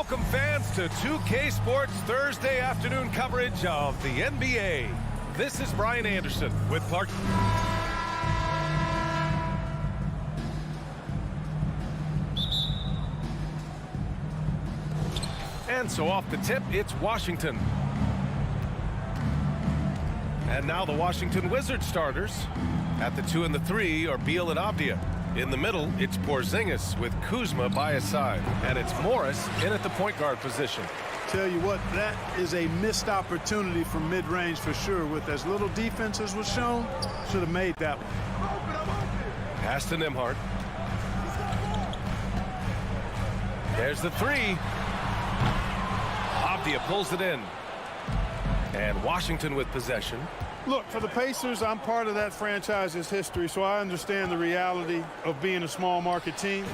Welcome fans to 2K Sports Thursday afternoon coverage of the NBA. This is Brian Anderson with Clark. And so off the tip, it's Washington. And now the Washington Wizards starters. At the 2 and the 3 are Beal and Avdia. In the middle, it's Porzingis with Kuzma by his side. And it's Morris in at the point guard position. Tell you what, that is a missed opportunity from mid-range for sure. With as little defense as was shown, should have made that one. Pass to Nembhard. There's the 3. Avdia pulls it in. And Washington with possession. Look, for the Pacers, I'm part of that franchise's history, so I understand the reality of being a small market team.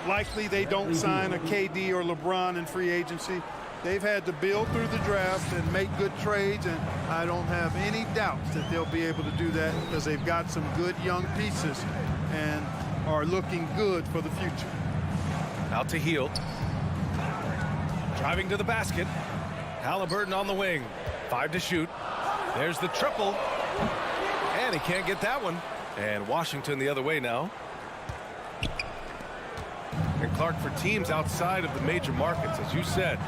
Likely they don't sign a KD or LeBron in free agency. They've had to build through the draft and make good trades, and I don't have any doubts that they'll be able to do that because they've got some good young pieces and are looking good for the future. Out to Hield. Driving to the basket. Halliburton on the wing. 5 to shoot. There's the triple. And he can't get that one. And Washington the other way now. And Clark, for teams outside of the major markets, as you said,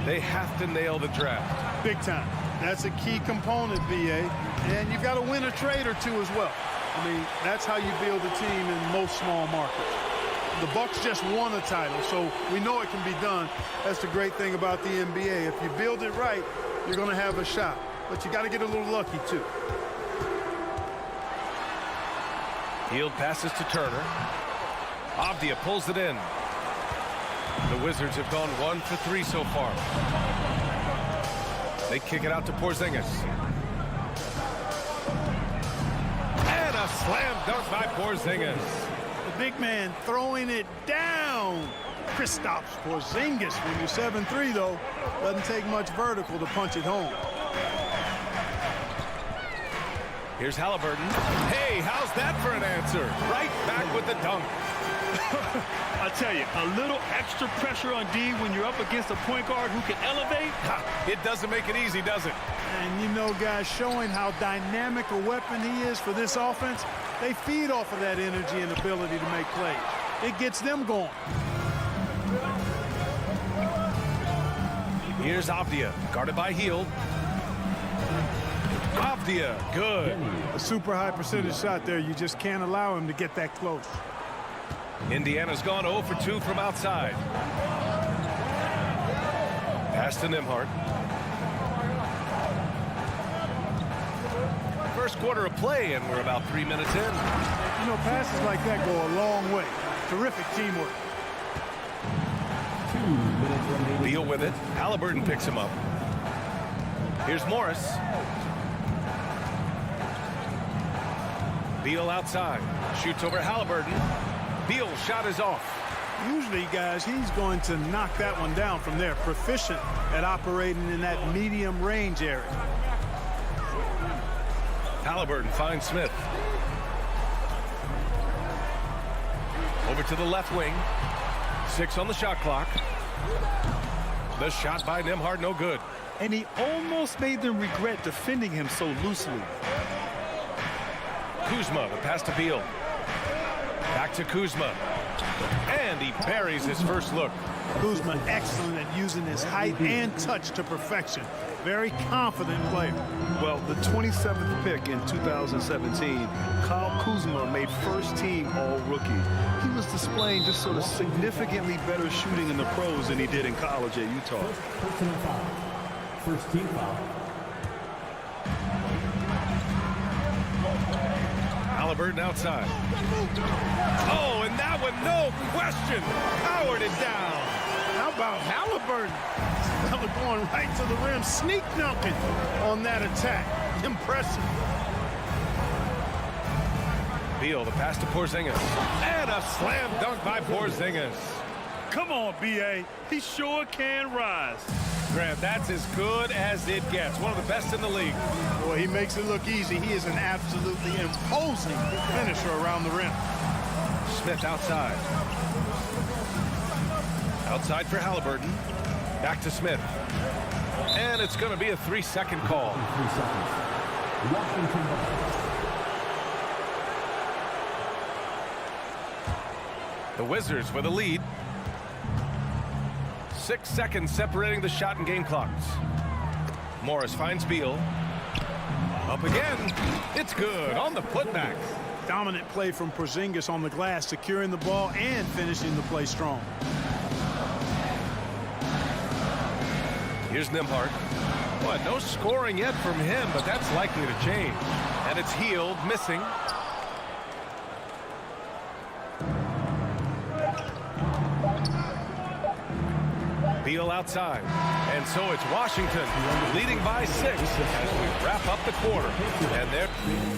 they have to nail the draft. Big time. That's a key component, BA. And you've got to win a trade or two as well. I mean, that's how you build a team in most small markets. The Bucks just won a title, so we know it can be done. That's the great thing about the NBA. If you build it right, you're going to have a shot. But you got to get a little lucky, too. Hield passes to Turner. Avdia pulls it in. The Wizards have gone 1 for 3 so far. They kick it out to Porzingis. And a slam dunk by Porzingis. The big man throwing it down. Kristaps Porzingis. When you're 7'3", though, doesn't take much vertical to punch it home. Here's Halliburton. Hey, how's that for an answer? Right back with the dunk. I tell you, a little extra pressure on D when you're up against a point guard who can elevate. It doesn't make it easy, does it? And you know, guys, showing how dynamic a weapon he is for this offense, they feed off of that energy and ability to make plays. It gets them going. Here's Avdia, guarded by Hield. Avdia, good. A super high percentage shot there. You just can't allow him to get that close. Indiana's gone 0 for 2 from outside. Pass to Nembhard. First quarter of play, and we're about 3 minutes in. You know, passes like that go a long way. Terrific teamwork. Beal with it. Halliburton picks him up. Here's Morris. Beal outside. Shoots over Halliburton. Beal's shot is off. Usually, guys, he's going to knock that one down from there. Proficient at operating in that medium range area. Halliburton finds Smith. Over to the left wing. 6 on the shot clock. The shot by Nembhard, no good. And he almost made them regret defending him so loosely. Kuzma, the pass to Beal. Back to Kuzma. And he buries his first look. Kuzma excellent at using his height and touch to perfection. Very confident player. Well, the 27th pick in 2017, Kyle Kuzma made first-team All-Rookie. He was displaying just sort of significantly better shooting in the pros than he did in college at Utah. First team foul. Halliburton outside. Oh, and that one, no question, powered it down. How about Halliburton? Fella going right to the rim, sneak dunking on that attack. Impressive. Beal, the pass to Porzingis. And a slam dunk by Porzingis. Come on, B.A. He sure can rise. Graham, that's as good as it gets. One of the best in the league. Boy, he makes it look easy. He is an absolutely imposing finisher around the rim. Smith outside. Outside for Halliburton. Back to Smith. And it's going to be a 3-second call. 3 seconds. Washington ball. The Wizards with a lead. 6 seconds separating the shot and game clocks. Morris finds Beal. Up again. It's good on the putback. Dominant play from Porzingis on the glass, securing the ball and finishing the play strong. Here's Nembhard. Boy, no scoring yet from him, but that's likely to change. And it's Healed, missing. Beal outside. And so it's Washington leading by 6 as we wrap up the quarter. And there.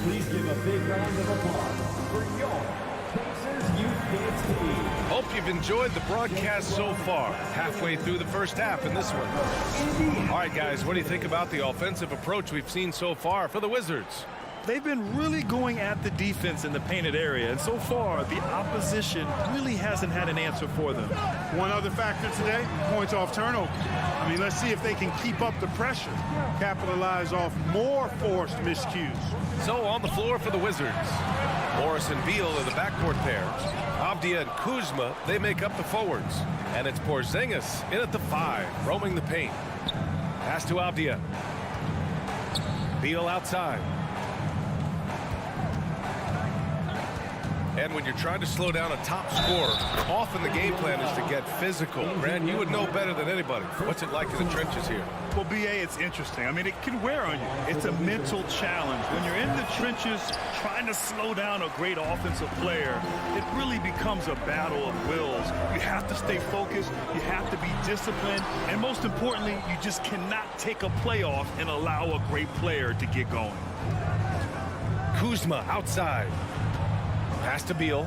Please give a big round of applause for your Pacers Youth Dance Team. Hope you've enjoyed the broadcast so far. Halfway through the first half in this one. All right, guys, what do you think about the offensive approach we've seen so far for the Wizards? They've been really going at the defense in the painted area, and so far the opposition really hasn't had an answer for them. One other factor today, points off turnover. I mean, let's see if they can keep up the pressure, capitalize off more forced miscues. So on the floor for the Wizards, Morris and Beal are the backcourt pair. Avdia and Kuzma, they make up the forwards. And it's Porzingis in at the 5, roaming the paint. Pass to Avdia. Beal outside. And when you're trying to slow down a top scorer, often the game plan is to get physical. Brad, you would know better than anybody. What's it like in the trenches here? Well, BA, it's interesting. I mean, it can wear on you. It's a mental challenge. When you're in the trenches trying to slow down a great offensive player, it really becomes a battle of wills. You have to stay focused. You have to be disciplined. And most importantly, you just cannot take a play off and allow a great player to get going. Kuzma outside. Pass to Beal.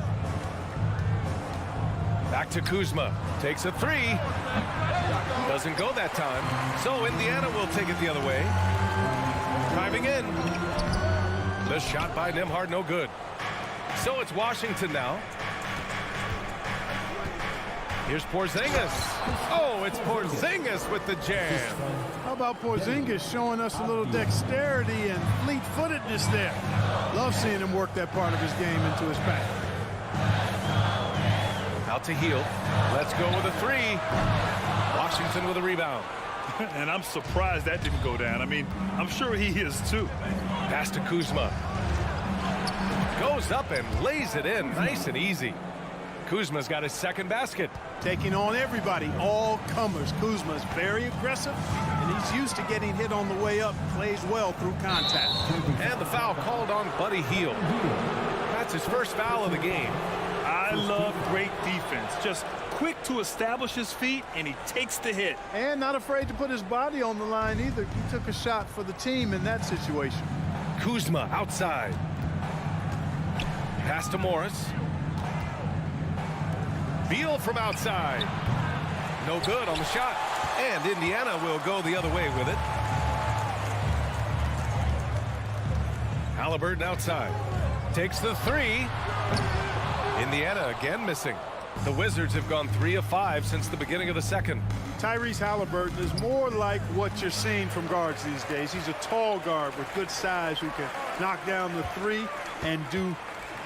Back to Kuzma. Takes a 3. Doesn't go that time. So Indiana will take it the other way. Driving in. The shot by Nembhard, no good. So it's Washington now. Here's Porzingis. Oh, it's Porzingis with the jam. How about Porzingis showing us a little dexterity and fleet-footedness there? Love seeing him work that part of his game into his back. Out to Heal. Let's go with a 3. Washington with a rebound. And I'm surprised that didn't go down. I mean, I'm sure he is too. Pass to Kuzma. Goes up and lays it in nice and easy. Kuzma's got his second basket. Taking on everybody, all comers. Kuzma's very aggressive, and he's used to getting hit on the way up. Plays well through contact. And the foul called on Buddy Hield. That's his first foul of the game. I love great defense. Just quick to establish his feet, and he takes the hit. And not afraid to put his body on the line either. He took a shot for the team in that situation. Kuzma outside. Pass to Morris. Beal from outside. No good on the shot. And Indiana will go the other way with it. Halliburton outside. Takes the 3. Indiana again missing. The Wizards have gone 3 of 5 since the beginning of the second. Tyrese Halliburton is more like what you're seeing from guards these days. He's a tall guard with good size who can knock down the 3 and do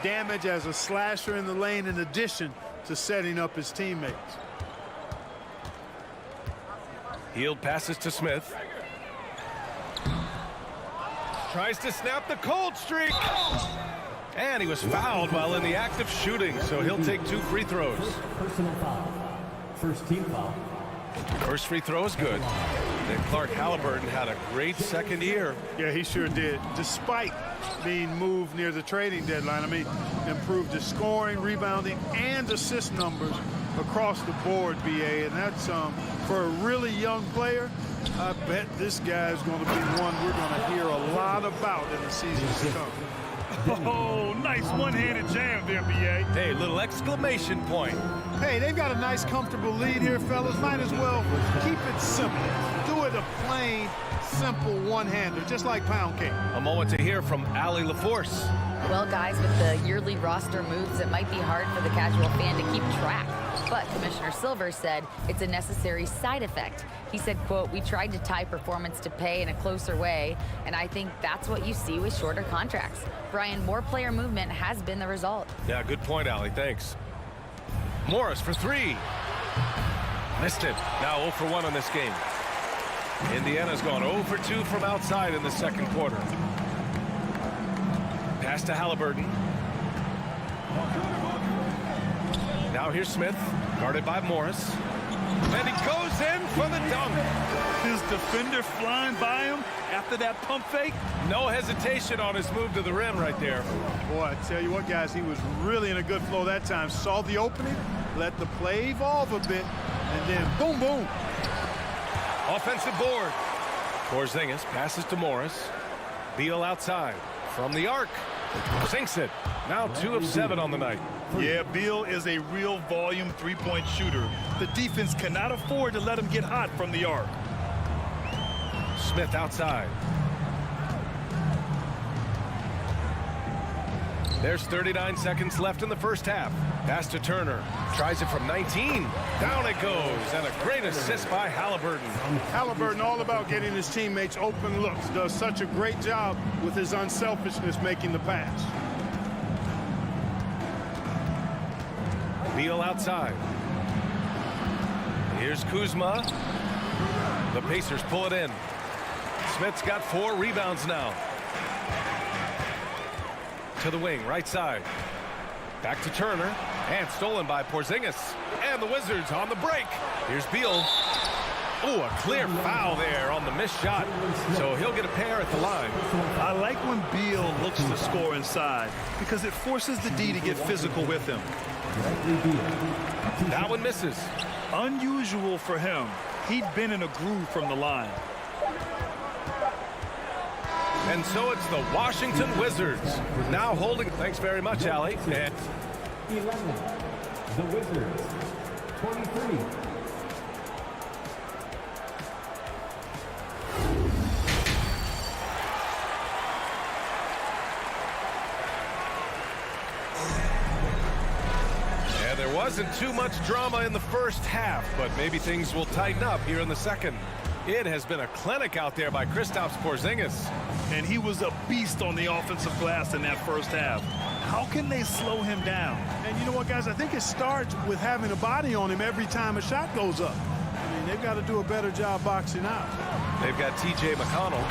damage as a slasher in the lane in addition to setting up his teammates. Hield passes to Smith. Tries to snap the cold streak. And he was fouled while in the act of shooting, so he'll take 2 free throws. Personal foul. First team foul. First free throw is good. And Clark Halliburton had a great second year. Yeah, he sure did. Despite being moved near the trading deadline, I mean, improved his scoring, rebounding, and assist numbers across the board, BA. And that's for a really young player. I bet this guy's going to be one we're going to hear a lot about in the seasons to come. Oh, nice one-handed jam there, B.A. Hey, little exclamation point. Hey, they've got a nice, comfortable lead here, fellas. Might as well keep it simple. Do it a plain, simple one-hander, just like pound cake. A moment to hear from Allie LaForce. Well, guys, with the yearly roster moves, it might be hard for the casual fan to keep track. But Commissioner Silver said it's a necessary side effect. He said, quote, "We tried to tie performance to pay in a closer way, and I think that's what you see with shorter contracts." Brian, more player movement has been the result. Yeah, good point, Allie. Thanks. Morris for three. Missed it. Now 0 for 1 on this game. Indiana's gone 0 for 2 from outside in the second quarter. Pass to Halliburton. Now here's Smith, guarded by Morris. And he goes in for the dunk. His defender flying by him after that pump fake. No hesitation on his move to the rim right there. Boy, I tell you what, guys, he was really in a good flow that time. Saw the opening, let the play evolve a bit, and then boom, boom. Offensive board. Porzingis passes to Morris. Beal outside from the arc. Sinks it. Now 2 of 7 on the night. Yeah, Beal is a real volume three-point shooter. The defense cannot afford to let him get hot from the arc. Smith outside. There's 39 seconds left in the first half. Pass to Turner. Tries it from 19. Down it goes. And a great assist by Halliburton. Halliburton all about getting his teammates open looks. Does such a great job with his unselfishness making the pass. Beal outside. Here's Kuzma. The Pacers pull it in. Smith's got 4 rebounds now. To the wing, right side. Back to Turner. And stolen by Porzingis. And the Wizards on the break. Here's Beal. Oh, a clear foul there on the missed shot. So he'll get a pair at the line. I like when Beal looks to score inside because it forces the D to get physical with him. That one misses. Unusual for him. He'd been in a groove from the line. And so it's the Washington Wizards now holding. Thanks very much, Allie. And 11. The Wizards. 23. And there wasn't too much drama in the first half, but maybe things will tighten up here in the second. It has been a clinic out there by Kristaps Porzingis. And he was a beast on the offensive glass in that first half. How can they slow him down? And you know what, guys? I think it starts with having a body on him every time a shot goes up. I mean, they've got to do a better job boxing out. They've got T.J. McConnell.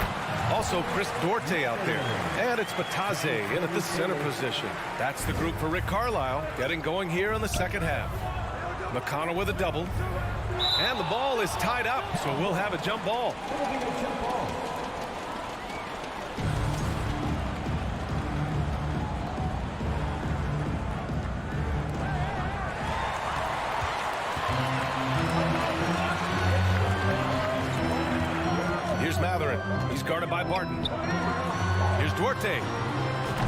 Also Chris Duarte out there. And it's Bataze in at the center position. That's the group for Rick Carlisle getting going here in the second half. McConnell with a double. And the ball is tied up, so we'll have a jump ball. Here's Matherin. He's guarded by Barton. Here's Duarte.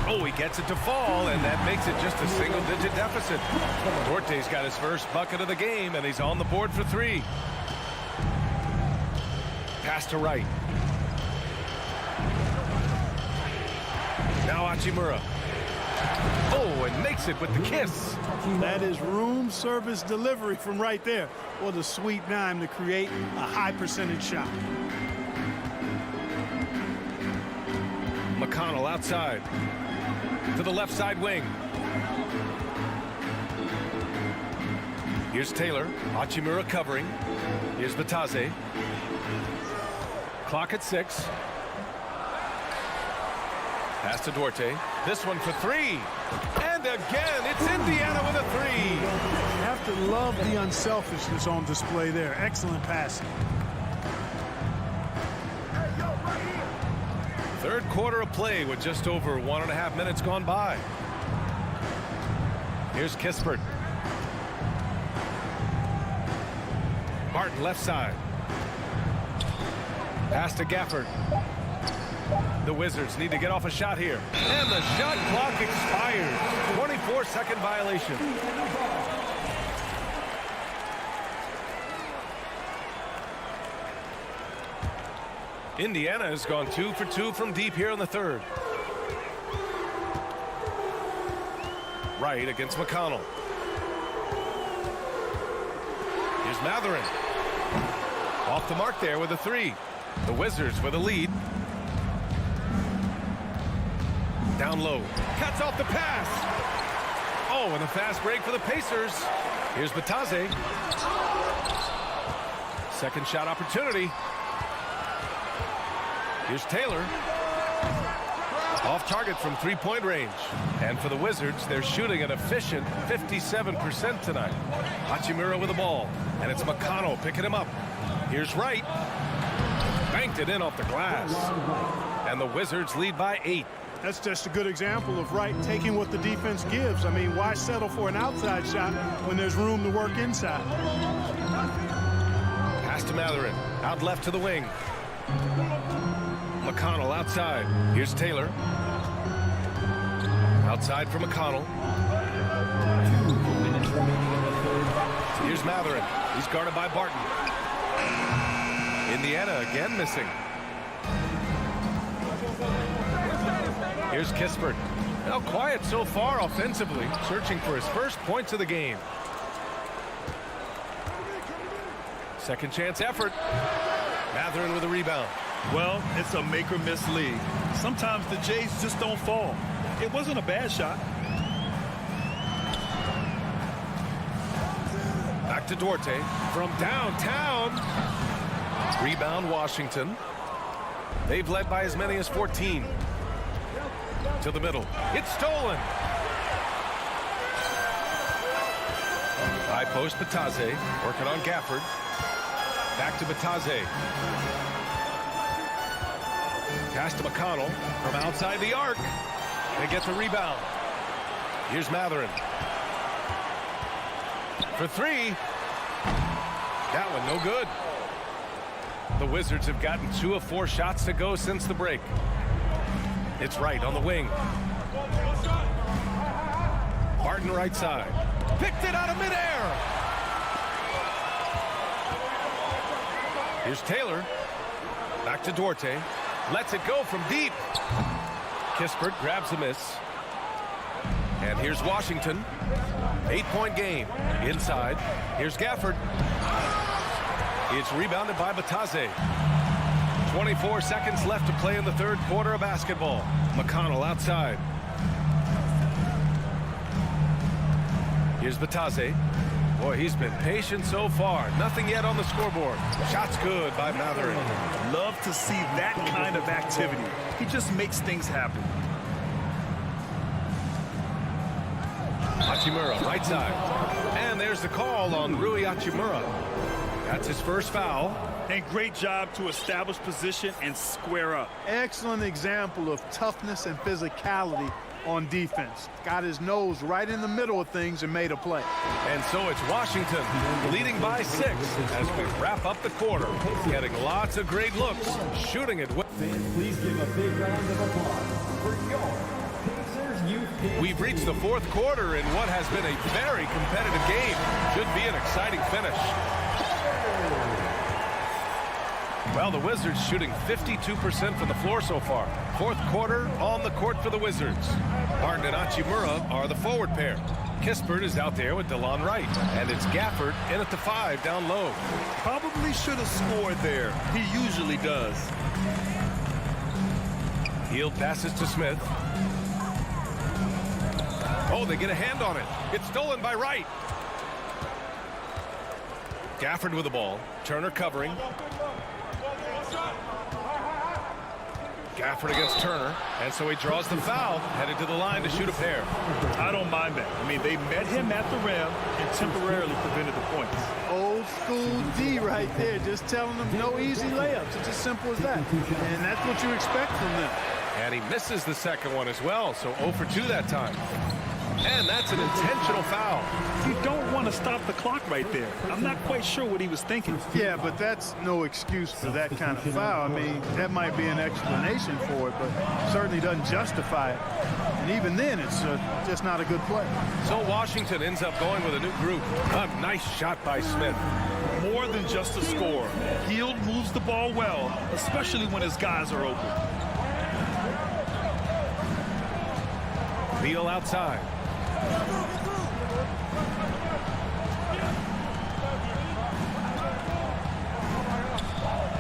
Oh, he gets it to fall, and that makes it just a single-digit deficit. Duarte's got his first bucket of the game, and he's on the board for 3. Pass to Wright. Now Hachimura. Oh, and makes it with the kiss. That is room service delivery from right there. What a sweet dime to create a high-percentage shot. McConnell outside. To the left side wing. Here's Taylor. Hachimura covering. Here's Bataze. Clock at 6. Pass to Duarte. This one for 3. And again, it's Indiana with a 3. You have to love the unselfishness on display there. Excellent passing. Third quarter of play with just over 1.5 minutes gone by. Here's Kispert. Martin left side. Pass to Gafford. The Wizards need to get off a shot here. And the shot clock expires. 24-second violation. Indiana has gone 2 for 2 from deep here in the third. Wright against McConnell. Here's Matherin. Off the mark there with a 3. The Wizards with a lead. Down low. Cuts off the pass. Oh, and a fast break for the Pacers. Here's Bataze. Second shot opportunity. Here's Taylor. Off target from three-point range. And for the Wizards, they're shooting an efficient 57% tonight. Hachimura with the ball. And it's McConnell picking him up. Here's Wright. Banked it in off the glass. And the Wizards lead by 8. That's just a good example of Wright taking what the defense gives. I mean, why settle for an outside shot when there's room to work inside? Pass to Matherin. Out left to the wing. McConnell outside. Here's Taylor. Outside for McConnell. 2 minutes remaining in the third. Here's Matherin. He's guarded by Barton. Indiana again missing. Here's Kispert. Now quiet so far offensively, searching for his first points of the game. Second chance effort. Matherin with a rebound. Well, it's a make-or-miss league. Sometimes the Jays just don't fall. It wasn't a bad shot. Back to Duarte from downtown. Rebound Washington. They've led by as many as 14. To the middle. It's stolen. High post Bataze. Working on Gafford. Back to Bataze. Pass to McConnell from outside the arc. They get the rebound. Here's Matherin. For 3. That one no good. The Wizards have gotten 2 of 4 shots to go since the break. It's Wright on the wing. Barton right side. Picked it out of midair. Here's Taylor. Back to Duarte. Lets it go from deep. Kispert grabs the miss. And here's Washington. 8-point game. Inside. Here's Gafford. It's rebounded by Bataze. 24 seconds left to play in the third quarter of basketball. McConnell outside. Here's Bataze. Boy, he's been patient so far. Nothing yet on the scoreboard. Shot's good by Matherin. Love to see that kind of activity. He just makes things happen. Hachimura, right side. And there's the call on Rui Hachimura. That's his first foul. And great job to establish position and square up. Excellent example of toughness and physicality on defense. Got his nose right in the middle of things and made a play. And so it's Washington leading by 6 as we wrap up the quarter. Getting lots of great looks, shooting it. Fans, please give a big round of applause for your Pacers Youth Dance. We've reached the fourth quarter in what has been a very competitive game. Should be an exciting finish. Well, the Wizards shooting 52% from the floor so far. Fourth quarter on the court for the Wizards. Barton and Hachimura are the forward pair. Kispert is out there with DeLon Wright. And it's Gafford in at the 5 down low. Probably should have scored there. He usually does. Hield passes to Smith. Oh, they get a hand on it. It's stolen by Wright. Gafford with the ball. Turner covering. Gafford against Turner, and so he draws the foul, headed to the line to shoot a pair. I don't mind that. I mean, they met him at the rim and temporarily prevented the points. Old school D right there, just telling them no easy layups. It's as simple as that. And that's what you expect from them. And he misses the second one as well, so 0 for 2 that time. And that's an intentional foul. You don't want to stop the clock right there. I'm not quite sure what he was thinking. Yeah, but that's no excuse for that kind of foul. I mean, that might be an explanation for it, but certainly doesn't justify it. And even then, it's just not a good play. So Washington ends up going with a new group. A nice shot by Smith. More than just a score. Hield moves the ball well, especially when his guys are open. Beal outside.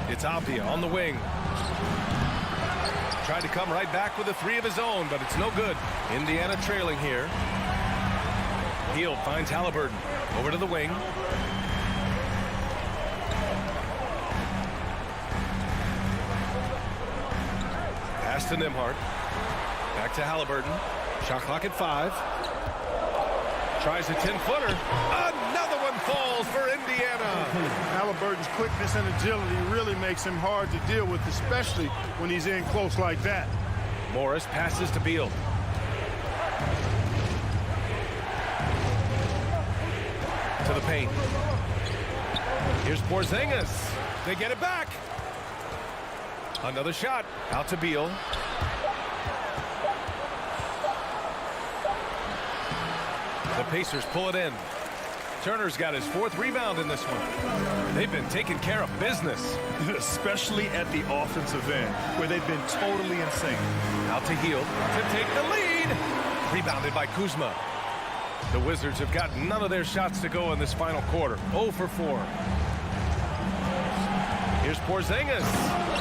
It's Avdia on the wing. Tried to come right back with a three of his own, but it's no good. Indiana trailing here. Hield finds Halliburton. Over to the wing. Pass to Nembhard. Back to Halliburton. Shot clock at 5. Tries a 10-footer. Another one falls for Indiana. Halliburton's quickness and agility really makes him hard to deal with, especially when he's in close like that. Morris passes to Beal. To the paint. Here's Porzingis. They get it back. Another shot. Out to Beal. The Pacers pull it in. Turner's got his 4th rebound in this one. They've been taking care of business. Especially at the offensive end, where they've been totally insane. Out to Hield to take the lead. Rebounded by Kuzma. The Wizards have got none of their shots to go in this final quarter. 0 for 4. Here's Porzingis.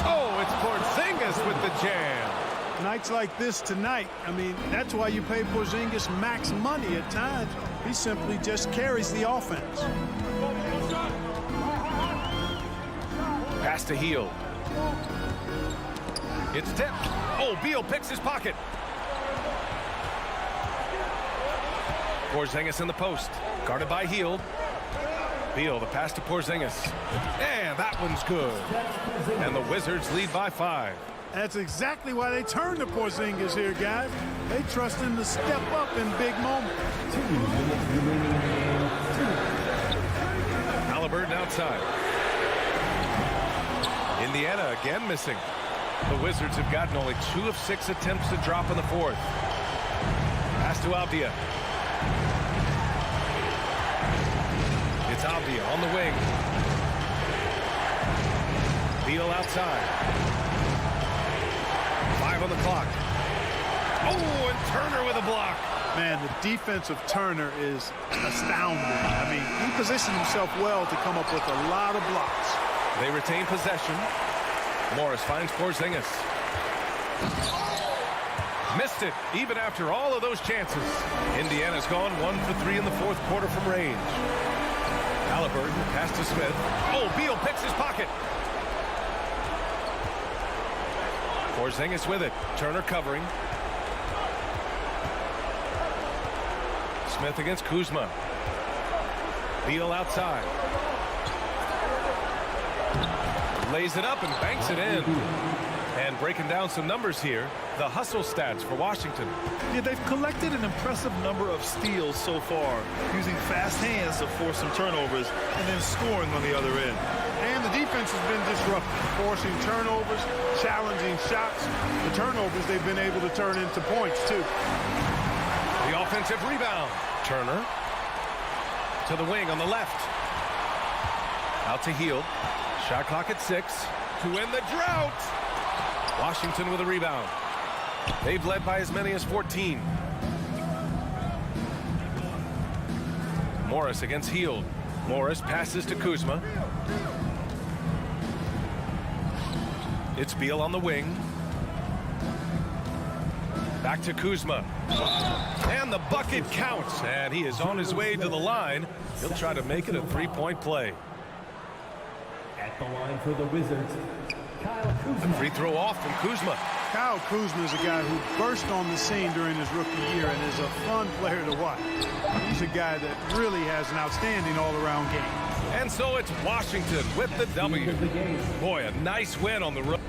Oh, it's Porzingis with the jam. Nights like this tonight, I mean, that's why you pay Porzingis max money at times. He simply just carries the offense. Pass to Hield. It's tipped. Oh, Beal picks his pocket. Porzingis in the post. Guarded by Hield. Beal, the pass to Porzingis. And that one's good. And the Wizards lead by 5. That's exactly why they turn to Porzingis here, guys. They trust him to step up in big moments. 2 minutes remaining in the game. 2. Halliburton outside. Indiana again missing. The Wizards have gotten only 2 of 6 attempts to drop in the 4th. Pass to Avdia. It's Avdia on the wing. Beal outside. 5 on the clock. Oh, and Turner with a block. Man, the defense of Turner is astounding. I mean, he positioned himself well to come up with a lot of blocks. They retain possession. Morris finds Porzingis. Missed it, even after all of those chances. Indiana's gone 1 for 3 in the 4th quarter from range. Halliburton, pass to Smith. Oh, Beal picks his pocket. Porzingis with it. Turner covering. Smith against Kuzma. Beal outside. Lays it up and banks it in. And breaking down some numbers here, the hustle stats for Washington. Yeah, they've collected an impressive number of steals so far, using fast hands to force some turnovers and then scoring on the other end. And the defense has been disruptive, forcing turnovers, challenging shots. The turnovers they've been able to turn into points, too. The offensive rebound. Turner to the wing on the left. Out to Hield. Shot clock at 6 to end the drought. Washington with a rebound. They've led by as many as 14. Morris against Hield. Morris passes to Kuzma. It's Beal on the wing. Back to Kuzma. And the bucket counts. And he is on his way to the line. He'll try to make it a 3-point play. At the line for the Wizards, Kyle Kuzma. Free throw off from Kuzma. Kyle Kuzma is a guy who burst on the scene during his rookie year and is a fun player to watch. He's a guy that really has an outstanding all-around game. And so it's Washington with the W. Boy, a nice win on the road.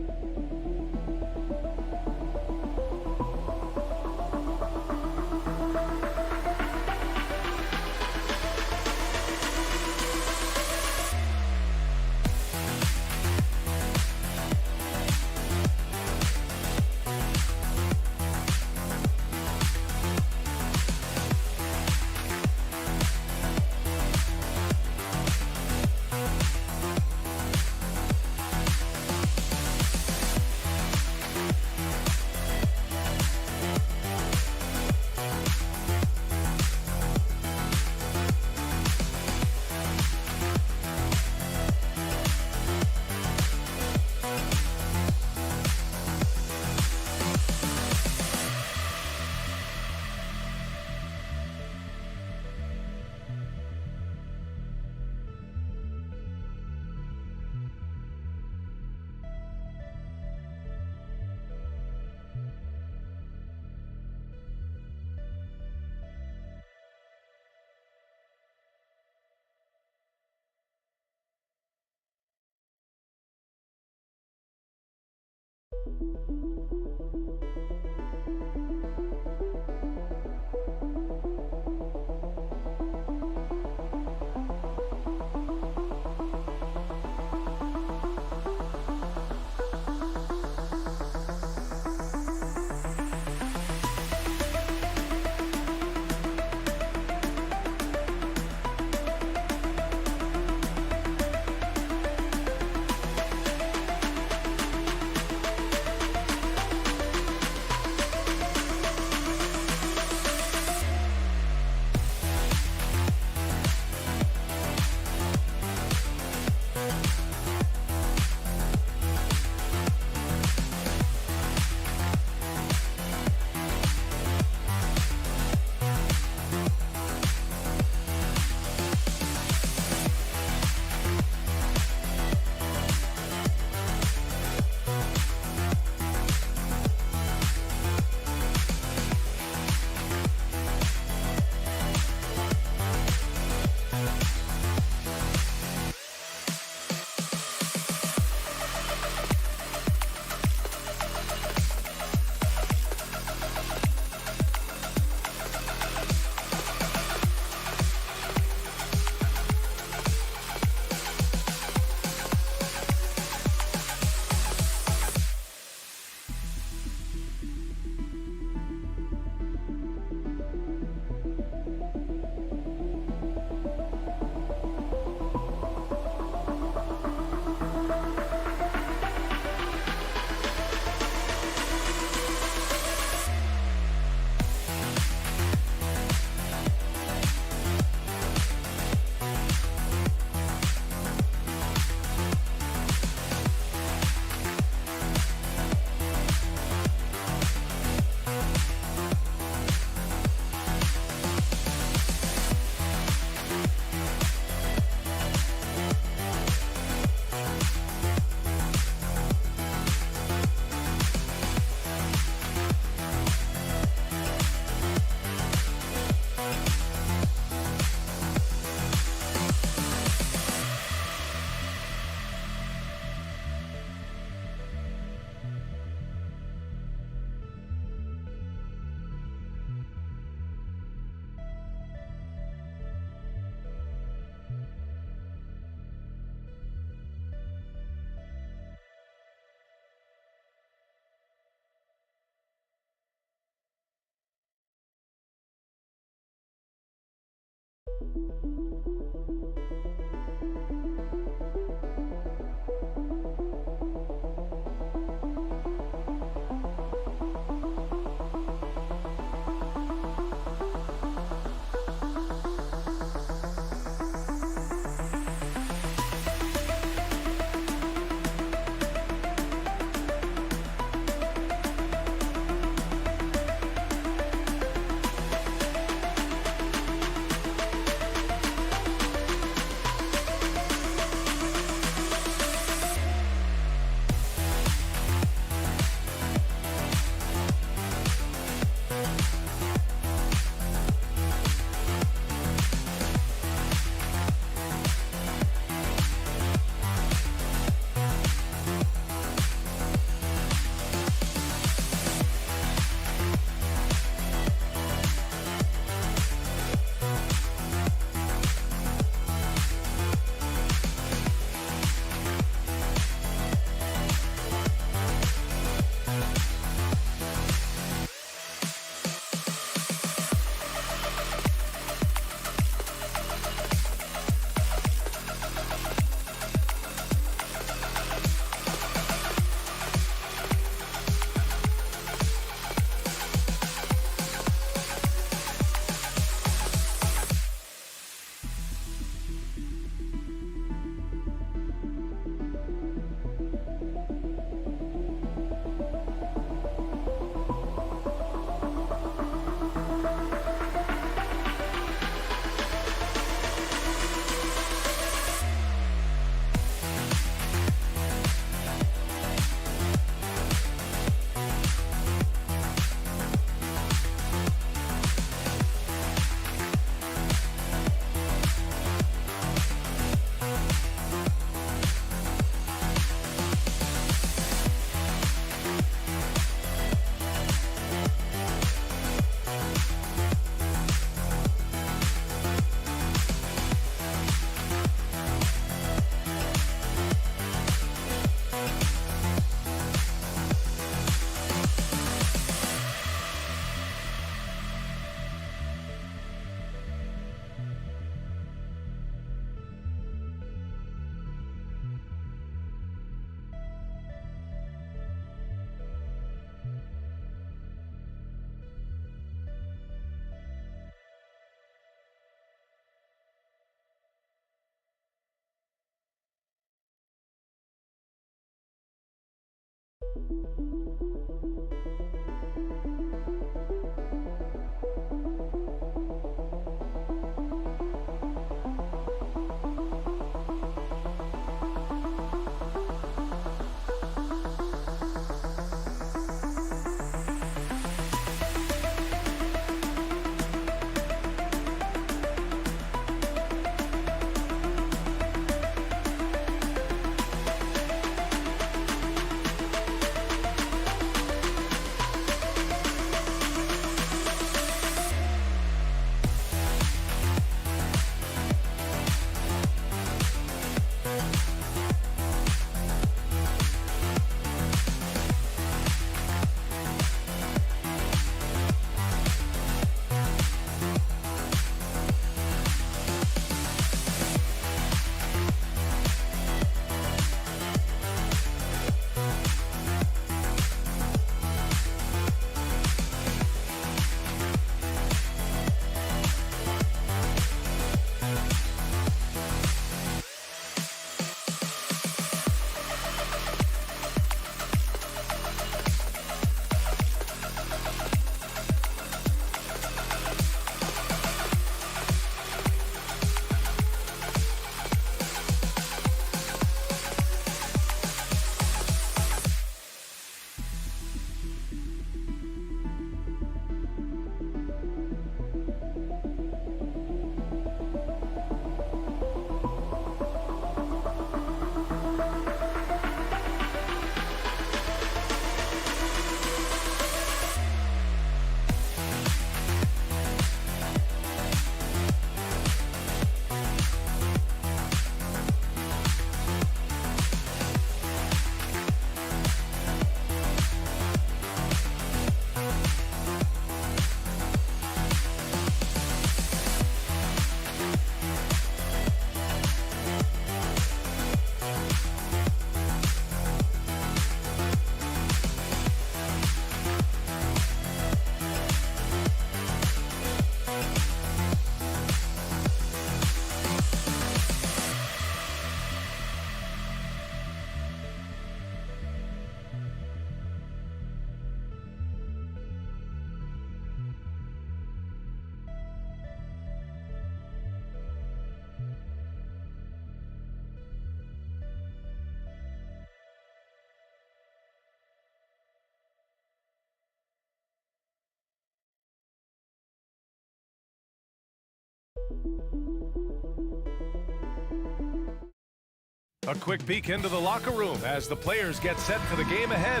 A quick peek into the locker room as the players get set for the game ahead,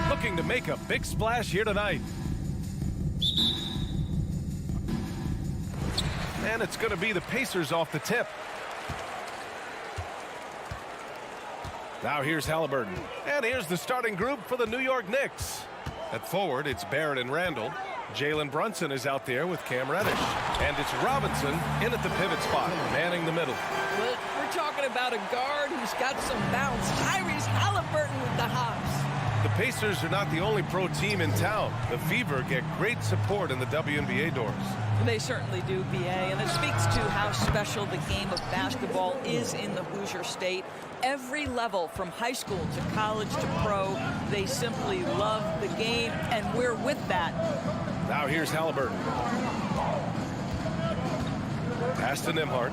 looking to make a big splash here tonight. And it's going to be the Pacers off the tip. Now here's Halliburton. And here's the starting group for the New York Knicks. At forward, it's Barrett and Randall. Jalen Brunson is out there with Cam Reddish. And it's Robinson in at the pivot spot, manning the middle. Well, we're talking about a guard who's got some bounce. Tyrese Halliburton with the hops. The Pacers are not the only pro team in town. The Fever get great support in the WNBA doors. They certainly do, BA, and it speaks to how special the game of basketball is in the Hoosier State. Every level, from high school to college to pro, they simply love the game, and we're with that. Now here's Halliburton. Pass to Nembhard.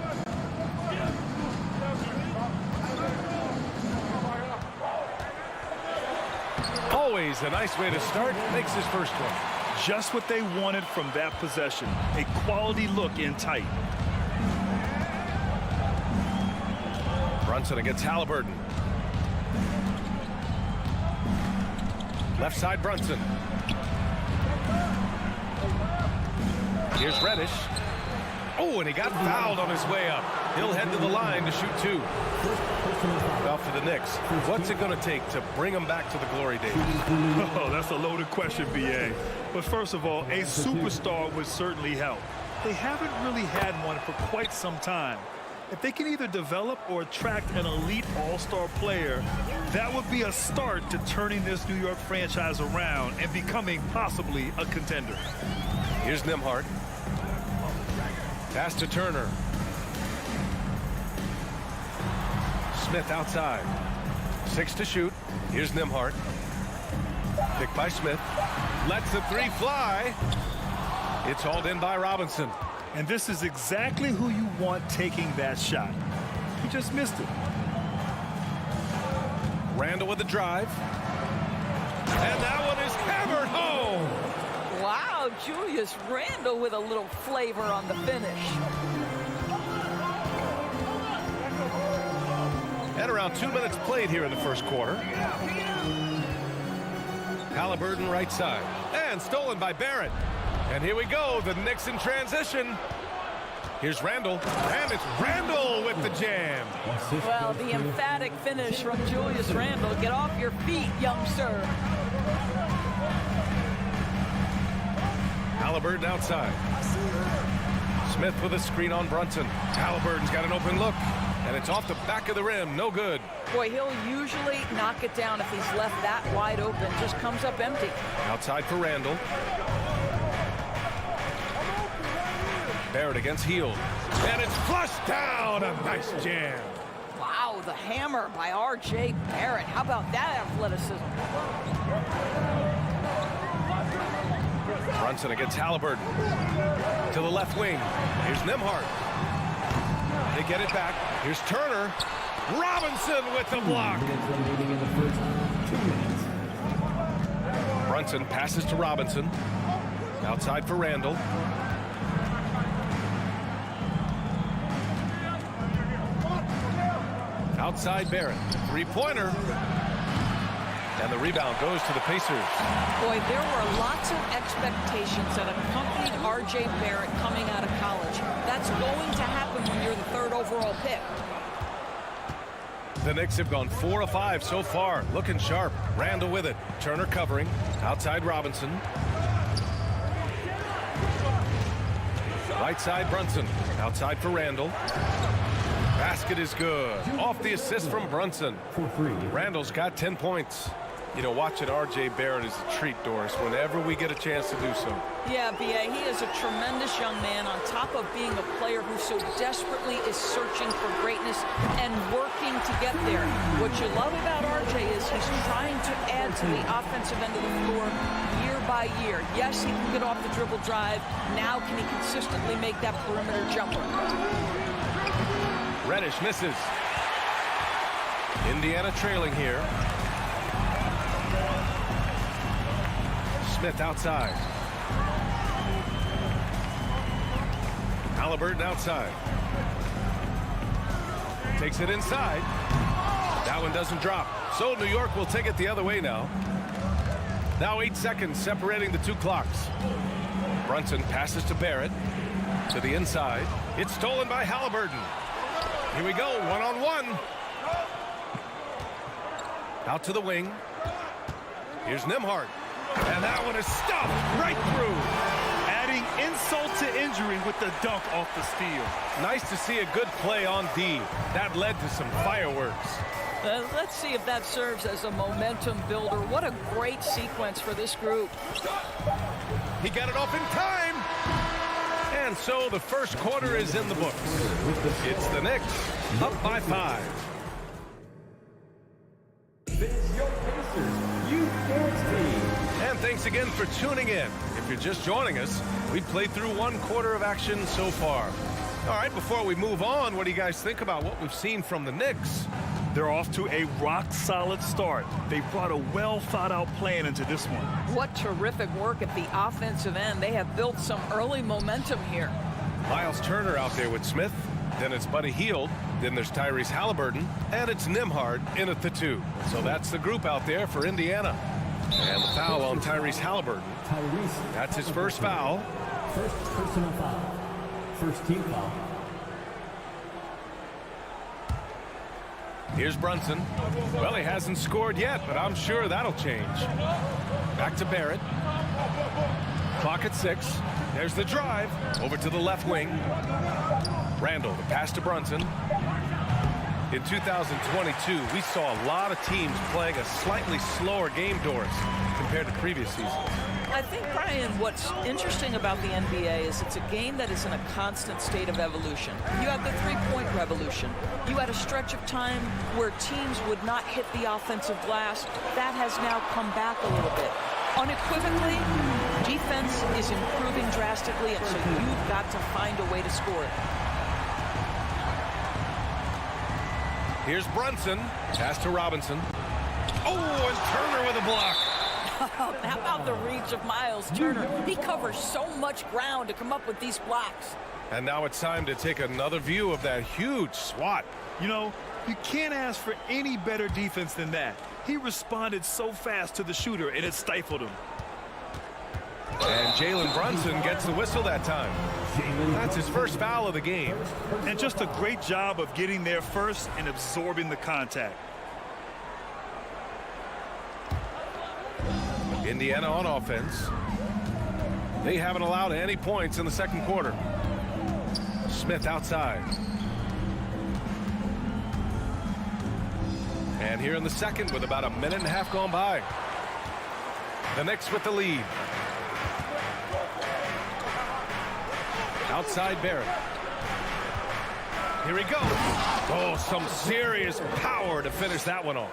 Always a nice way to start. Makes his first one. Just what they wanted from that possession. A quality look in tight. Brunson against Halliburton. Left side Brunson. Here's Reddish. Oh, and he got fouled on his way up. He'll head to the line to shoot two. Now for the Knicks, what's it going to take to bring them back to the glory days? Oh, that's a loaded question, BA. But first of all, a superstar would certainly help. They haven't really had one for quite some time. If they can either develop or attract an elite all-star player, that would be a start to turning this New York franchise around and becoming possibly a contender. Here's Nembhard. Pass to Turner. Smith outside. 6 to shoot. Here's Nembhard. Pick by Smith. Lets the three fly. It's hauled in by Robinson. And this is exactly who you want taking that shot. He just missed it. Randall with the drive. And that one is hammered home. Wow, Julius Randle with a little flavor on the finish. And around 2 minutes played here in the first quarter. Halliburton right side. And stolen by Barrett. And here we go, the Knicks in transition. Here's Randall. And it's Randall with the jam. Well, the emphatic finish from Julius Randle. Get off your feet, youngster. Halliburton outside. Smith with a screen on Brunson. Halliburton's got an open look. And it's off the back of the rim. No good. Boy, he'll usually knock it down if he's left that wide open. Just comes up empty. Outside for Randall. Barrett against Hield. And it's flushed down. A nice jam. Wow, the hammer by R.J. Barrett. How about that athleticism? Brunson against Halliburton. To the left wing. Here's Nembhard. They get it back. Here's Turner. Robinson with the block. Brunson passes to Robinson. Outside for Randall. Outside Barrett. Three-pointer. And the rebound goes to the Pacers. Boy, there were lots of expectations that accompanied R.J. Barrett coming out of college. That's going to happen when you're the third overall pick. The Knicks have gone 4 of 5 so far. Looking sharp. Randall with it. Turner covering. Outside Robinson. Right side Brunson. Outside for Randall. Basket is good. Off the assist from Brunson. Randall's got 10 points. You know, watching R.J. Barrett is a treat, Doris, whenever we get a chance to do so. Yeah, B.A., he is a tremendous young man on top of being a player who so desperately is searching for greatness and working to get there. What you love about R.J. is he's trying to add to the offensive end of the floor year by year. Yes, he can get off the dribble drive. Now can he consistently make that perimeter jumper? Reddish misses. Indiana trailing here. Smith outside. Halliburton outside. Takes it inside. That one doesn't drop. So New York will take it the other way now. Now 8 seconds separating the two clocks. Brunson passes to Barrett. To the inside. It's stolen by Halliburton. Here we go, one-on-one. Out to the wing. Here's Nembhard. And that one is stopped right through. Adding insult to injury with the dunk off the steal. Nice to see a good play on D. That led to some fireworks. Let's see if that serves as a momentum builder. What a great sequence for this group. He got it off in time. And so the first quarter is in the books. It's the Knicks up by 5. And thanks again for tuning in. If you're just joining us, we've played through 1 quarter of action so far. All right, before we move on, what do you guys think about what we've seen from the Knicks? They're off to a rock-solid start. They brought a well-thought-out plan into this one. What terrific work at the offensive end. They have built some early momentum here. Miles Turner out there with Smith. Then it's Buddy Hield. Then there's Tyrese Halliburton. And it's Nembhard in at the 2. So that's the group out there for Indiana. And the foul on Tyrese Halliburton. That's his first foul. First personal foul. First team foul. Here's Brunson. Well, he hasn't scored yet, but I'm sure that'll change. Back to Barrett. Clock at 6. There's the drive. Over to the left wing. Randall, the pass to Brunson. In 2022, we saw a lot of teams playing a slightly slower game, Doris, compared to previous seasons. I think, Brian, what's interesting about the NBA is it's a game that is in a constant state of evolution. You had the three-point revolution. You had a stretch of time where teams would not hit the offensive glass. That has now come back a little bit. Unequivocally, defense is improving drastically, and so you've got to find a way to score it. Here's Brunson. Pass to Robinson. Oh, and Turner with a block. How about the reach of Miles Turner? He covers so much ground to come up with these blocks. And now it's time to take another view of that huge swat. You know, you can't ask for any better defense than that. He responded so fast to the shooter, and it stifled him. And Jalen Brunson gets the whistle that time. That's his first foul of the game. And just a great job of getting there first and absorbing the contact. Indiana on offense. They haven't allowed any points in the second quarter. Smith outside. And here in the second with about a minute and a half gone by. The Knicks with the lead. Outside Barrett. Here he goes. Oh, some serious power to finish that one off.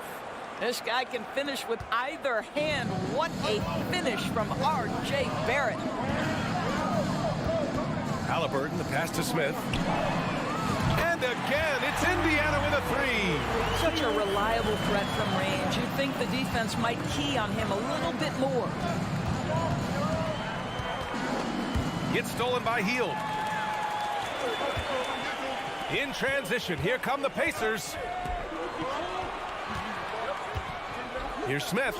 This guy can finish with either hand. What a finish from R.J. Barrett. Halliburton, the pass to Smith. And again, it's Indiana with a three. Such a reliable threat from range. You'd think the defense might key on him a little bit more. Gets stolen by Hield. In transition, here come the Pacers. Here's Smith.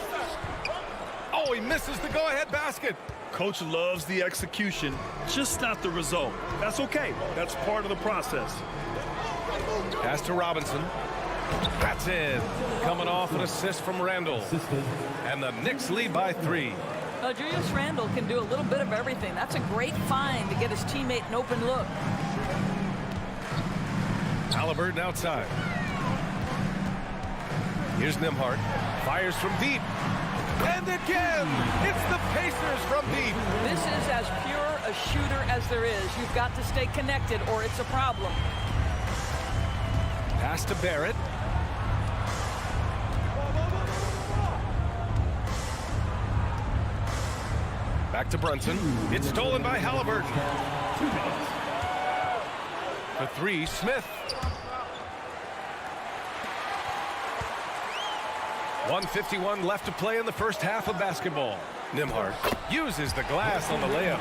Oh, he misses the go-ahead basket. Coach loves the execution, just not the result. That's okay. That's part of the process. Pass to Robinson. That's in. Coming off an assist from Randall. And the Knicks lead by 3. Julius Randle can do a little bit of everything. That's a great find to get his teammate an open look. Halliburton outside. Here's Nembhard. Fires from deep. And again, it's the Pacers from deep. This is as pure a shooter as there is. You've got to stay connected or it's a problem. Pass to Barrett. Back to Brunson. It's stolen by Halliburton. The three, Smith. 1:51 left to play in the first half of basketball. Nembhard uses the glass on the layup.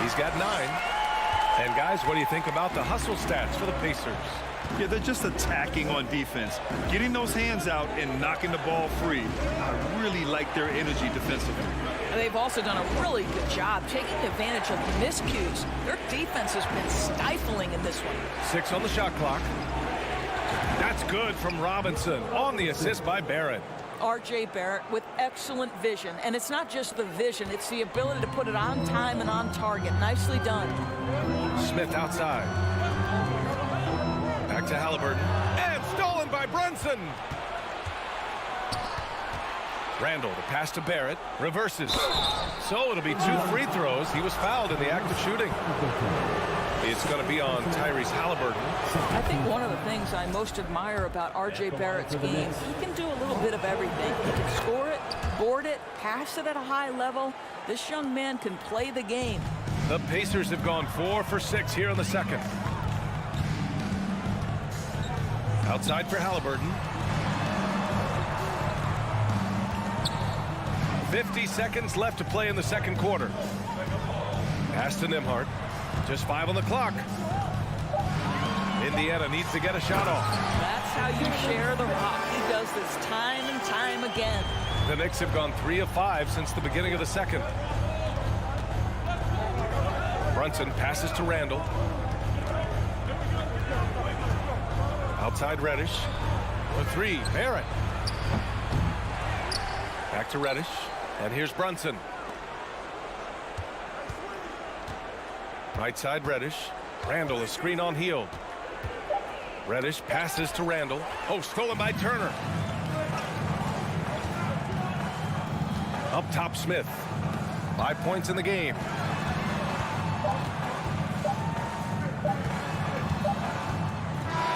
He's got 9. And guys, what do you think about the hustle stats for the Pacers? Yeah, they're just attacking on defense, getting those hands out and knocking the ball free. I really like their energy defensively. They've also done a really good job taking advantage of miscues. Their defense has been stifling in this one. 6 on the shot clock. That's good from Robinson on the assist by Barrett. R.J. Barrett with excellent vision. And it's not just the vision, it's the ability to put it on time and on target. Nicely done. Smith outside. Back to Halliburton. And stolen by Brunson. Randall, the pass to Barrett. Reverses. So it'll be 2 free throws. He was fouled in the act of shooting. It's going to be on Tyrese Halliburton. I think one of the things I most admire about R.J. Barrett's game, he can do a little bit of everything. He can score it, board it, pass it at a high level. This young man can play the game. The Pacers have gone 4 for 6 here in the second. Outside for Halliburton. 50 seconds left to play in the second quarter. Pass to Nembhard. Just 5 on the clock. Indiana needs to get a shot off. That's how you share the rock. He does this time and time again. The Knicks have gone 3 of 5 since the beginning of the second. Brunson passes to Randall. Outside Reddish. The 3, Barrett. Back to Reddish. And here's Brunson. Right side Reddish. Randall, a screen on Hield. Reddish passes to Randall. Oh, stolen by Turner. Up top Smith. 5 points in the game.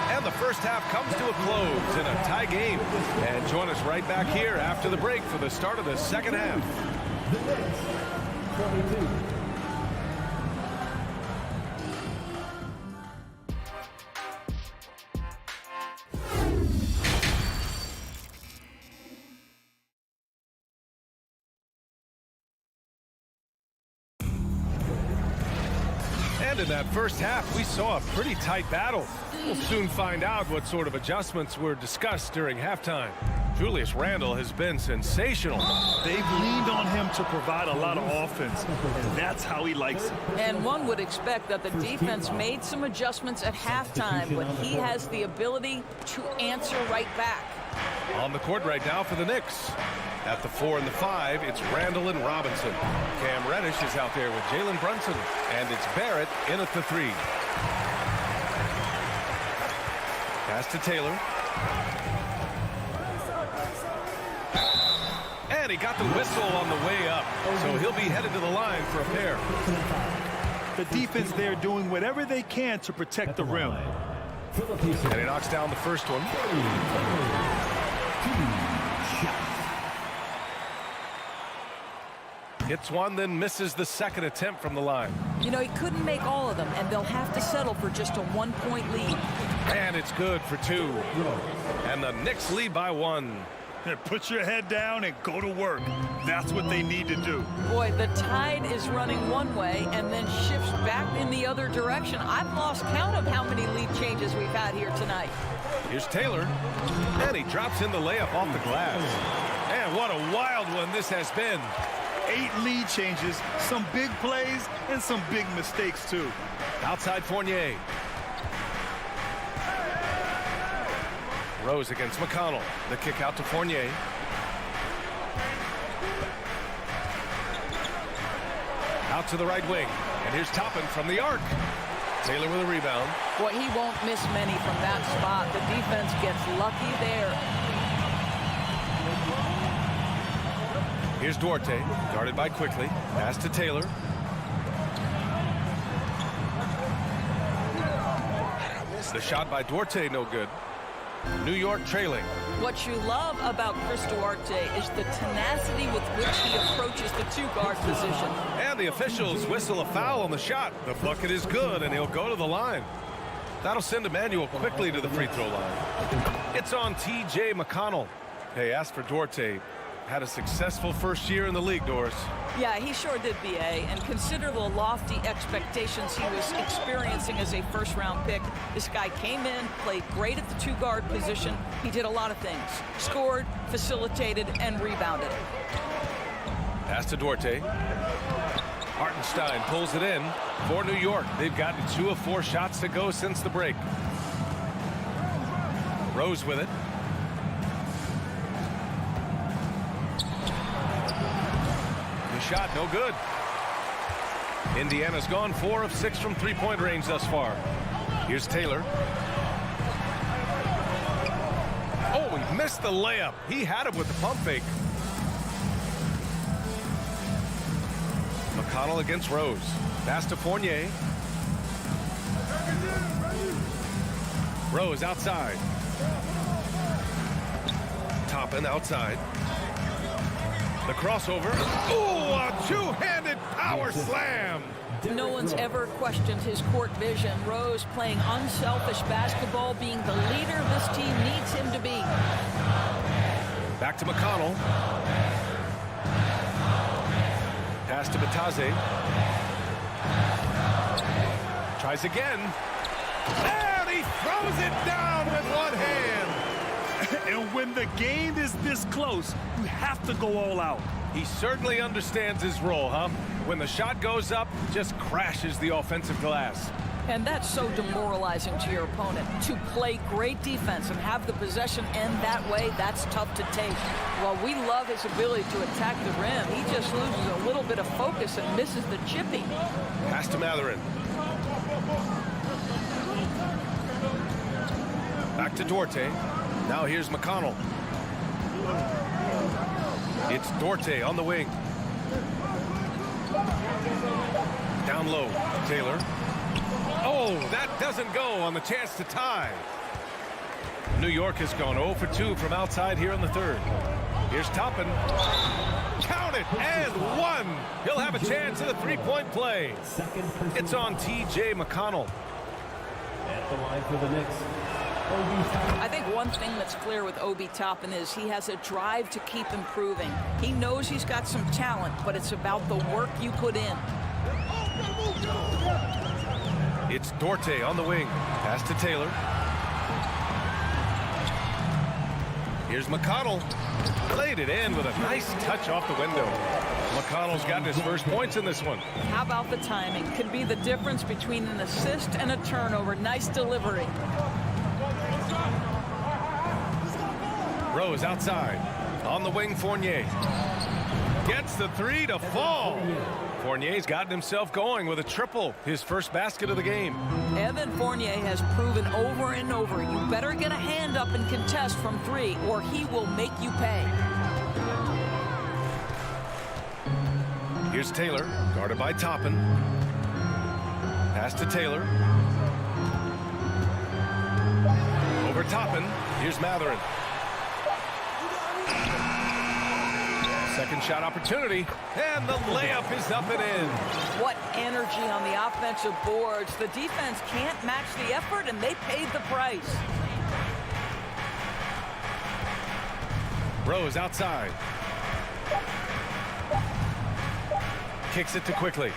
And the first half comes to a close in a tie game. And join us right back here after the break for the start of the second half. The Knicks, 22. And in that first half, we saw a pretty tight battle. We'll soon find out what sort of adjustments were discussed during halftime. Julius Randle has been sensational. They've leaned on him to provide a lot of offense, and that's how he likes it. And one would expect that the defense made some adjustments at halftime, but he has the ability to answer right back. On the court right now for the Knicks. At the 4 and the 5, it's Randle and Robinson. Cam Reddish is out there with Jalen Brunson. And it's Barrett in at the 3. Pass to Taylor. And he got the whistle on the way up. So he'll be headed to the line for a pair. The defense there doing whatever they can to protect the rim. And he knocks down the first one. Hits one, then misses the second attempt from the line. You know, he couldn't make all of them, and they'll have to settle for just a 1-point lead. And it's good for 2. And the Knicks lead by 1. Put your head down and go to work. That's what they need to do. Boy, the tide is running one way and then shifts back in the other direction. I've lost count of how many lead changes we've had here tonight. Here's Taylor. And he drops in the layup off the glass. And what a wild one this has been. 8 lead changes, some big plays, and some big mistakes, too. Outside Fournier. Rose against McConnell. The kick out to Fournier. Out to the right wing. And here's Toppin from the arc. Taylor with a rebound. Boy, he won't miss many from that spot. The defense gets lucky there. Here's Duarte, guarded by Quickly. Pass to Taylor. The shot by Duarte, no good. New York trailing. What you love about Chris Duarte is the tenacity with which he approaches the 2-guard position. And the officials whistle a foul on the shot. The bucket is good, and he'll go to the line. That'll send Emmanuel quickly to the free throw line. It's on T.J. McConnell. Hey, as for Duarte, had a successful first year in the league, Doris. Yeah, he sure did, B.A. And consider the lofty expectations he was experiencing as a first-round pick. This guy came in, played great at the 2-guard position. He did a lot of things. Scored, facilitated, and rebounded. Pass to Duarte. Hartenstein pulls it in for New York. They've gotten 2 of 4 shots to go since the break. Rose with it. Shot no good. Indiana's gone 4 of 6 from 3-point range thus far. Here's Taylor. Oh, he missed the layup. He had him with the pump fake. McConnell against Rose. Pass to Fournier. Rose outside. Toppin outside. The crossover. Ooh, a 2-handed power slam. No one's ever questioned his court vision. Rose playing unselfish basketball, being the leader this team needs him to be. Back to McConnell. Pass to Batase. Tries again. And he throws it down with one hand. And when the game is this close, you have to go all out. He certainly understands his role, huh? When the shot goes up, just crashes the offensive glass. And that's so demoralizing to your opponent. To play great defense and have the possession end that way, that's tough to take. While we love his ability to attack the rim, he just loses a little bit of focus and misses the chipping. Pass to Matherin. Back to Duarte. Now here's McConnell. It's Duarte on the wing. Down low, Taylor. Oh, that doesn't go on the chance to tie. New York has gone 0 for 2 from outside here in the third. Here's Toppin. Count it, and one. He'll have a chance at a three-point play. It's on T.J. McConnell. At the line for the Knicks. I think one thing that's clear with Obi Toppin is he has a drive to keep improving. He knows he's got some talent, but it's about the work you put in. It's Dorte on the wing. Pass to Taylor. Here's McConnell. Played it in with a nice touch off the window. McConnell's gotten his first points in this one. How about the timing? Could be the difference between an assist and a turnover. Nice delivery. Rose outside. On the wing, Fournier. Gets the three to fall. Fournier's gotten himself going with a triple. His first basket of the game. Evan Fournier has proven over and over, you better get a hand up and contest from three, or he will make you pay. Here's Taylor, guarded by Toppin. Pass to Taylor. Over Toppin. Here's Matherin. Second shot opportunity, and the layup is up and in. What energy on the offensive boards. The defense can't match the effort, and they paid the price. Rose outside. Kicks it to Quickly.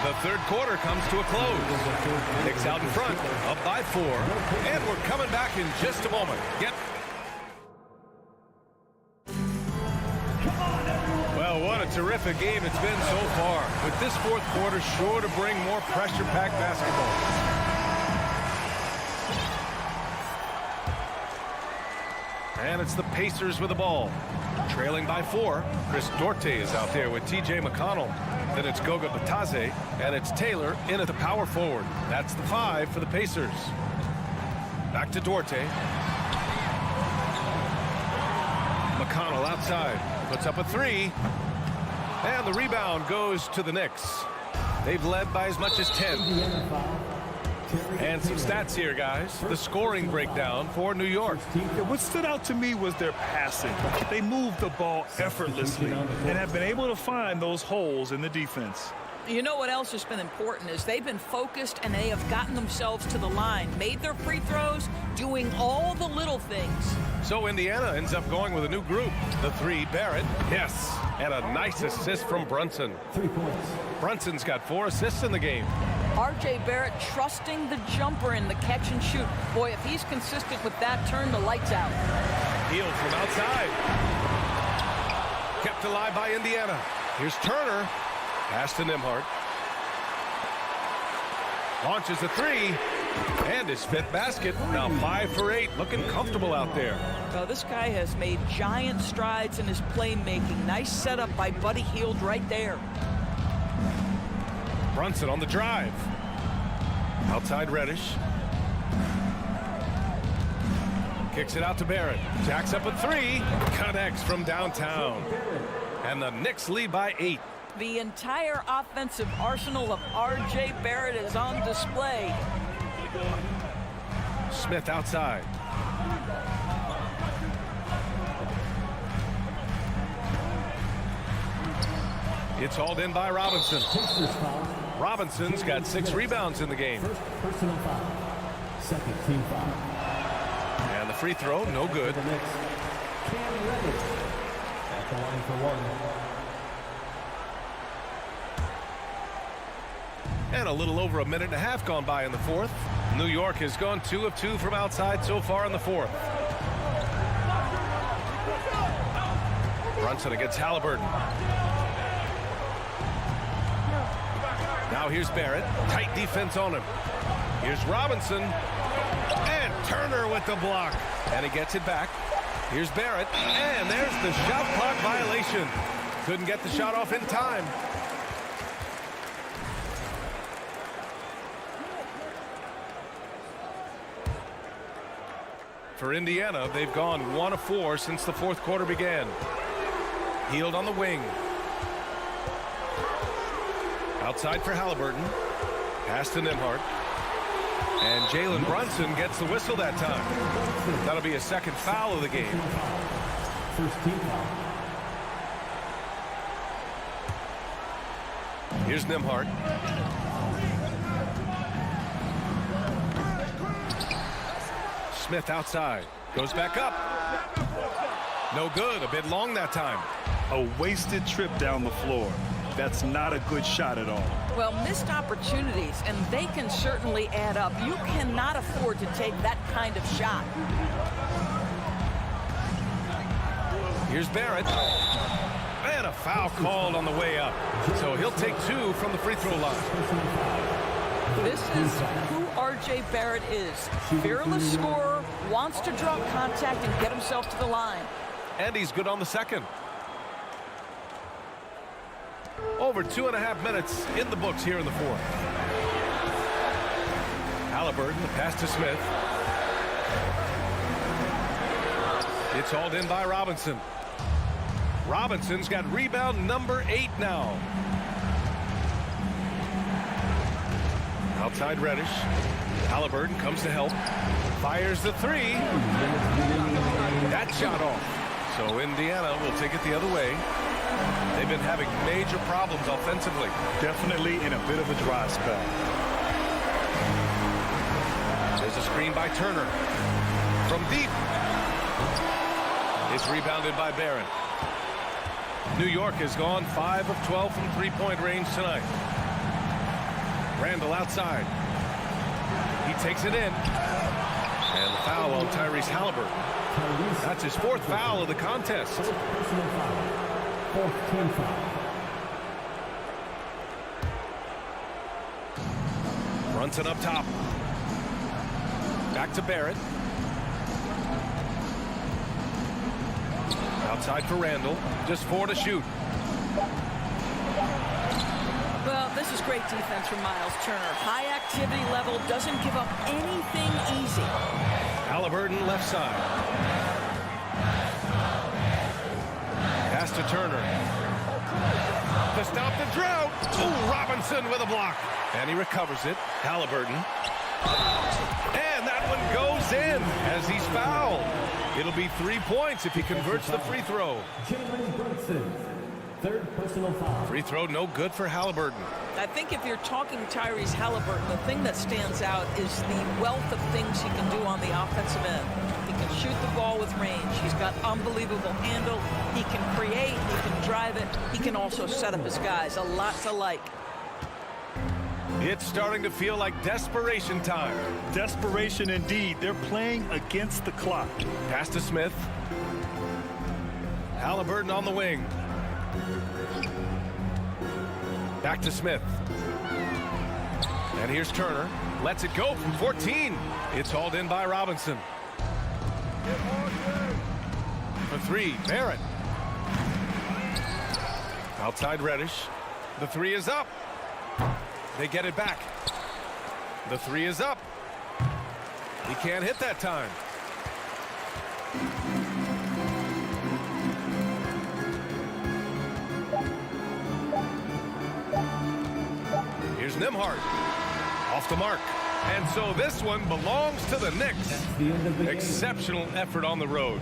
The third quarter comes to a close. Knicks out in front, up by 4, and we're coming back in just a moment. Well, what a terrific game it's been so far. With this fourth quarter sure to bring more pressure-packed basketball. And it's the Pacers with the ball. Trailing by 4. Chris Dorte is out there with T.J. McConnell. Then it's Goga Batadze, and it's Taylor in at the power forward. That's the 5 for the Pacers. Back to Dorte. McConnell outside. Puts up a 3. And the rebound goes to the Knicks. They've led by as much as 10. And some stats here, guys. The scoring breakdown for New York. What stood out to me was their passing. They moved the ball effortlessly and have been able to find those holes in the defense. You know what else has been important is they've been focused and they have gotten themselves to the line, made their free throws, doing all the little things. So Indiana ends up going with a new group. The 3, Barrett. Yes. And a nice assist from Brunson. 3 points. Brunson's got 4 assists in the game. R.J. Barrett trusting the jumper in the catch and shoot. Boy, if he's consistent with that, turn the lights out. Healed from outside. Kept alive by Indiana. Here's Turner. Pass to Nembhard. Launches a 3. And his 5th basket. Now 5 for 8. Looking comfortable out there. Oh, this guy has made giant strides in his playmaking. Nice setup by Buddy Hield right there. Brunson on the drive. Outside Reddish. Kicks it out to Barrett. Jacks up a 3. Connects from downtown. And the Knicks lead by 8. The entire offensive arsenal of R.J. Barrett is on display. Smith outside. It's hauled in by Robinson. Robinson's got 6 rebounds in the game. First personal foul. Second team foul. And the free throw, no good. The Knicks. Cam Reddish at the line for 1. And a little over a minute and a half gone by in the fourth. New York has gone 2 of 2 from outside so far in the fourth. Brunson against Halliburton. Now here's Barrett. Tight defense on him. Here's Robinson. And Turner with the block. And he gets it back. Here's Barrett. And there's the shot clock violation. Couldn't get the shot off in time. For Indiana, they've gone 1 of 4 since the fourth quarter began. Hield on the wing. Outside for Halliburton. Pass to Nembhard. And Jalen Brunson gets the whistle that time. That'll be a second foul of the game. First team foul. Here's Nembhard. Smith outside. Goes back up. No good. A bit long that time. A wasted trip down the floor. That's not a good shot at all. Well, missed opportunities, and they can certainly add up. You cannot afford to take that kind of shot. Here's Barrett. And a foul called on the way up. So he'll take 2 from the free throw line. This is who R.J. Barrett is. Fearless scorer, wants to draw contact and get himself to the line. And he's good on the second. Over 2.5 minutes in the books here in the fourth. Halliburton, the pass to Smith. It's hauled in by Robinson. Robinson's got rebound number 8 now. Outside Reddish. Halliburton comes to help. Fires the 3. That shot off. So Indiana will take it the other way. They've been having major problems offensively. Definitely in a bit of a dry spell. There's a screen by Turner. From deep. It's rebounded by Barron. New York has gone 5 of 12 from three-point range tonight. Randall outside. He takes it in. And the foul on Tyrese Halliburton. That's his 4th foul of the contest. Fourth team foul. Brunson up top. Back to Barrett. Outside for Randall. Just 4 to shoot. Well, this is great defense from Miles Turner. High activity level, doesn't give up anything easy. Halliburton left side. Pass to Turner. To stop the drought. Ooh, Robinson with a block. And he recovers it. Halliburton. And that one goes in as he's fouled. It'll be 3 points if he converts the free throw. Jalen Brunson, 3rd personal foul. Free throw no good for Halliburton. I think if you're talking Tyrese Halliburton, the thing that stands out is the wealth of things he can do on the offensive end. He can shoot the ball with range. He's got unbelievable handle. He can create. He can drive it. He can also set up his guys. A lot to like. It's starting to feel like desperation time. Desperation indeed. They're playing against the clock. Pass to Smith. Halliburton on the wing. Back to Smith. And here's Turner. Lets it go from 14. It's hauled in by Robinson. For 3, Barrett. Outside Reddish. The 3 is up. They get it back. The 3 is up. He can't hit that time. Here's Nembhard. Off the mark. And so this one belongs to the Knicks. Exceptional effort on the road.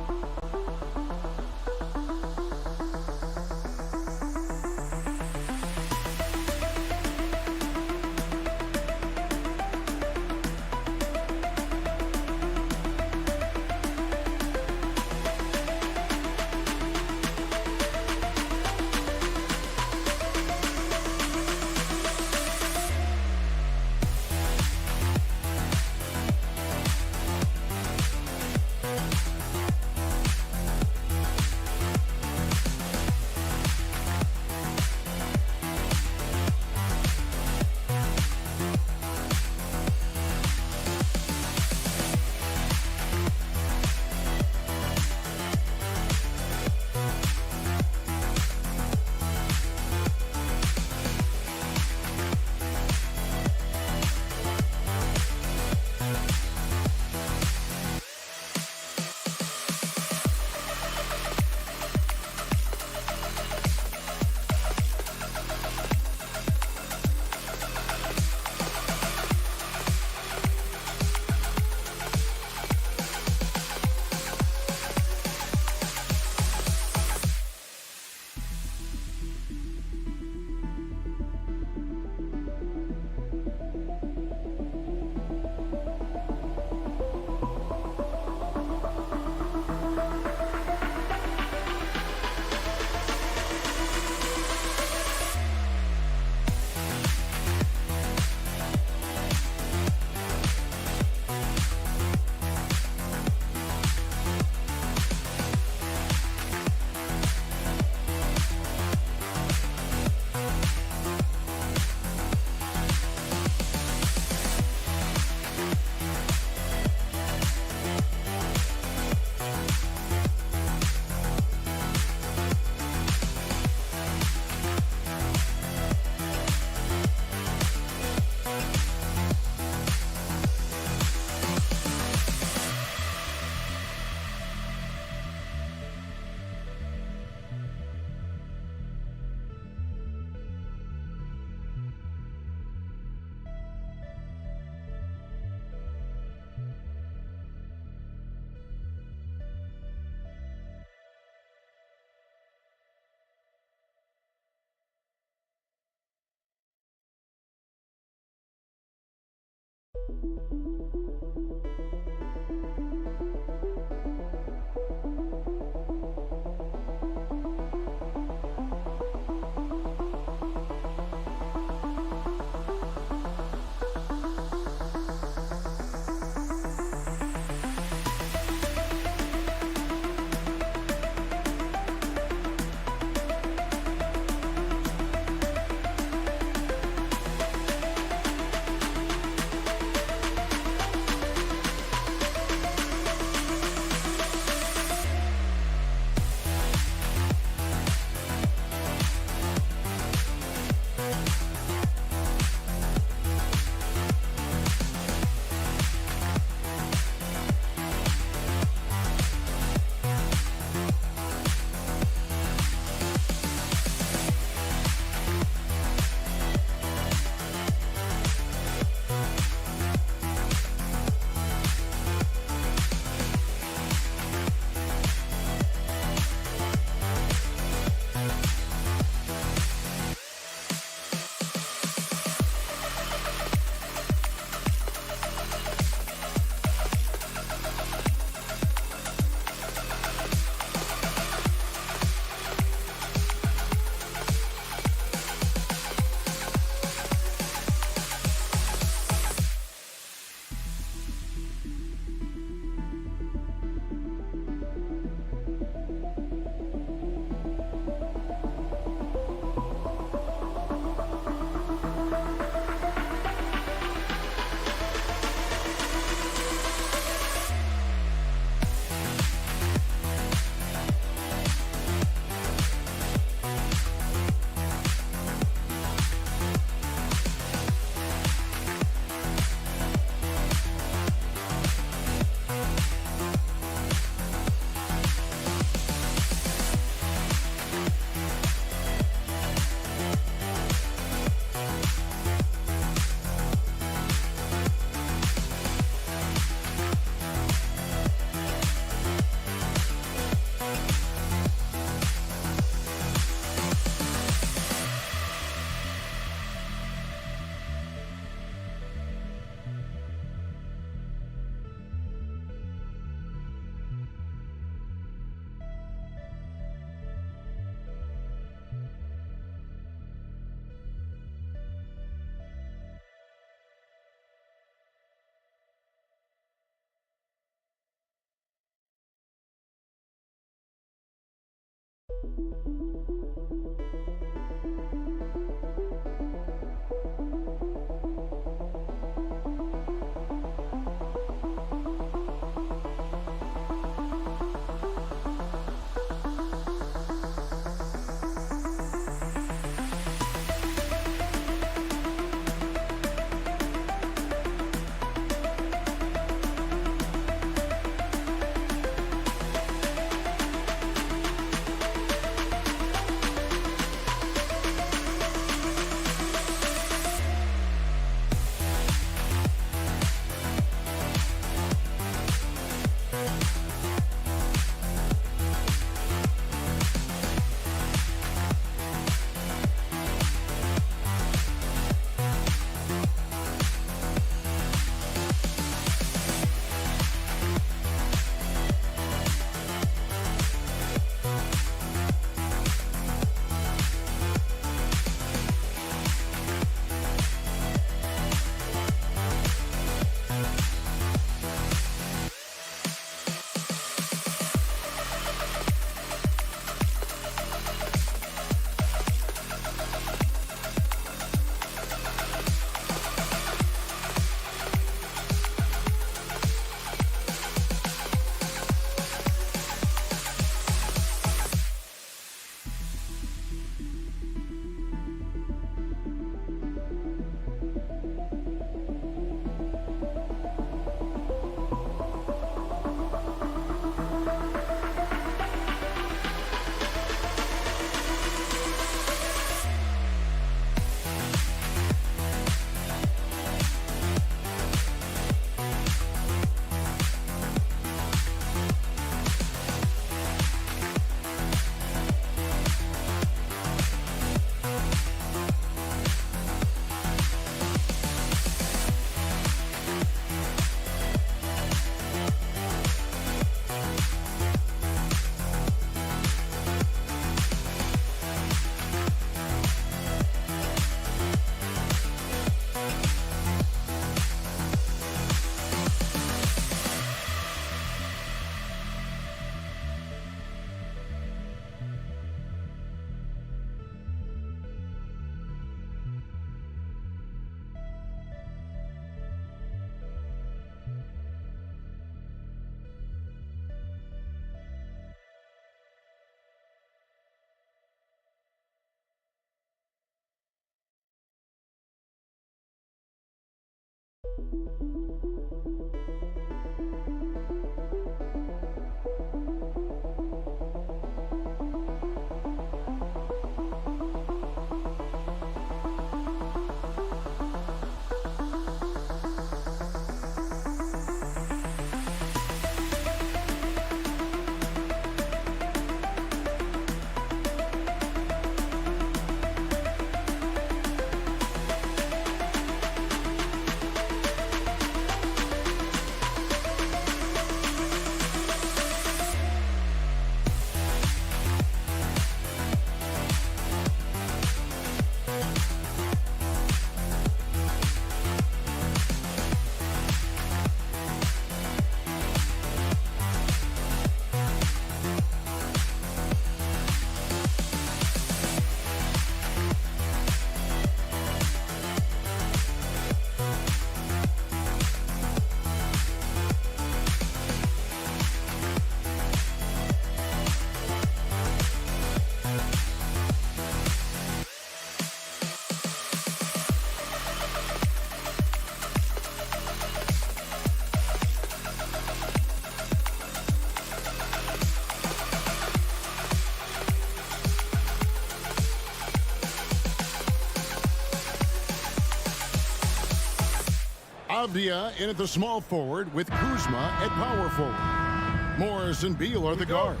Avdia in at the small forward with Kuzma at power forward. Morris and Beal are the guards.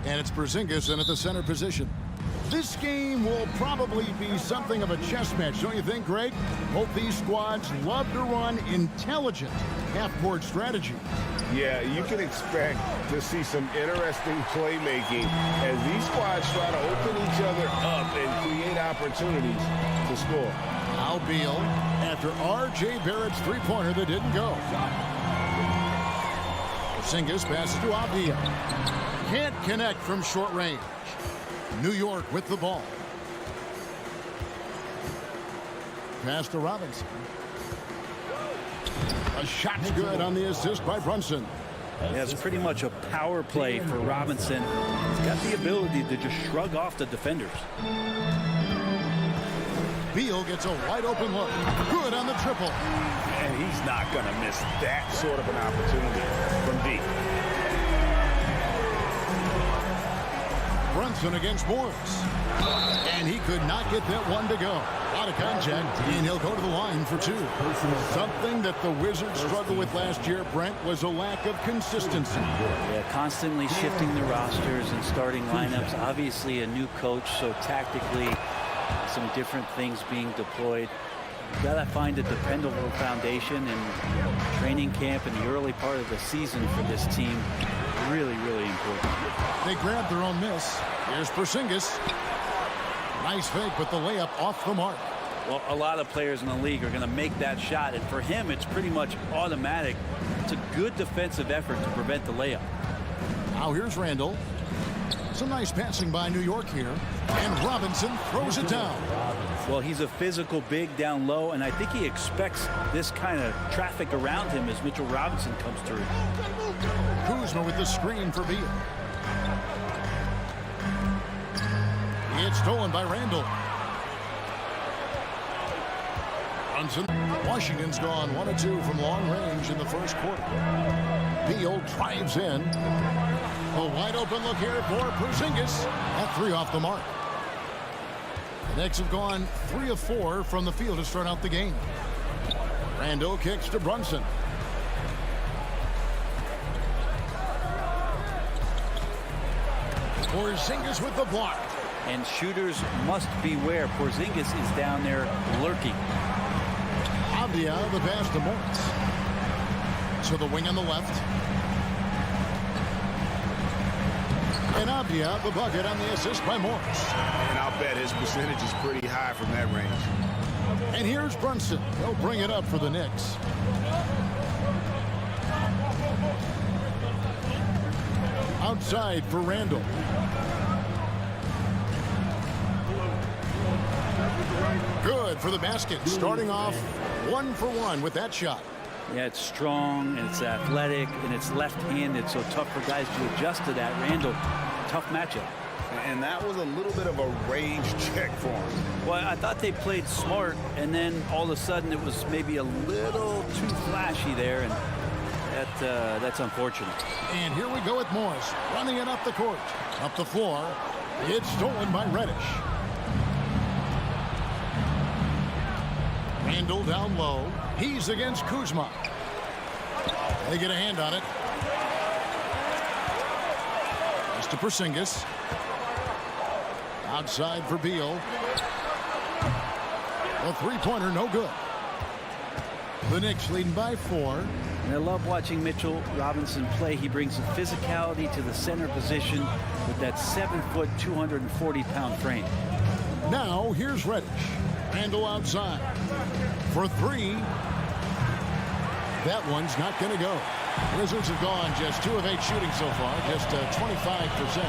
And it's Porzingis in at the center position. This game will probably be something of a chess match, don't you think, Greg? Both these squads love to run intelligent half-court strategy. Yeah, you can expect to see some interesting playmaking as these squads try to open each other up and create opportunities to score. Now Beal after R.J. Barrett's three-pointer that didn't go. Porzingis passes to Avdia. Can't connect from short range. New York with the ball. Pass to Robinson. A shot's good on the assist by Brunson. Yeah, it's pretty much a power play for Robinson. He's got the ability to just shrug off the defenders. Beal gets a wide open look. Good on the triple. And he's not going to miss that sort of an opportunity from deep. Brunson against Morris. And he could not get that one to go. Out of contact, and he'll go to the line for two. Something that the Wizards struggled with last year, Brent, was a lack of consistency. Yeah, constantly shifting the rosters and starting lineups. Obviously a new coach, so tactically some different things being deployed. You gotta find a dependable foundation, and training camp in the early part of the season for this team, really, really important. They grabbed their own miss. Here's Porzingis. Nice fake, but the layup off the mark. Well, a lot of players in the league are going to make that shot, and for him, it's pretty much automatic. It's a good defensive effort to prevent the layup. Now here's Randall. Some nice passing by New York here, and Robinson throws it down. Well, he's a physical big down low, and I think he expects this kind of traffic around him as Mitchell Robinson comes through. Kuzma with the screen for Beal. It's stolen by Randall. Brunson. Washington's gone 1 of 2 from long range in the first quarter. Beal drives in. A wide open look here for Porzingis. At 3 off the mark. The Knicks have gone 3 of 4 from the field to start out the game. Randall kicks to Brunson. Porzingis with the block. And shooters must beware. Porzingis is down there lurking. Avdia, the pass to Morris. To the wing on the left. And Avdia, the bucket on the assist by Morris. And I'll bet his percentage is pretty high from that range. And here's Brunson. He'll bring it up for the Knicks. Outside for Randall. Good for the basket. Starting off 1 for 1 with that shot. Yeah, it's strong, and it's athletic, and it's left-handed, so tough for guys to adjust to that. Randall, tough matchup. And that was a little bit of a range check for him. Well, I thought they played smart, and then all of a sudden it was maybe a little too flashy there, and that's unfortunate. And here we go with Morris running it up the court, up the floor. It's stolen by Reddish. Randall down low. He's against Kuzma. They get a hand on it. It's to Porzingis. Outside for Beal. A three-pointer, no good. The Knicks leading by 4. And I love watching Mitchell Robinson play. He brings a physicality to the center position with that 7-foot, 240-pound frame. Now here's Reddish. Randall outside for 3. That one's not going to go. Wizards have gone just 2 of 8 shooting so far, just 25%.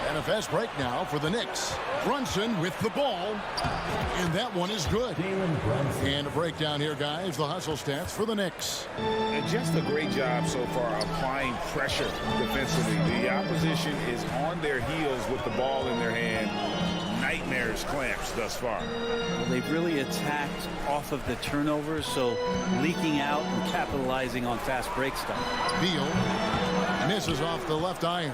And a fast break now for the Knicks. Brunson with the ball, and that one is good. And a breakdown here, guys. The hustle stats for the Knicks. And just a great job so far applying pressure defensively. The opposition is on their heels with the ball in their hand. Nightmares clamps thus far. Well, they've really attacked off of the turnovers, so leaking out and capitalizing on fast break stuff. Beal misses off the left iron.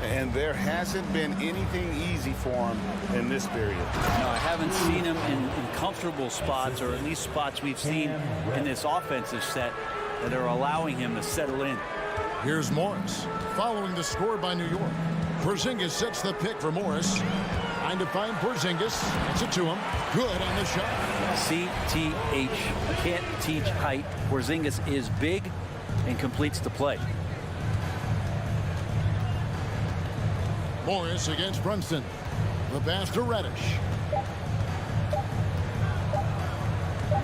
And there hasn't been anything easy for him in this period. No, I haven't seen him in comfortable spots, or at least spots we've seen in this offensive set that are allowing him to settle in. Here's Morris following the score by New York. Porzingis sets the pick for Morris. Trying to find Porzingis. Gets it to him. Good on the shot. CTH. Can't teach height. Porzingis is big and completes the play. Morris against Brunson. The pass to Reddish.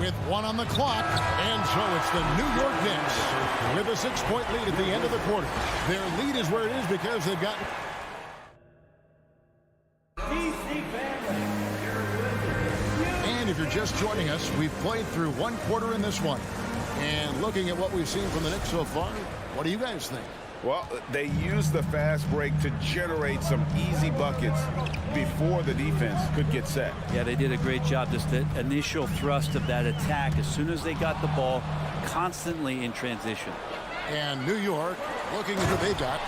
With 1 on the clock. And so it's the New York Knicks with a 6-point lead at the end of the quarter. Their lead is where it is because they've got... And if you're just joining us, we've played through 1 quarter in this one. And looking at what we've seen from the Knicks so far, what do you guys think? Well, they used the fast break to generate some easy buckets before the defense could get set. Yeah, they did a great job. Just the initial thrust of that attack, as soon as they got the ball, constantly in transition. And New York, looking at who they got,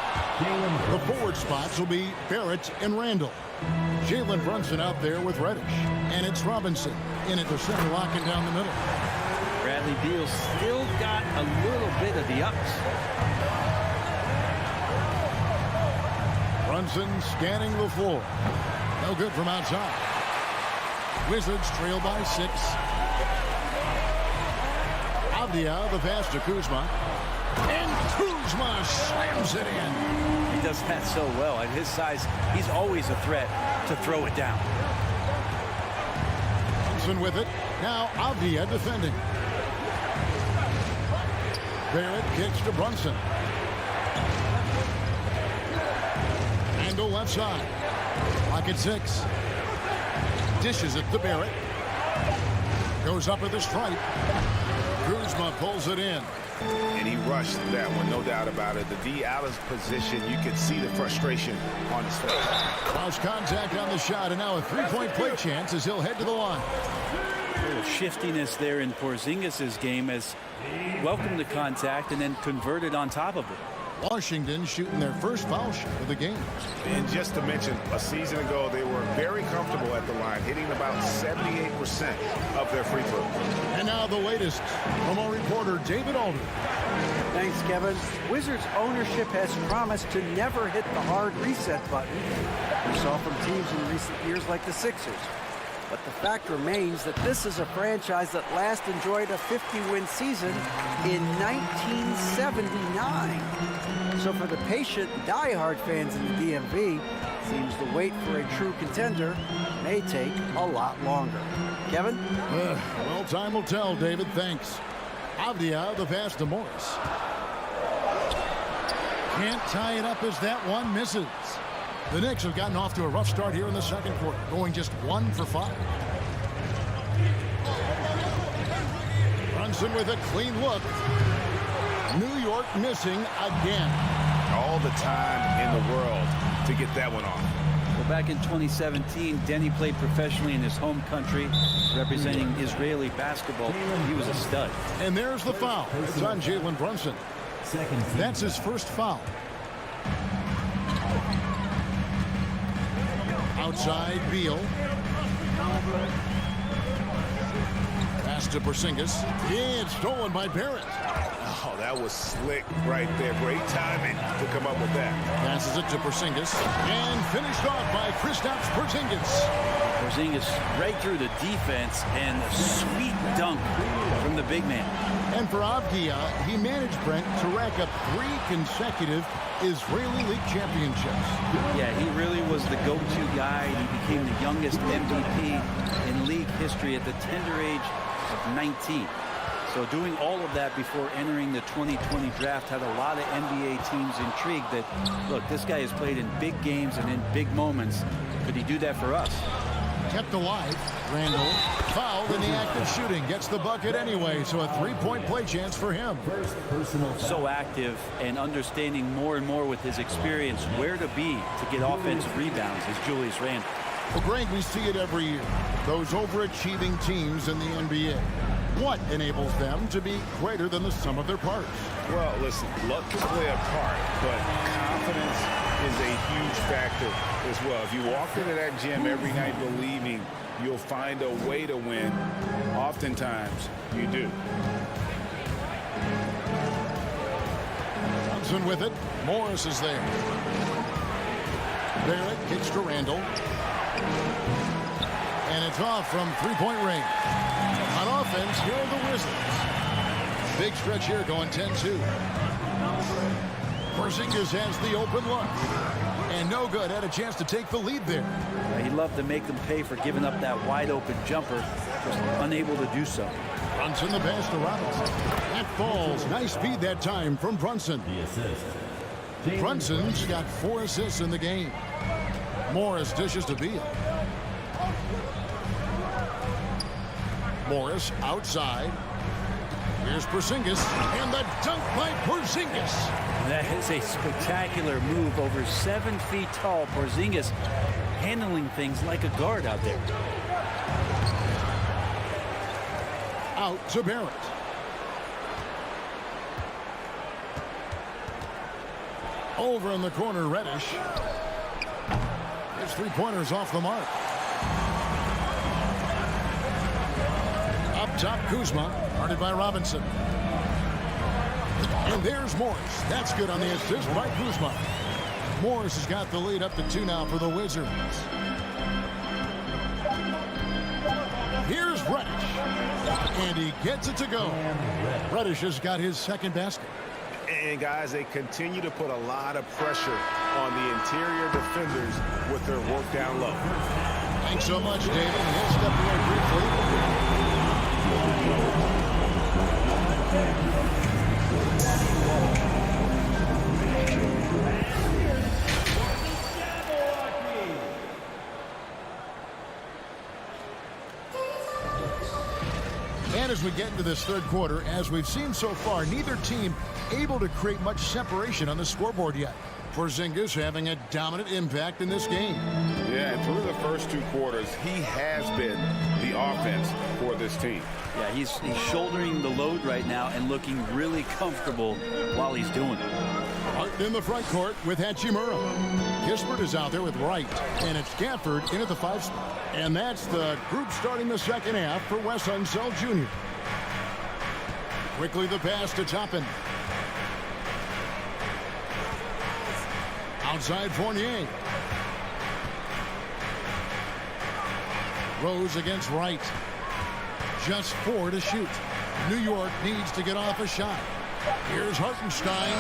the forward spots will be Barrett and Randall. Jalen Brunson out there with Reddish. And it's Robinson in at the center, locking down the middle. Bradley Beal still got a little bit of the ups. Brunson scanning the floor. No good from outside. Wizards trail by 6. Avdia, the pass to Kuzma. And Kuzma slams it in. He does that so well. At his size, he's always a threat to throw it down. Brunson with it. Now Avdia defending. Barrett kicks to Brunson. Randall left side. Lock at 6. Dishes it to Barrett. Goes up with a stripe. Kuzma pulls it in. And he rushed that one, no doubt about it. The D out of position, you could see the frustration on his face. Cross contact on the shot, and now a 3-point play chance as he'll head to the line. A little shiftiness there in Porzingis' game as welcomed the contact and then converted on top of it. Washington shooting their first foul shot of the game. And just to mention, a season ago, they were very comfortable at the line, hitting about 78% of their free throws. And now the latest from our reporter, David Alder. Thanks, Kevin. Wizards ownership has promised to never hit the hard reset button we saw from teams in recent years like the Sixers. But the fact remains that this is a franchise that last enjoyed a 50-win season in 1979. So for the patient, die-hard fans in the DMV, seems the wait for a true contender may take a lot longer. Kevin? Well, time will tell, David. Thanks. Avdia, the pass to Morris. Can't tie it up as that one misses. The Knicks have gotten off to a rough start here in the second quarter, going just 1 for 5. Brunson with a clean look. New York missing again. all the time in the world to get that one off. Well, back in 2017, Denny played professionally in his home country, representing Israeli basketball. He was a stud. And there's the foul. It's on Jalen Brunson. That's his first foul. Outside, Beal. Pass to Porzingis. Yeah, it's stolen by Barrett. Oh, that was slick right there. Great timing to come up with that. Passes it to Porzingis. And finished off by Kristaps Porzingis. Porzingis right through the defense and a sweet dunk from the big man. And for Avdia, he managed, Brent, to rack up 3 consecutive Israeli League championships. Yeah, he really was the go-to guy. He became the youngest MVP in league history at the tender age of 19. So doing all of that before entering the 2020 draft had a lot of NBA teams intrigued that, look, this guy has played in big games and in big moments. Could he do that for us? Kept alive. Randall fouled in the act of shooting. Gets the bucket anyway, so a 3-point play chance for him. So active and understanding more and more with his experience where to be to get offensive rebounds is Julius Randle. Well, Greg, we see it every year. Those overachieving teams in the NBA. What enables them to be greater than the sum of their parts? Well, listen, luck can play a part, but confidence is a huge factor as well. If you walk into that gym every night believing you'll find a way to win, oftentimes you do. Johnson with it. Morris is there. Barrett kicks to Randall. And it's off from 3-point range. On offense, here are the Wizards. Big stretch here going 10-2. Porzingis has the open look. And no good. Had a chance to take the lead there. He'd love to make them pay for giving up that wide open jumper. Just unable to do so. Brunson the pass to Robinson. That falls. Nice speed that time from Brunson. Brunson's got 4 assists in the game. Morris dishes to Beal. Morris outside. Here's Porzingis, and the dunk by Porzingis. That is a spectacular move. Over 7 feet tall, Porzingis handling things like a guard out there. Out to Barrett. Over in the corner, Reddish. His 3-pointers off the mark. Up top, Kuzma, guarded by Robinson. And there's Morris. That's good on the assist by Kuzma. Morris has got the lead up to 2 now for the Wizards. Here's Reddish. And he gets it to go. Reddish has got his 2nd basket. And guys, they continue to put a lot of pressure on the interior defenders with their work down low. Thanks so much, David. We'll step away briefly. And as we get into this 3rd quarter, as we've seen so far, neither team able to create much separation on the scoreboard yet. Porzingis having a dominant impact in this game. Yeah, and through the first 2 quarters, he has been the offense for this team. Yeah, he's shouldering the load right now and looking really comfortable while he's doing it. Martin in the front court with Hachimura. Kispert is out there with Wright, and it's Gafford in at the 5 spot. And that's the group starting the 2nd half for Wes Unseld Jr. Quickly the pass to Toppin. Outside Fournier. Rose against Wright. Just 4 to shoot. New York needs to get off a shot. Here's Hartenstein.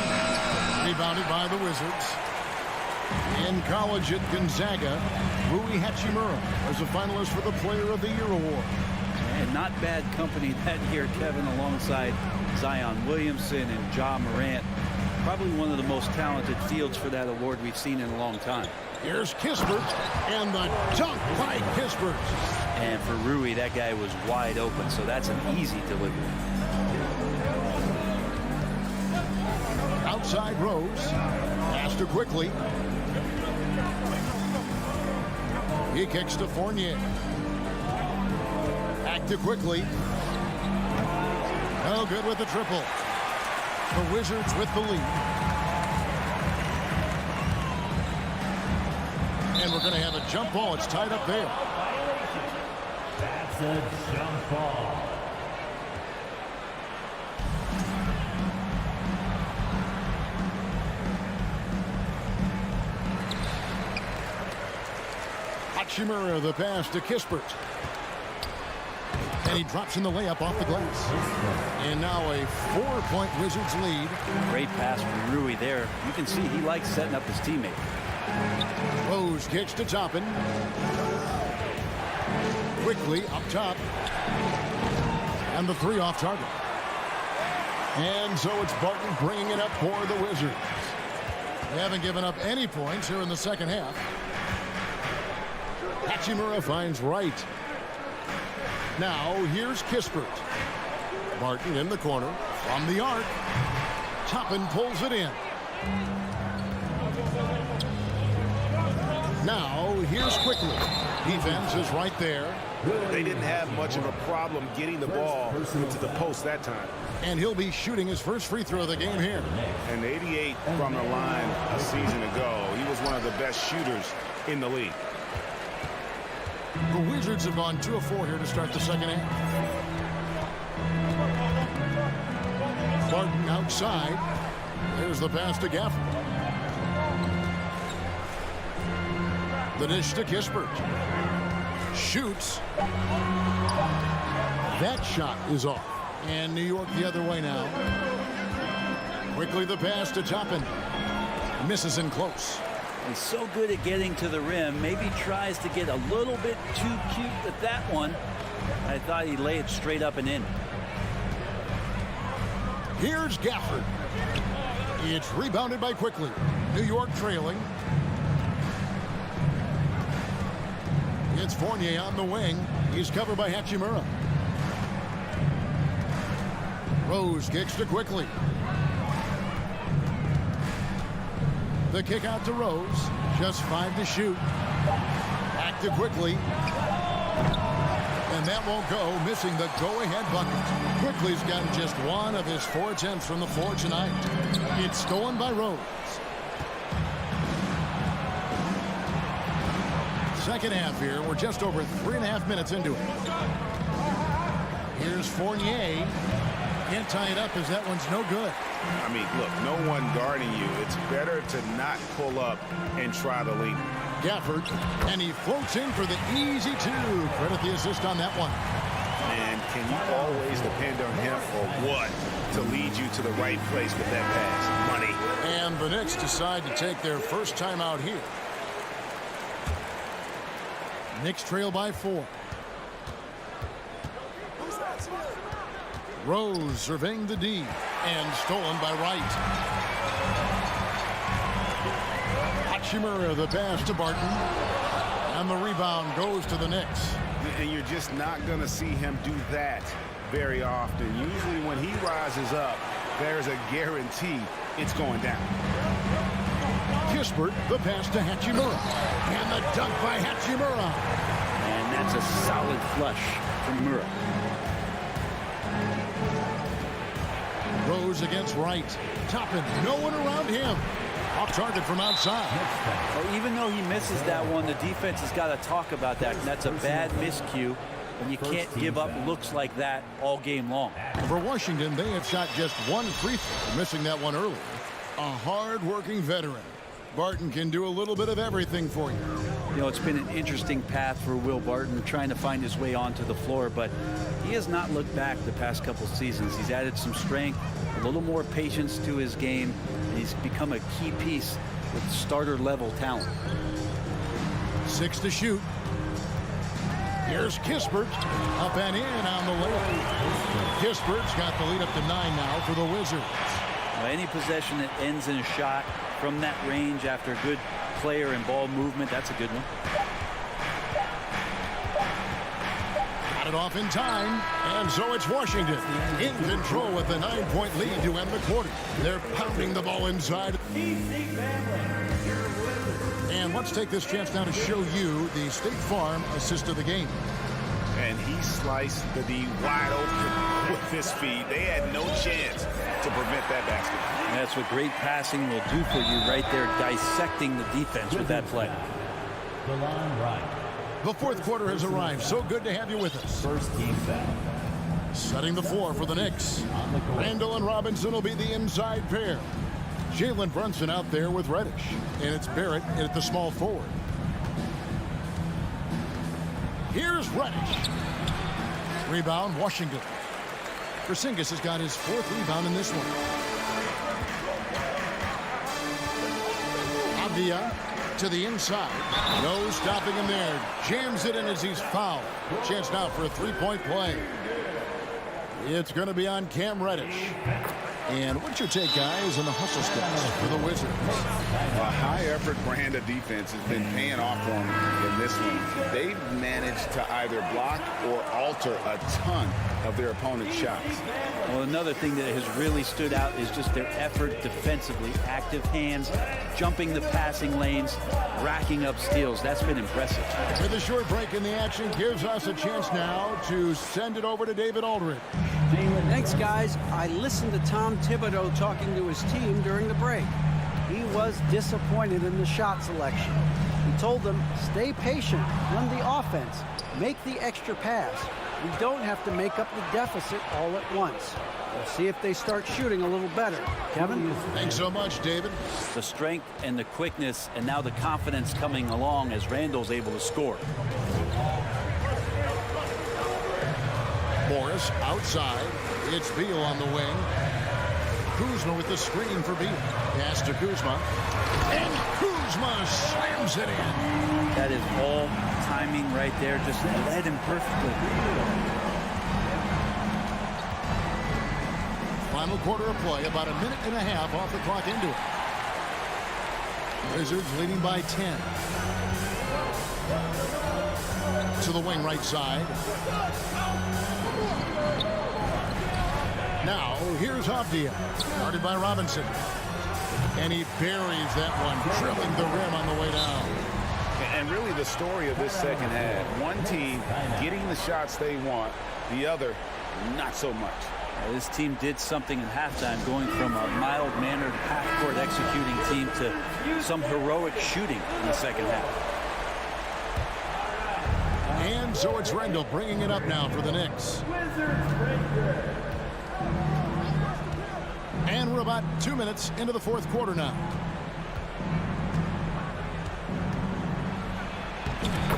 Rebounded by the Wizards. In college at Gonzaga, Rui Hachimura was a finalist for the Player of the Year award. And not bad company that year, Kevin, alongside Zion Williamson and Ja Morant. Probably one of the most talented fields for that award we've seen in a long time. Here's Kispert, and the dunk by Kispert. And for Rui, that guy was wide open, so that's an easy delivery. Outside Rose. to Quickly. He kicks to Fournier. Back to Quickly. No good with the triple. The Wizards with the lead. And we're going to have a jump ball. It's tied up there. That's a jump ball. Hachimura, the pass to Kispert. And he drops in the layup off the glass. And now a 4-point Wizards lead. Great pass from Rui there. You can see he likes setting up his teammate. Rose kicks to Toppin. Quickly up top. And the 3 off target. And so it's Barton bringing it up for the Wizards. They haven't given up any points here in the second half. Hachimura finds Wright. Now here's Kispert. Martin in the corner from the arc. Toppin pulls it in. Now here's Quickly. Defense is right there. They didn't have much of a problem getting the ball into the post that time. And he'll be shooting his first free throw of the game here. And 88 from the line a season ago. He was one of the best shooters in the league. The Wizards have gone 2 of 4 here to start the second half. Barton outside. There's the pass to Gafford. The dish to Kispert. Shoots. That shot is off. And New York the other way now. Quickly the pass to Toppin. Misses in close. He's so good at getting to the rim. Maybe tries to get a little bit too cute with that one. I thought he'd lay it straight up and in. Here's Gafford. It's rebounded by Quickly. New York trailing. It's Fournier on the wing. He's covered by Hachimura. Rose kicks to Quickly. The kick out to Rose. Just 5 to shoot. Back to Quickly. And that won't go, missing the go-ahead bucket. Quickly's gotten just 1 of his 4 attempts from the floor tonight. It's stolen by Rose. Second half here. We're just over 3.5 minutes into it. Here's Fournier. Can't tie it up as that one's no good. I mean, look, no one guarding you. It's better to not pull up and try to lead. Gafford, and he floats in for the easy 2. Credit the assist on that one. And can you always depend on him or what to lead you to the right place with that pass? Money. And the Knicks decide to take their first time out here. Knicks trail by 4. Rose surveying the D and stolen by Wright. Hachimura the pass to Barton. And the rebound goes to the Knicks. And you're just not going to see him do that very often. Usually when he rises up, there's a guarantee it's going down. Kispert, the pass to Hachimura. And the dunk by Hachimura. And that's a solid flush from Mura. Rose against Wright. Toppin, no one around him. Off target from outside. Well, even though he misses that one, the defense has got to talk about that. And that's a bad miscue. And you can't give up looks like that all game long. For Washington, they have shot just 1 free throw, missing that one early. A hard-working veteran. Barton can do a little bit of everything for you. You know, it's been an interesting path for Will Barton trying to find his way onto the floor, but he has not looked back the past couple seasons. He's added some strength, a little more patience to his game, and he's become a key piece with starter-level talent. 6 to shoot. Here's Kispert. Up and in on the layup. Kispert's got the lead up to 9 now for the Wizards. Any possession that ends in a shot from that range after good player and ball movement, that's a good one. Out it off in time, and so it's Washington in control with the 9-point lead to end the quarter. They're pounding the ball inside. And let's take this chance now to show you the State Farm assist of the game. And he sliced the D wide open with his feet. They had no chance to prevent that basket. And that's what great passing will do for you right there, dissecting the defense with that play. The fourth quarter has arrived. So good to have you with us. First team foul. Setting the floor for the Knicks. Randall and Robinson will be the inside pair. Jalen Brunson out there with Reddish. And it's Barrett at the small forward. Here's Reddish. Rebound, Washington. Porzingis has got his 4th rebound in this one. Avdia to the inside. No stopping him there. Jams it in as he's fouled. Chance now for a 3-point play. It's going to be on Cam Reddish. And what's your take, guys, on the hustle steps for the Wizards? A high-effort brand of defense has been paying off for them in this one. They've managed to either block or alter a ton of their opponent's shots. Well, another thing that has really stood out is just their effort defensively. Active hands, jumping the passing lanes, racking up steals. That's been impressive. With a short break in the action, gives us a chance now to send it over to David Aldridge. Thanks, guys. I listened to Tom Thibodeau talking to his team during the break. He was disappointed in the shot selection. He told them, stay patient, run the offense, make the extra pass. We don't have to make up the deficit all at once. We'll see if they start shooting a little better. Kevin? Thanks so much, David. The strength and the quickness, and now the confidence coming along as Randall's able to score. Morris outside. It's Beal on the wing. Kuzma with the screen for Beal. Pass to Kuzma. And Kuzma slams it in. That is all timing right there. Just led him perfectly. Final quarter of play. About a minute and a half off the clock into it. Wizards leading by 10. To the wing right side. Now, here's Avdia, guarded by Robinson. And he buries that one, drilling the rim on the way down. And really the story of this second half. One team getting the shots they want, the other not so much. This team did something in halftime, going from a mild-mannered half-court executing team to some heroic shooting in the second half. And so it's Randall bringing it up now for the Knicks. And we're about 2 minutes into the fourth quarter now.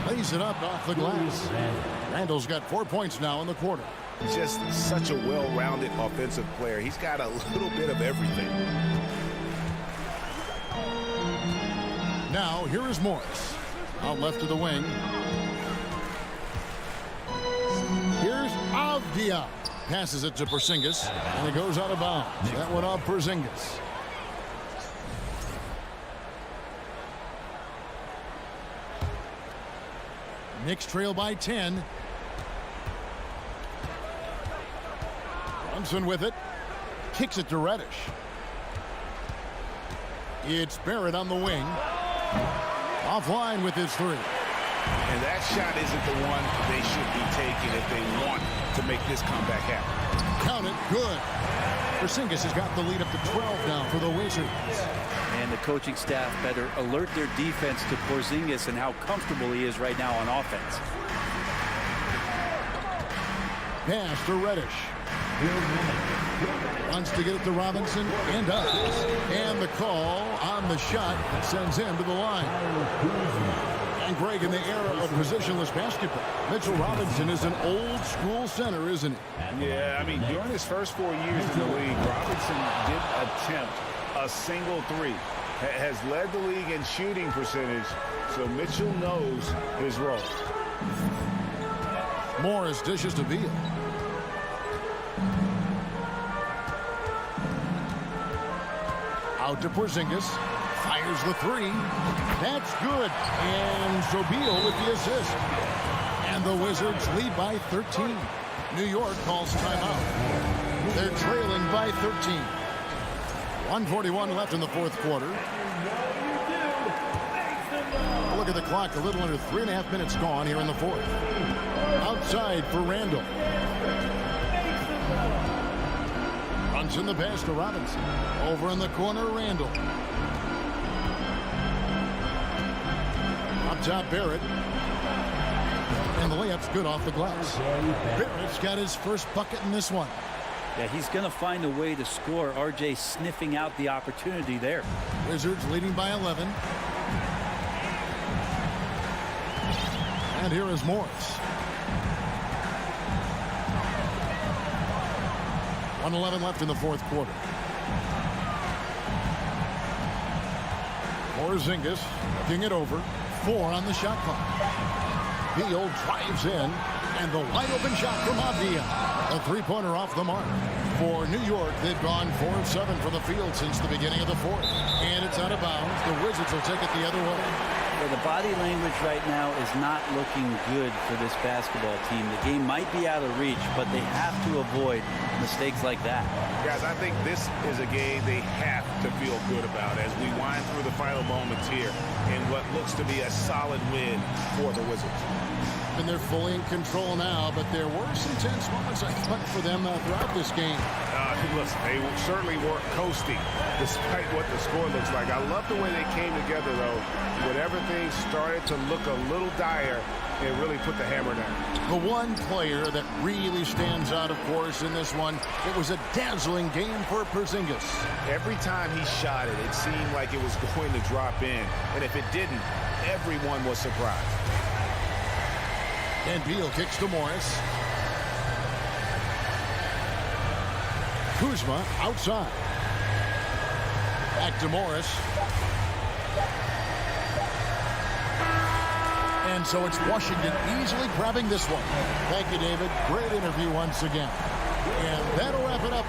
Lays it up off the glass. Randall's got 4 points now in the quarter. Just such a well-rounded offensive player. He's got a little bit of everything. Now, here is Morris. Out left of the wing. Here's Avdia. Passes it to Porzingis, and it goes out of bounds. That one off Porzingis. Knicks trail by 10. Brunson with it. Kicks it to Reddish. It's Barrett on the wing. Offline with his 3. And that shot isn't the one they should be taking if they want to make this comeback happen. Count it. Good. Porzingis has got the lead up to 12 now for the Wizards. And the coaching staff better alert their defense to Porzingis and how comfortable he is right now on offense. Pass to Reddish. Wants to get it to Robinson and does. And the call on the shot sends him to the line. And Greg, in the era of positionless basketball, Mitchell Robinson is an old school center, isn't he? Yeah, I mean, during his first 4 years in the league, Robinson did attempt a single 3. Has led the league in shooting percentage, so Mitchell knows his role. Morris dishes to Beal. Out to Porzingis. Fires the 3. That's good. And so Beal with the assist. And And the Wizards lead by 13. New York calls timeout. They're trailing by 13. 1:41 left in the fourth quarter. Look at the clock, a little under 3.5 minutes gone here in the fourth. Outside for Randall. Runs in the pass to Robinson. Over in the corner, Randall. Up top, Barrett. And the layup's good off the glass. Barrett's got his first bucket in this one. Yeah, he's going to find a way to score. RJ sniffing out the opportunity there. Wizards leading by 11. And here is Morris. 1:11 left in the fourth quarter. Porzingis looking it over. 4 on the shot clock. Beal drives in, and the wide open shot from Avdia. A three-pointer off the mark. For New York, they've gone 4 of 7 from the field since the beginning of the fourth. And it's out of bounds. The Wizards will take it the other way. Well, the body language right now is not looking good for this basketball team. The game might be out of reach, but they have to avoid mistakes like that. Guys, I think this is a game they have to feel good about as we wind through the final moments here in what looks to be a solid win for the Wizards. And they're fully in control now, but there were some tense moments, I thought, for them throughout this game. Listen, they certainly weren't coasting despite what the score looks like. I love the way they came together, though. Whenever things started to look a little dire, it really put the hammer down. The one player that really stands out, of course, in this one, it was a dazzling game for Porzingis. Every time he shot it, it seemed like it was going to drop in. And if it didn't, everyone was surprised. And Beal kicks to Morris. Kuzma outside. Back to Morris. And so it's Washington easily grabbing this one. Thank you, David. Great interview once again. And that'll wrap it up.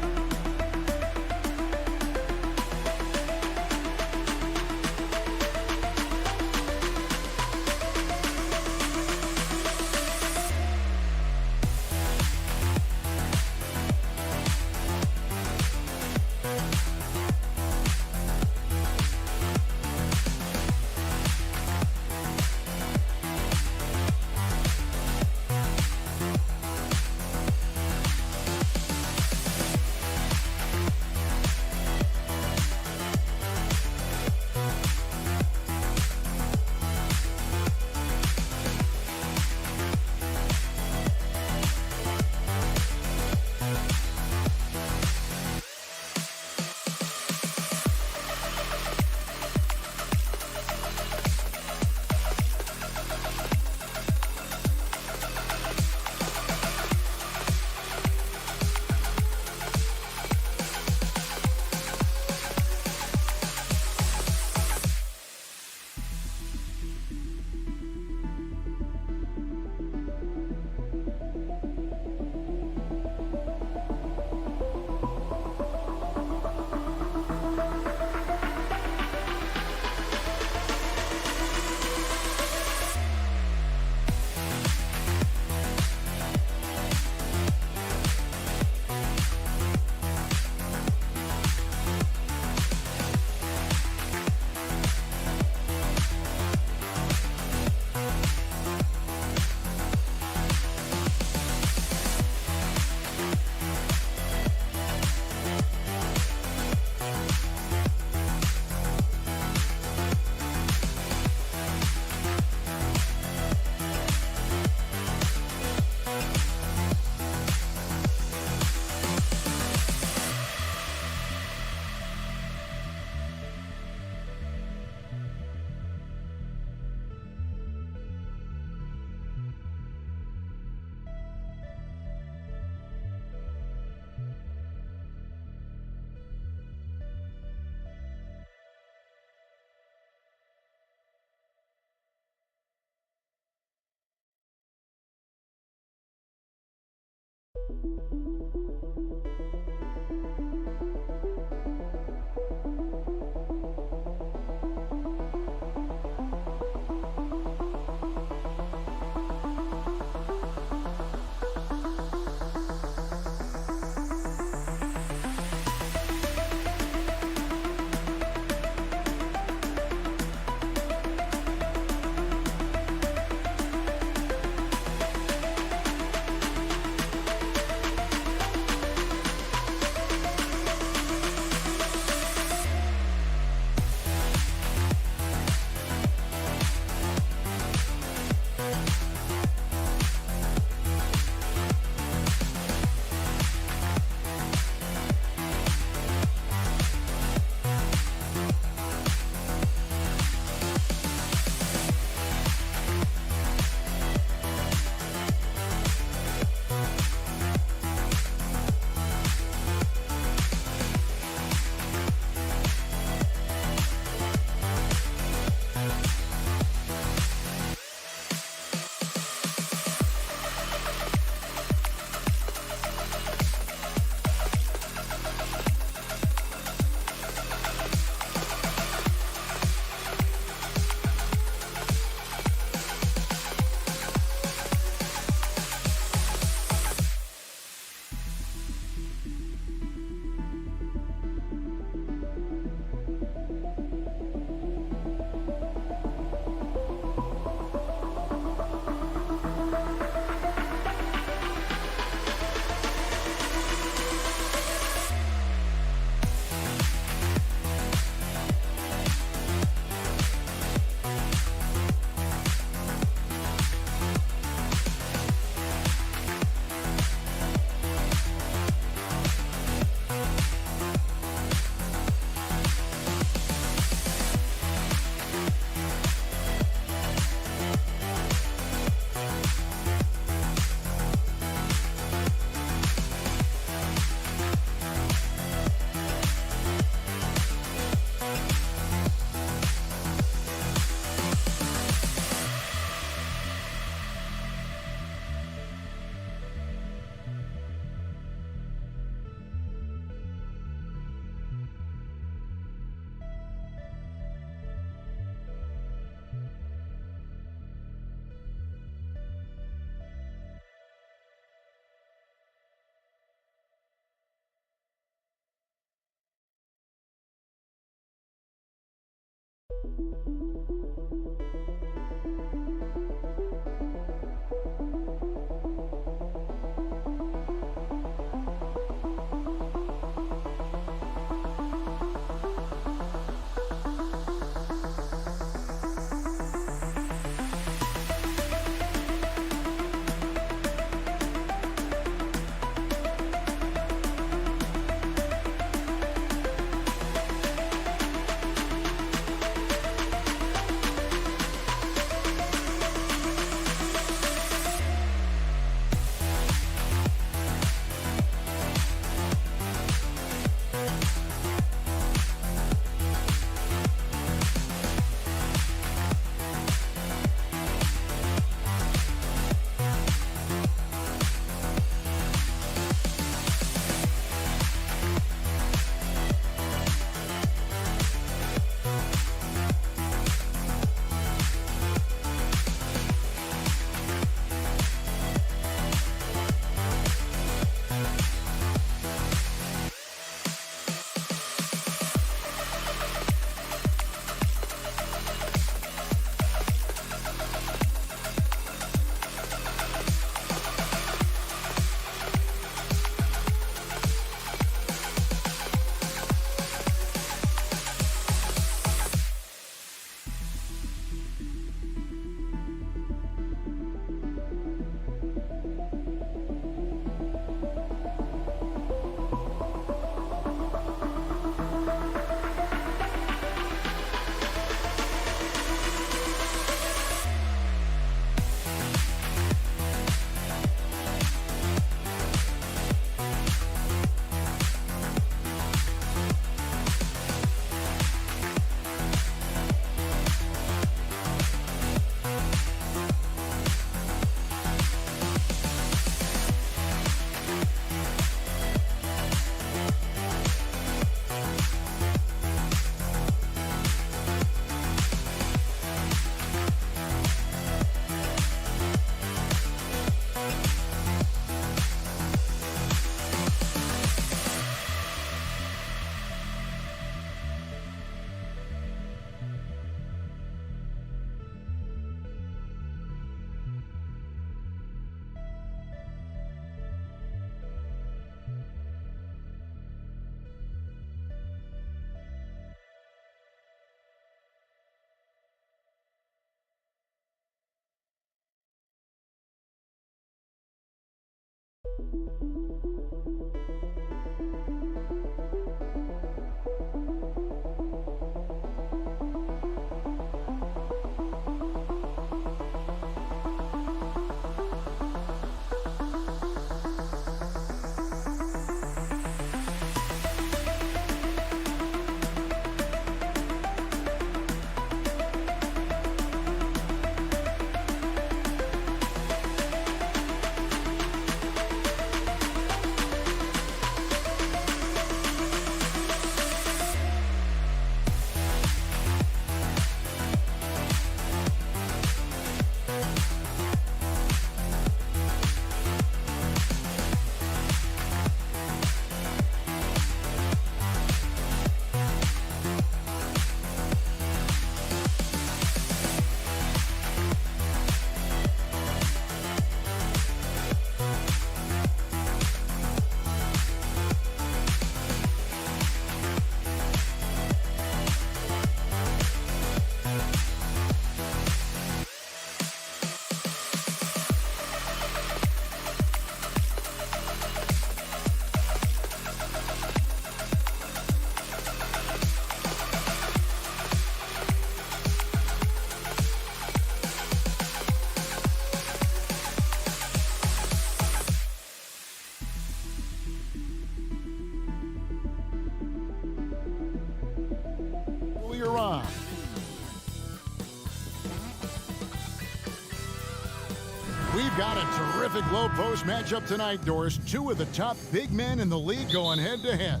We've got a terrific low post matchup tonight, Doris. Two of the top big men in the league going head-to-head.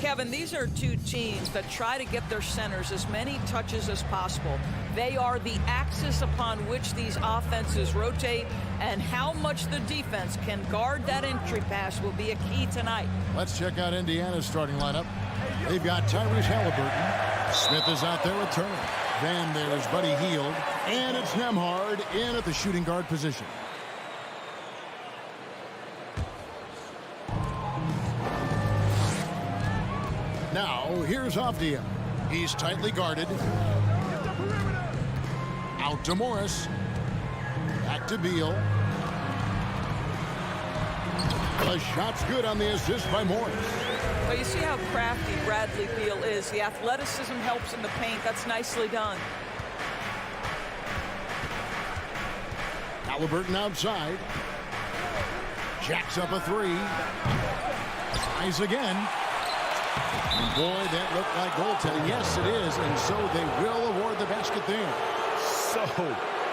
Kevin, these are two teams that try to get their centers as many touches as possible. They are the axis upon which these offenses rotate, and how much the defense can guard that entry pass will be a key tonight. Let's check out Indiana's starting lineup. They've got Tyrese Halliburton. Smith is out there with Turner. Then there's Buddy Hield. And it's Nembhard in at the shooting guard position. Now, here's Avdia. He's tightly guarded. Out to Morris. Back to Beal. The shot's good on the assist by Morris. Well, you see how crafty Bradley Beal is. The athleticism helps in the paint. That's nicely done. Halliburton outside. Jacks up a three. Tries again. And boy, that looked like goaltending. Yes, it is. And so they will award the basket there. So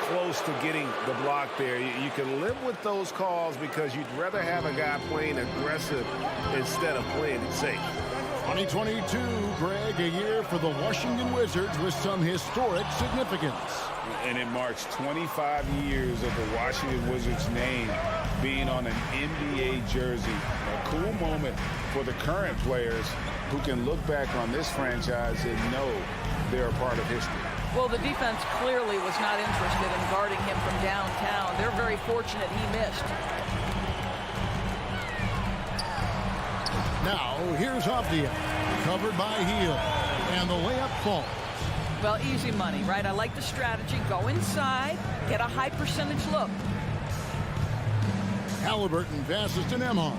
close to getting the block there. You can live with those calls because you'd rather have a guy playing aggressive instead of playing it safe. 2022, Greg, a year for the Washington Wizards with some historic significance. And it marks 25 years of the Washington Wizards name being on an NBA jersey. A cool moment for the current players who can look back on this franchise and know they're a part of history. Well, the defense clearly was not interested in guarding him from downtown. They're very fortunate he missed. Now, here's Avdia, covered by Hield, and the layup falls. Well, easy money, right? I like the strategy. Go inside, get a high percentage look. Halliburton passes to Nembhard.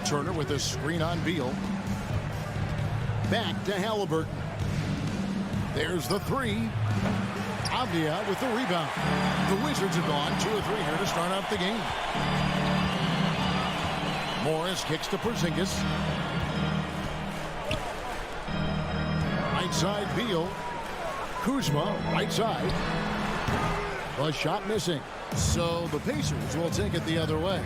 Turner with a screen on Beal. Back to Halliburton. There's the three. Avdia with the rebound. The Wizards have gone 2 or 3 here to start out the game. Morris kicks to Porzingis. Right side, Beal. Kuzma, right side. A shot missing. So the Pacers will take it the other way.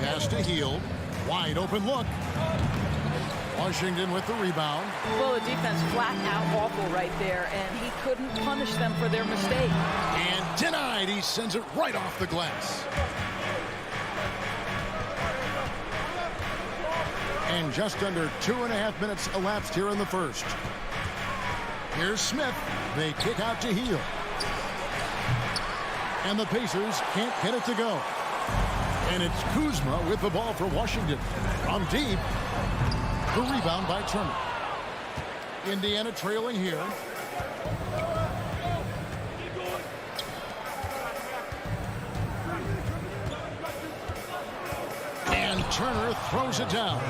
Pass to Hield. Wide open look. Washington with the rebound. Well, the defense flat out awful right there, and he couldn't punish them for their mistake. And denied. He sends it right off the glass. And just under 2.5 minutes elapsed here in the first. Here's Smith. They kick out to Hield. And the Pacers can't get it to go. And it's Kuzma with the ball for Washington. From deep. The rebound by Turner. Indiana trailing here. And Turner throws it down.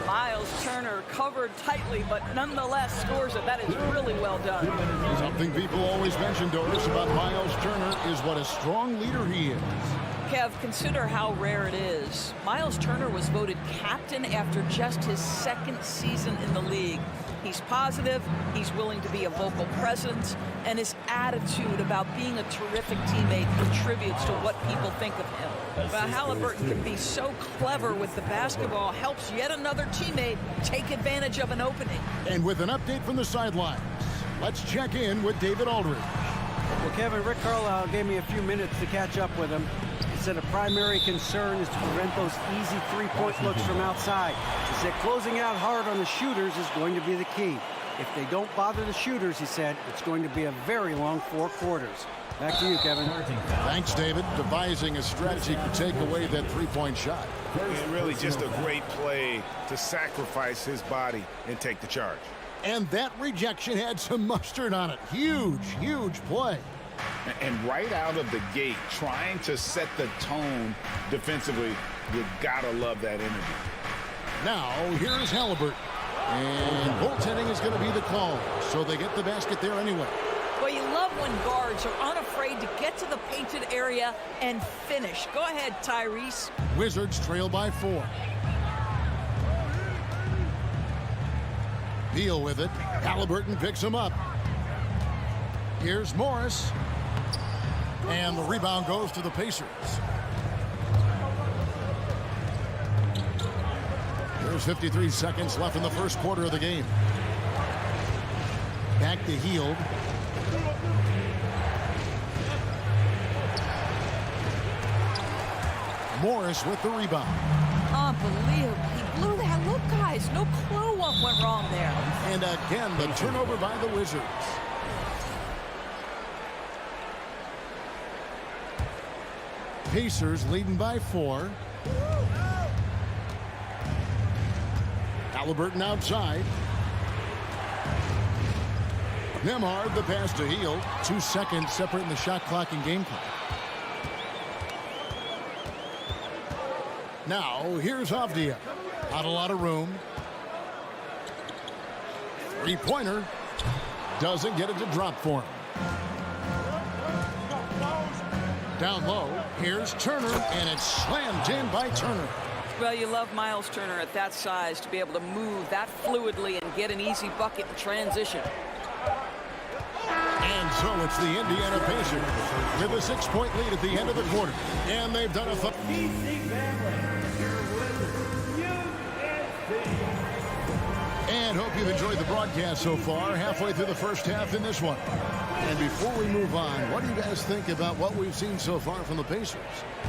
Miles Turner covered tightly, but nonetheless scores it. That is really well done. Something people always mention, Doris, about Miles Turner is what a strong leader he is. Kev, consider how rare it is. Miles Turner was voted captain after just his 2nd season in the league. He's positive, he's willing to be a vocal presence, and his attitude about being a terrific teammate contributes to what people think of him. But Halliburton can be so clever with the basketball, helps yet another teammate take advantage of an opening. And with an update from the sidelines, let's check in with David Aldridge. Well, Kevin, Rick Carlisle gave me a few minutes to catch up with him. He said a primary concern is to prevent those easy three-point looks from outside. He said closing out hard on the shooters is going to be the key. If they don't bother the shooters, he said, it's going to be a very long 4 quarters. Back to you, Kevin. Thanks, David. Devising a strategy to take away that three-point shot. And really just a great play to sacrifice his body and take the charge. And that rejection had some mustard on it. Huge, huge play. And right out of the gate, trying to set the tone defensively, you gotta love that energy. Now, here's Halliburton. And goaltending is going to be the call. So they get the basket there anyway. Well, you love when guards are unafraid to get to the painted area and finish. Go ahead, Tyrese. Wizards trail by 4. Beal with it. Halliburton picks him up. Here's Morris. And the rebound goes to the Pacers. There's 53 seconds left in the first quarter of the game. Back to Hield. Morris with the rebound. Unbelievable. He blew that. Look, guys, no clue what went wrong there. And again, the turnover by the Wizards. Pacers leading by 4. Halliburton outside. Nembhard, the pass to Hield. 2 seconds separating the shot clock and game clock. Now, here's Avdia. Not a lot of room. Three-pointer. Doesn't get it to drop for him. Down low, here's Turner, and it's slammed in by Turner. Well, you love Miles Turner at that size to be able to move that fluidly and get an easy bucket in transition. And so it's the Indiana Pacers with a 6-point lead at the end of the quarter. And they've done a And hope you've enjoyed the broadcast so far, halfway through the first half in this one. And before we move on, what do you guys think about what we've seen so far from the Pacers?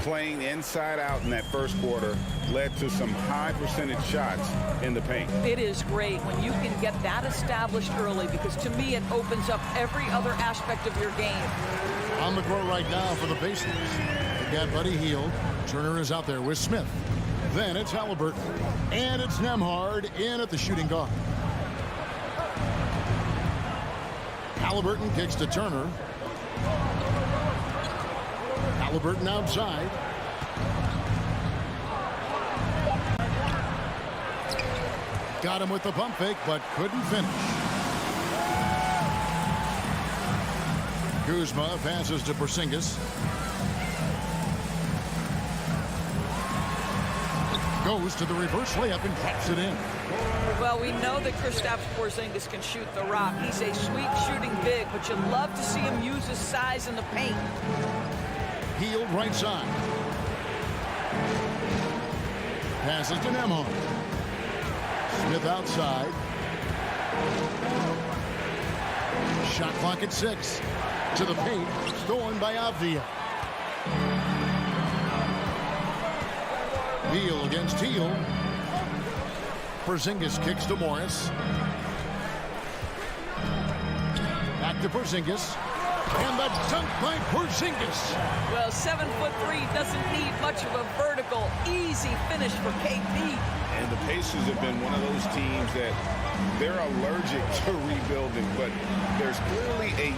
Playing inside out in that first quarter led to some high percentage shots in the paint. It is great when you can get that established early, because to me it opens up every other aspect of your game. On the grow right now for the Pacers. They got Buddy Hield. Turner is out there with Smith. Then it's Halliburton. And it's Nembhard in at the shooting guard. Halliburton kicks to Turner. Halliburton outside. Got him with the pump fake, but couldn't finish. Kuzma passes to Porzingis. Goes to the reverse layup and taps it in. Well, we know that Kristaps Porzingis can shoot the rock. He's a sweet shooting big, but you love to see him use his size in the paint. Hield right side. Passes to Nembhard. Smith outside. Shot clock at 6. To the paint. Stolen by Avdia. Beal against Hield. Porzingis kicks to Morris. Back to Porzingis. And the dunk by Porzingis. Well, 7'3" doesn't need much of a vertical. Easy finish for KP. And the Pacers have been one of those teams that they're allergic to rebuilding, but there's clearly a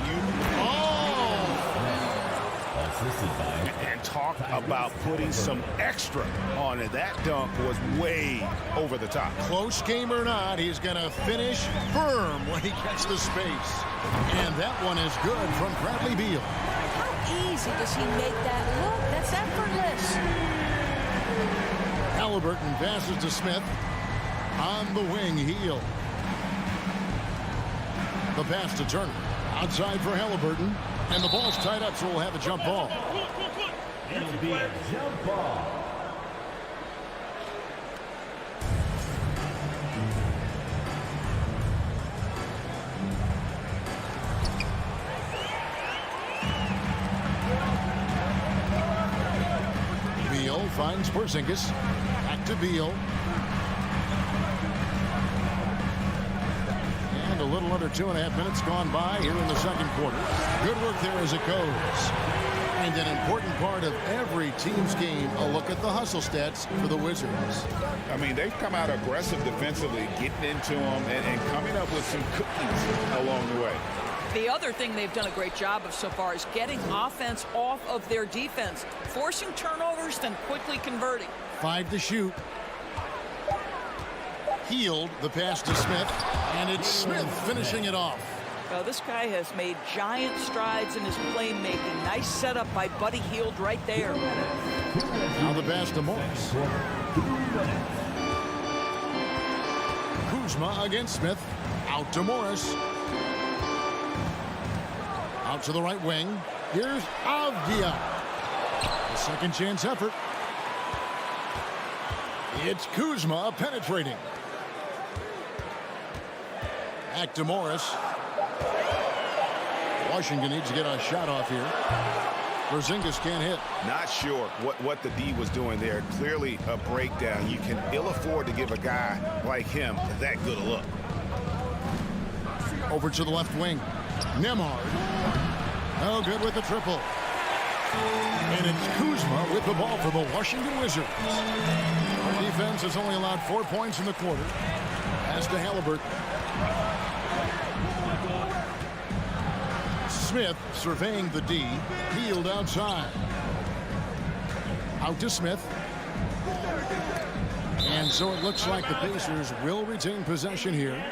And talk about putting some extra on it. That dunk was way over the top. Close game or not, he's going to finish firm when he gets the space. And that one is good from Bradley Beal. How easy does he make that look? That's effortless. Halliburton passes to Smith. On the wing, Hield. The pass to Turner. Outside for Halliburton. And the ball's tied up, so we'll have a jump ball. It'll be a jump ball. Beal finds Porzingis. Back to Beal. And a little under 2.5 minutes gone by here in the second quarter. Good work there as it goes. And an important part of every team's game, a look at the hustle stats for the Wizards. I mean, they've come out aggressive defensively, getting into them and coming up with some cookies along the way. The other thing they've done a great job of so far is getting offense off of their defense, forcing turnovers, then quickly converting. 5 to shoot. Hield, the pass to Smith, and it's Smith finishing it off. Well, this guy has made giant strides in his playmaking. Nice setup by Buddy Hield right there. Now the pass to Morris. Kuzma against Smith. Out to Morris. Out to the right wing. Here's Avdia. A second chance effort. It's Kuzma penetrating. Back to Morris. Washington needs to get a shot off here. Porzingis can't hit. Not sure what the D was doing there. Clearly a breakdown. You can ill afford to give a guy like him that good a look. Over to the left wing. Nembhard. No good with the triple. And it's Kuzma with the ball for the Washington Wizards. Our defense has only allowed 4 points in the quarter. Pass to Halliburton. Smith surveying the D. Peeled outside. Out to Smith. And so it looks like the Pacers will retain possession here.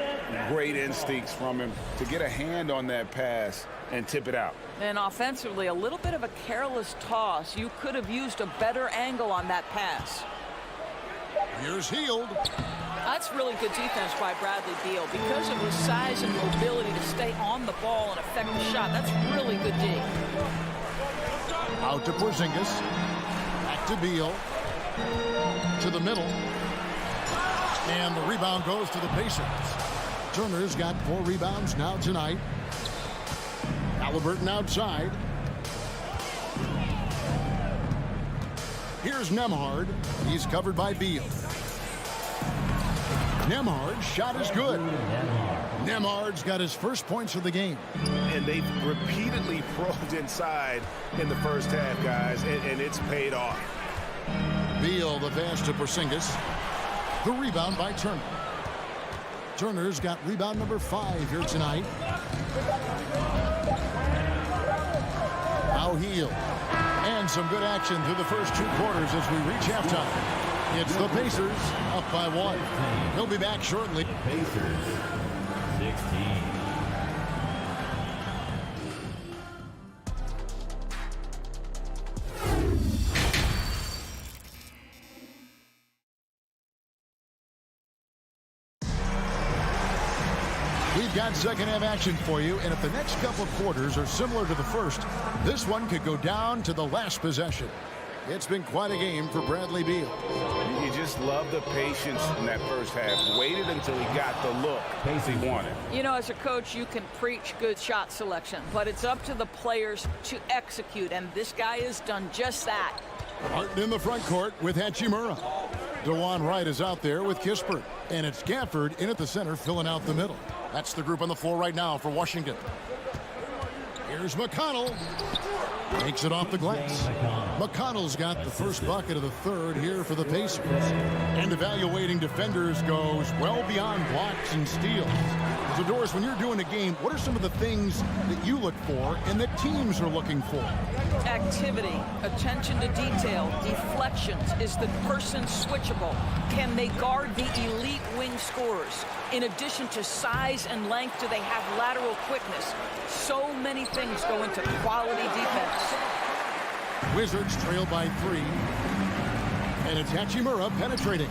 Great instincts from him to get a hand on that pass and tip it out. And offensively, a little bit of a careless toss. You could have used a better angle on that pass. Here's Hield. That's really good defense by Bradley Beal. Because of his size and mobility to stay on the ball and affect the shot, that's really good D. Out to Porzingis. Back to Beal. To the middle. And the rebound goes to the Pacers. Turner's got 4 rebounds now tonight. Halliburton outside. Here's Nembhard. He's covered by Beal. Nembhard's shot is good. Nembhard's got his first points of the game. And they've repeatedly probed inside in the first half, guys, and it's paid off. Beal the pass to Porzingis. The rebound by Turner. Turner's got rebound number 5 here tonight. Now Hield. And some good action through the first 2 quarters as we reach halftime. It's the Pacers up by 1. He'll be back shortly. Pacers 16. We've got second half action for you, and if the next couple of quarters are similar to the first, this one could go down to the last possession. It's been quite a game for Bradley Beal. You just love the patience in that first half. Waited until he got the look he wanted. You know, as a coach, you can preach good shot selection, but it's up to the players to execute, and this guy has done just that. Martin in the front court with Hachimura. DeJuan Wright is out there with Kispert, and it's Gafford in at the center filling out the middle. That's the group on the floor right now for Washington. Here's McConnell. Takes it off the glass. McConnell's got the first bucket of the third here for the Pacers. And evaluating defenders goes well beyond blocks and steals. So, Doris, when you're doing a game, what are some of the things that you look for and that teams are looking for? Activity, attention to detail, deflections. Is the person switchable? Can they guard the elite wing scorers? In addition to size and length, do they have lateral quickness? So many things go into quality defense. Wizards trail by 3. And it's Hachimura penetrating.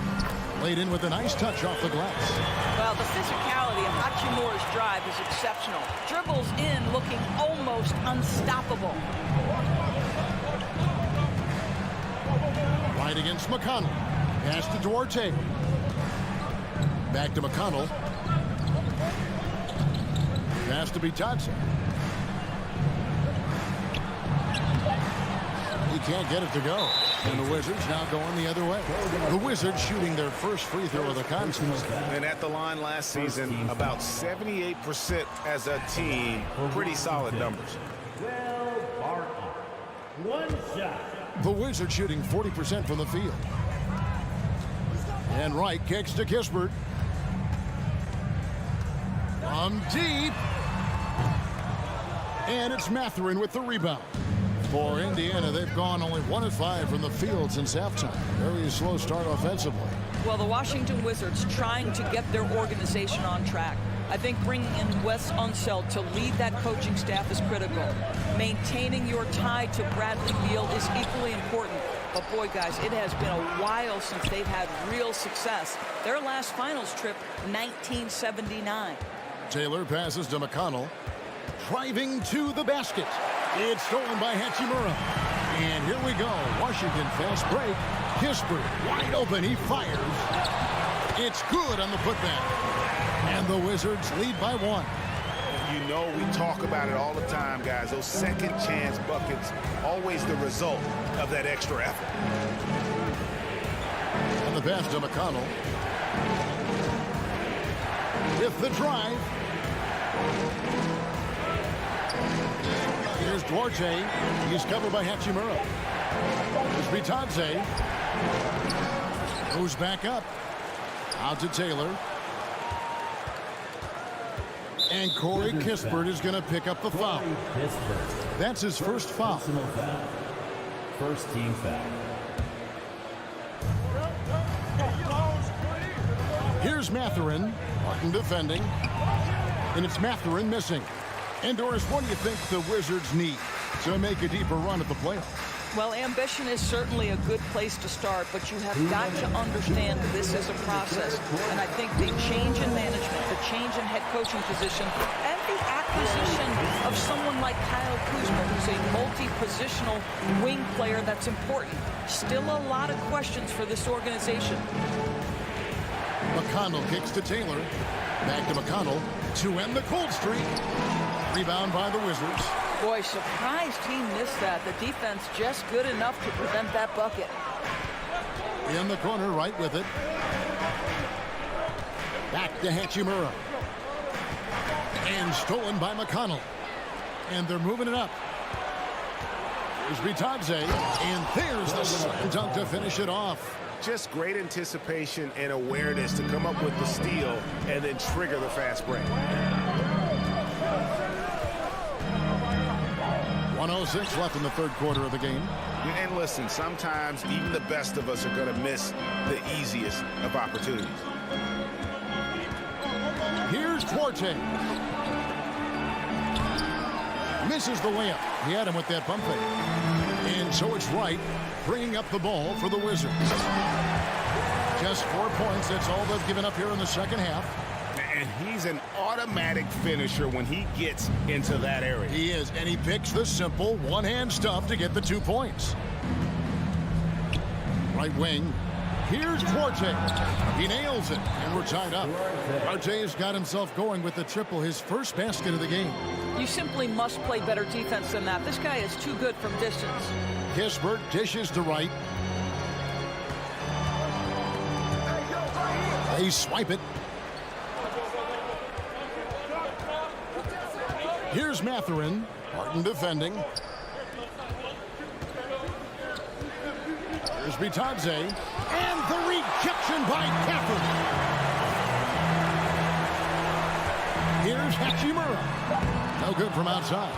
Laid in with a nice touch off the glass. Well, the physicality of Hachimura's drive is exceptional. Dribbles in looking almost unstoppable. Right against McConnell. Pass to Duarte. Back to McConnell. Pass to Bitadze. He can't get it to go. And the Wizards now going the other way. The Wizards shooting their first free throw of the contest. And at the line last season, about 78% as a team. Pretty solid numbers. One shot. The Wizards shooting 40% from the field. And Wright kicks to Kispert. From deep. And it's Mathurin with the rebound. For Indiana, they've gone only 1 of 5 from the field since halftime. Very slow start offensively. Well, the Washington Wizards trying to get their organization on track. I think bringing in Wes Unseld to lead that coaching staff is critical. Maintaining your tie to Bradley Beal is equally important. But boy, guys, it has been a while since they've had real success. Their last finals trip, 1979. Taylor passes to McConnell. driving to the basket. It's stolen by Hachimura. And here we go. Washington fast break. Kispert wide open. He fires. It's good on the putback. And the Wizards lead by 1. You know, we talk about it all the time, guys. Those second chance buckets, always the result of that extra effort. And the pass to McConnell. With the drive. Here's Duarte. He's covered by Hachimura. Here's Bitadze. Goes back up. Out to Taylor. And Corey Kispert is going to pick up the foul. That's his first foul. First team foul. Here's Mathurin. Martin defending. And it's Mathurin missing. And Doris, what do you think the Wizards need to make a deeper run at the playoffs? Well, ambition is certainly a good place to start, but you have got to understand this is a process. And I think the change in management, the change in head coaching position, and the acquisition of someone like Kyle Kuzma, who's a multi-positional wing player that's important. Still a lot of questions for this organization. McConnell kicks to Taylor. Back to McConnell to end the cold streak. Rebound by the Wizards. Boy, surprised he missed that. The defense just good enough to prevent that bucket. In the corner, right with it. Back to Hachimura. And stolen by McConnell. And they're moving it up. There's Bitadze. And there's the slam dunk to finish it off. Just great anticipation and awareness to come up with the steal and then trigger the fast break. 1:06 left in the third quarter of the game. And listen, sometimes even the best of us are going to miss the easiest of opportunities. Here's Duarte. Misses the layup. He had him with that bump fake. And so it's Wright bringing up the ball for the Wizards. Just 4 points. That's all they've given up here in the second half. And he's an automatic finisher when he gets into that area. He is, and he picks the simple one-hand stuff to get the 2 points. Right wing. Here's Duarte. He nails it, and we're tied up. Duarte's got himself going with the triple, his first basket of the game. You simply must play better defense than that. This guy is too good from distance. Kispert dishes to Wright. They swipe it. Here's Mathurin. Martin defending. Here's Bitadze. And the rejection by Catherine. Here's Hachimura. No good from outside.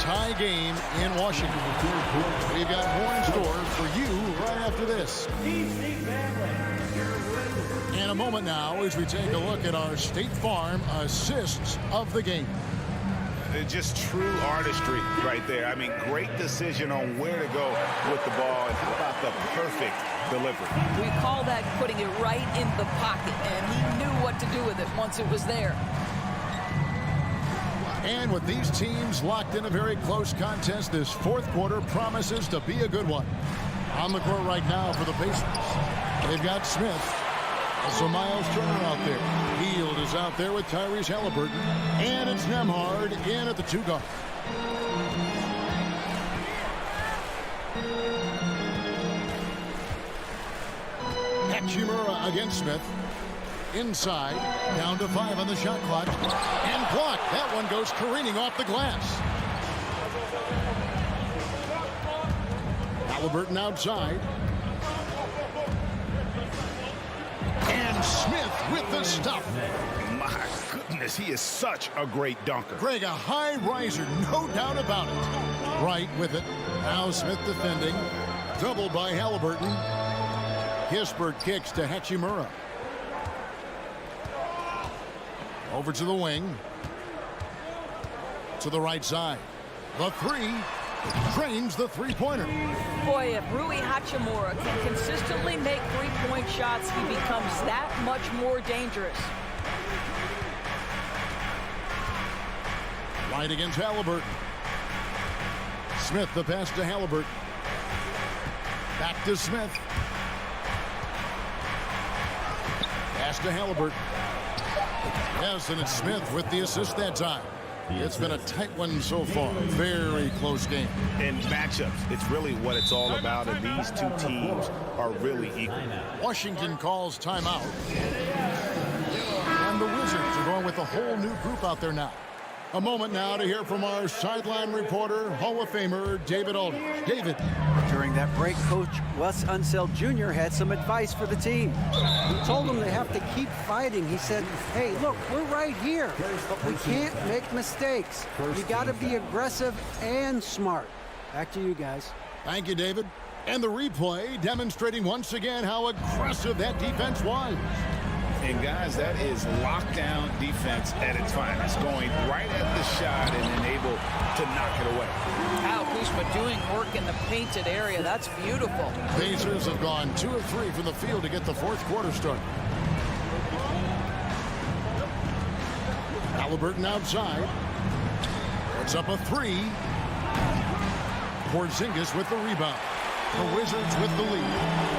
Tie game in Washington. We've got more in store for you right after this. In a moment now as we take a look at our State Farm assists of the game. Just true artistry right there. I mean, great decision on where to go with the ball, and how about the perfect delivery. We call that putting it right in the pocket, and he knew what to do with it once it was there. And with these teams locked in a very close contest, this fourth quarter promises to be a good one. On the court right now for the Pacers, they've got Smith. So Miles Turner out there. Hield is out there with Tyrese Halliburton. And it's Nembhard in at the 2 guard. Hachimura against Smith. Inside. Down to 5 on the shot clock. And blocked. That one goes careening off the glass. Halliburton outside. And Smith with the stuff. My goodness, he is such a great dunker. Greg, a high riser, no doubt about it. Right with it. Now Smith defending. Doubled by Halliburton. Kispert kicks to Hachimura. Over to the wing. To the right side. The 3. Drains the three-pointer. Boy, if Rui Hachimura can consistently make three-point shots, he becomes that much more dangerous. Right against Halliburton. Smith, the pass to Halliburton. Back to Smith. Pass to Halliburton. Yes, and it's Smith with the assist that time. It's been a tight one so far. Very close game. In matchups, it's really what it's all about, and these two teams are really equal. Washington calls timeout. And the Wizards are going with a whole new group out there now. A moment now to hear from our sideline reporter, Hall of Famer David Aldridge. David. During that break, Coach Wes Unseld Jr. had some advice for the team. He told them they have to keep fighting. He said, hey, look, we're right here, but we can't make mistakes. You got to be aggressive and smart. Back to you guys. Thank you, David. And the replay demonstrating once again how aggressive that defense was. And guys, that is lockdown defense at its finest, going right at the shot and then able to knock it away. Kyle Kuzma doing work in the painted area. That's beautiful. Pacers have gone 2 of 3 from the field to get the fourth quarter started. Halliburton outside. Puts up a 3. Porzingis with the rebound. The Wizards with the lead.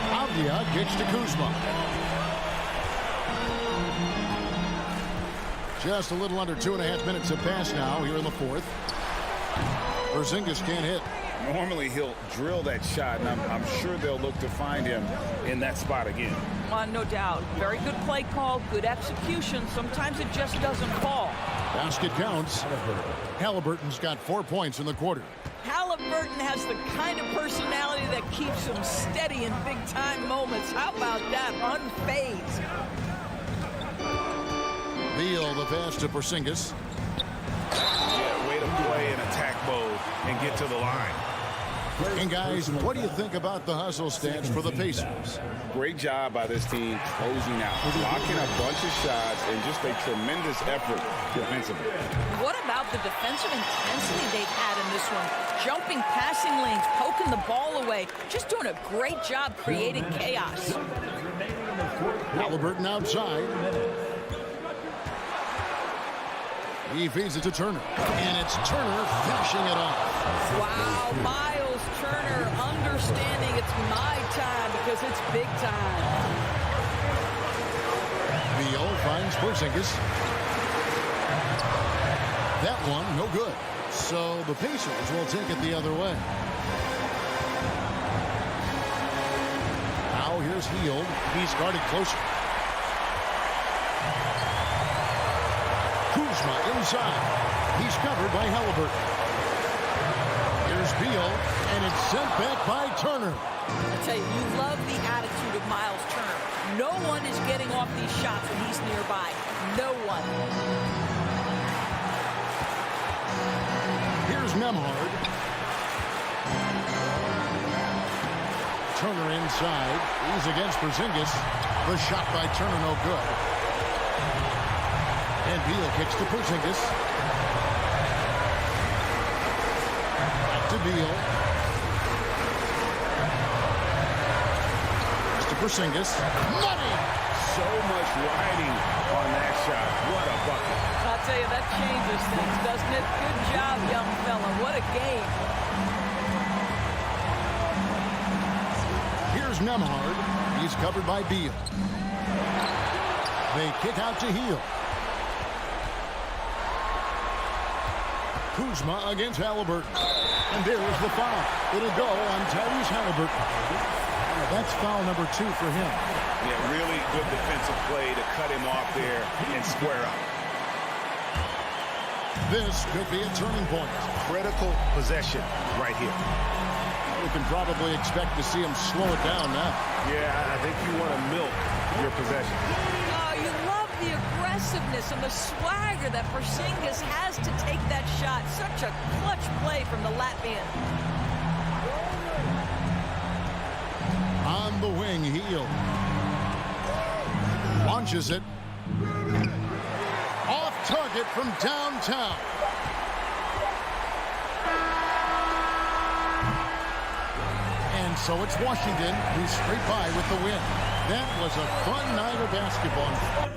Avdia kicks to Kuzma. Just a little under 2.5 minutes have passed now here in the fourth. Porzingis can't hit. Normally he'll drill that shot, and I'm sure they'll look to find him in that spot again. No doubt. Very good play call, good execution. Sometimes it just doesn't fall. Basket counts. Halliburton's got 4 points in the quarter. Halliburton has the kind of personality that keeps him steady in big-time moments. How about that? Unfazed. Beal, the pass to Porzingis. Yeah, way to play in attack mode and get to the line. And guys, what do you think about the hustle stats for the Pacers? Great job by this team closing out, blocking a bunch of shots, and just a tremendous effort defensively. What about the defensive intensity they've had in this one? Jumping passing lanes, poking the ball away, just doing a great job creating chaos. Halliburton outside. He feeds it to Turner, and it's Turner finishing it off. Wow, Miles Turner understanding it's my time because it's big time. Beal finds Porzingis. That one, no good. So the Pacers will take it the other way. Now here's Hield. He's guarded closer. Kuzma inside. He's covered by Halliburton. Here's Beal, and it's sent back by Turner. I tell you, you love the attitude of Miles Turner. No one is getting off these shots when he's nearby. No one. Here's Nembhard. Turner inside. He's against Porzingis. The shot by Turner, no good. And Beal kicks to Porzingis. Back to Beal. To Porzingis. Money! So much riding on that shot. What a bucket. I'll tell you, that changes things, doesn't it? Good job, young fella. What a game. Here's Nembhard. He's covered by Beal. They kick out to Hield. Kuzma against Halliburton. And there's the foul. It'll go on Tyrese Halliburton. That's foul number 2 for him. Yeah, really good defensive play to cut him off there and square up. This could be a turning point. Critical possession right here. We can probably expect to see him slow it down now. Yeah, I think you want to milk your possession. Oh, you love the aggressiveness and the swagger that Porzingis has to take that shot. Such a clutch play from the Latvian. On the wing, Hield. Launches it. Off target from downtown. And so it's Washington who's straight by with the win. That was a fun night of basketball.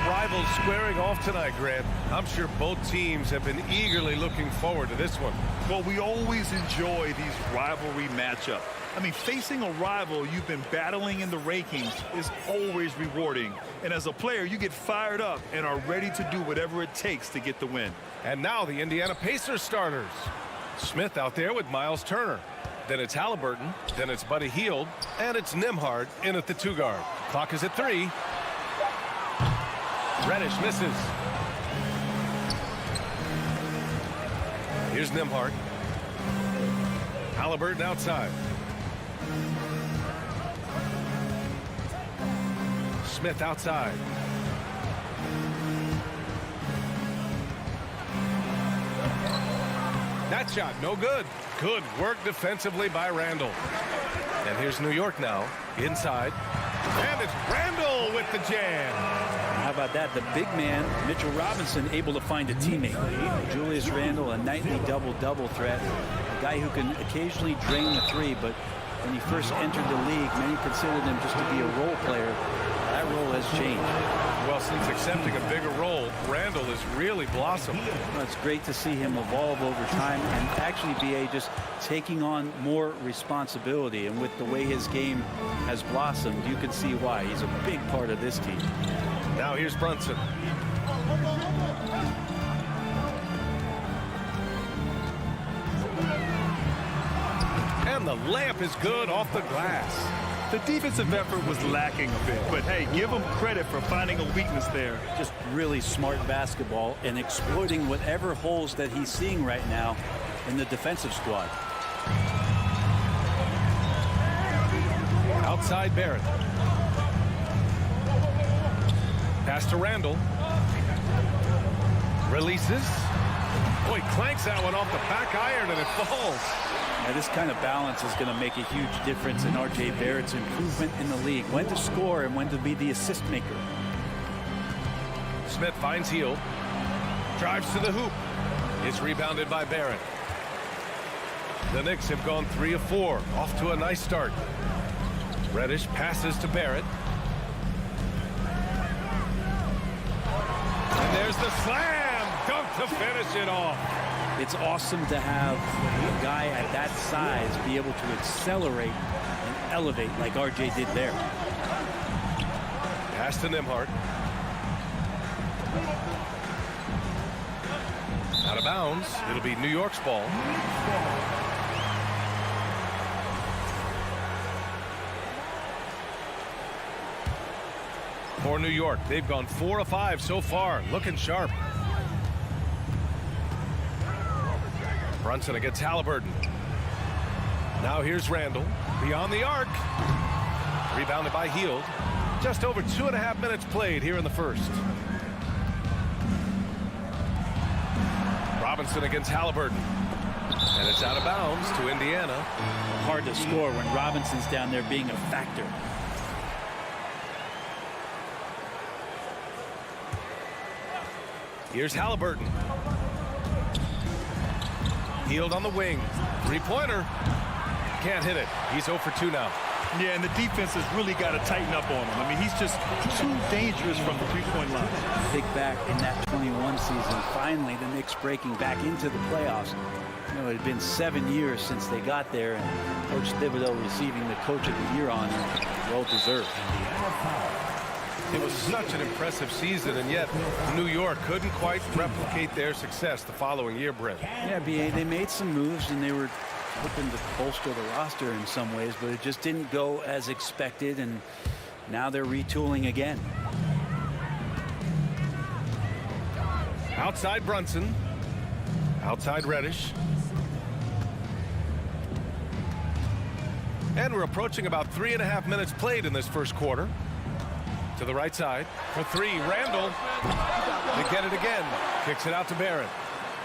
Rivals squaring off tonight, Grant. I'm sure both teams have been eagerly looking forward to this one. Well, we always enjoy these rivalry matchups. I mean, facing a rival you've been battling in the rankings is always rewarding. And as a player, you get fired up and are ready to do whatever it takes to get the win. And now the Indiana Pacers starters. Smith out there with Miles Turner. Then it's Halliburton. Then it's Buddy Hield. And it's Nembhard in at the 2 guard. Clock is at 3. Reddish misses. Here's Nembhard. Halliburton outside. Smith outside. That shot, no good. Good work defensively by Randall. And here's New York now, inside. And it's Randall with the jam. How about that? The big man, Mitchell Robinson, able to find a teammate. Julius Randle, a nightly double-double threat. A guy who can occasionally drain the 3, but when he first entered the league, many considered him just to be a role player. That role has changed. Well, since accepting a bigger role, Randall has really blossomed. Well, it's great to see him evolve over time and actually be just taking on more responsibility. And with the way his game has blossomed, you can see why. He's a big part of this team. Now here's Brunson. And the layup is good off the glass. The defensive effort was lacking a bit, but hey, give him credit for finding a weakness there. Just really smart basketball and exploiting whatever holes that he's seeing right now in the defensive squad. Outside Barrett. Pass to Randall. Releases. Oh, he clanks that one off the back iron and it falls. Now, this kind of balance is going to make a huge difference in R.J. Barrett's improvement in the league. When to score and when to be the assist maker. Smith finds Hield. Drives to the hoop. It's rebounded by Barrett. The Knicks have gone 3 of 4. Off to a nice start. Reddish passes to Barrett. And there's the slam dunk to finish it off. It's awesome to have a guy at that size be able to accelerate and elevate like RJ did there. Pass to Nembhard. Out of bounds. It'll be New York's ball. For New York, they've gone 4 of 5 so far, looking sharp. Brunson against Halliburton. Now here's Randall, beyond the arc. Rebounded by Hield. Just over 2.5 minutes played here in the first. Robinson against Halliburton. And it's out of bounds to Indiana. Hard to score when Robinson's down there being a factor. Here's Halliburton. Hield on the wing. Three-pointer. Can't hit it. He's 0 for 2 now. Yeah, and the defense has really got to tighten up on him. I mean, he's just too dangerous from the three-point line. Think back in that 21 season, finally the Knicks breaking back into the playoffs. You know, it had been 7 years since they got there, and Coach Thibodeau receiving the Coach of the Year honor. Well-deserved. It was such an impressive season, and yet New York couldn't quite replicate their success the following year, Brent. Yeah, B.A., they made some moves, and they were hoping to bolster the roster in some ways, but it just didn't go as expected, and now they're retooling again. Outside Brunson. Outside Reddish. And we're approaching about 3.5 minutes played in this first quarter. To the right side for 3. Randall. They get it again. Kicks it out to Barrett.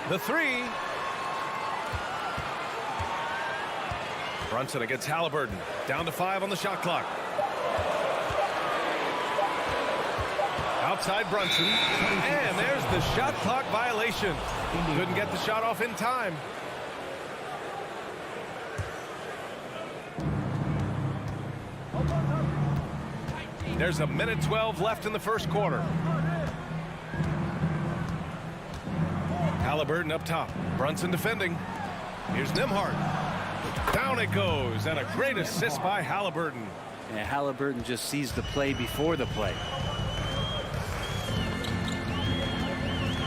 The 3. Brunson against Halliburton. Down to 5 on the shot clock. Outside Brunson. And there's the shot clock violation. Couldn't get the shot off in time. There's a minute 12 left in the first quarter. Halliburton up top. Brunson defending. Here's Nembhard. Down it goes, and a great assist by Halliburton. Yeah, Halliburton just sees the play before the play.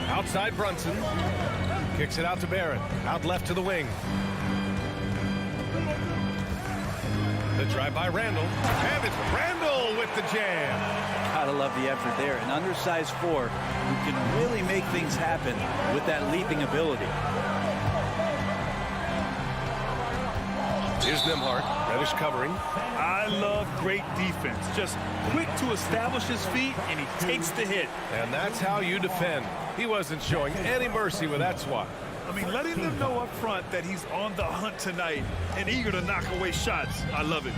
Outside Brunson. Kicks it out to Barrett. Out left to the wing. The drive by Randall. And it's Randall with the jam. Gotta love the effort there. An undersized 4 who can really make things happen with that leaping ability. Here's Nembhard. Reddish covering. I love great defense. Just quick to establish his feet, and he takes the hit. And that's how you defend. He wasn't showing any mercy with that swat. I mean, letting them know up front that he's on the hunt tonight and eager to knock away shots. I love it.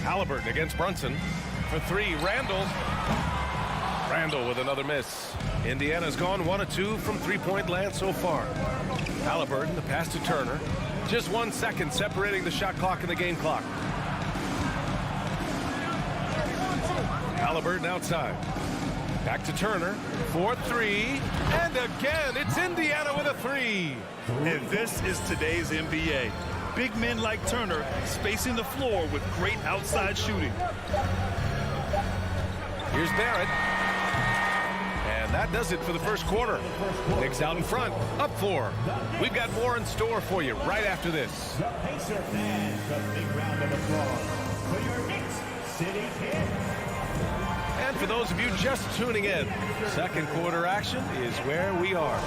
Halliburton against Brunson. For 3, Randall. Randall with another miss. Indiana's gone 1 of 2 from three-point land so far. Halliburton, the pass to Turner. Just 1 second separating the shot clock and the game clock. Halliburton outside. Back to Turner. 4-3. And again, it's Indiana with a 3. And this is today's NBA. Big men like Turner spacing the floor with great outside shooting. Here's Barrett. And that does it for the first quarter. Knicks out in front, up 4. We've got more in store for you right after this. The Pacer fans, a big round of applause for your Knicks City Kid. And for those of you just tuning in, second quarter action is where we are.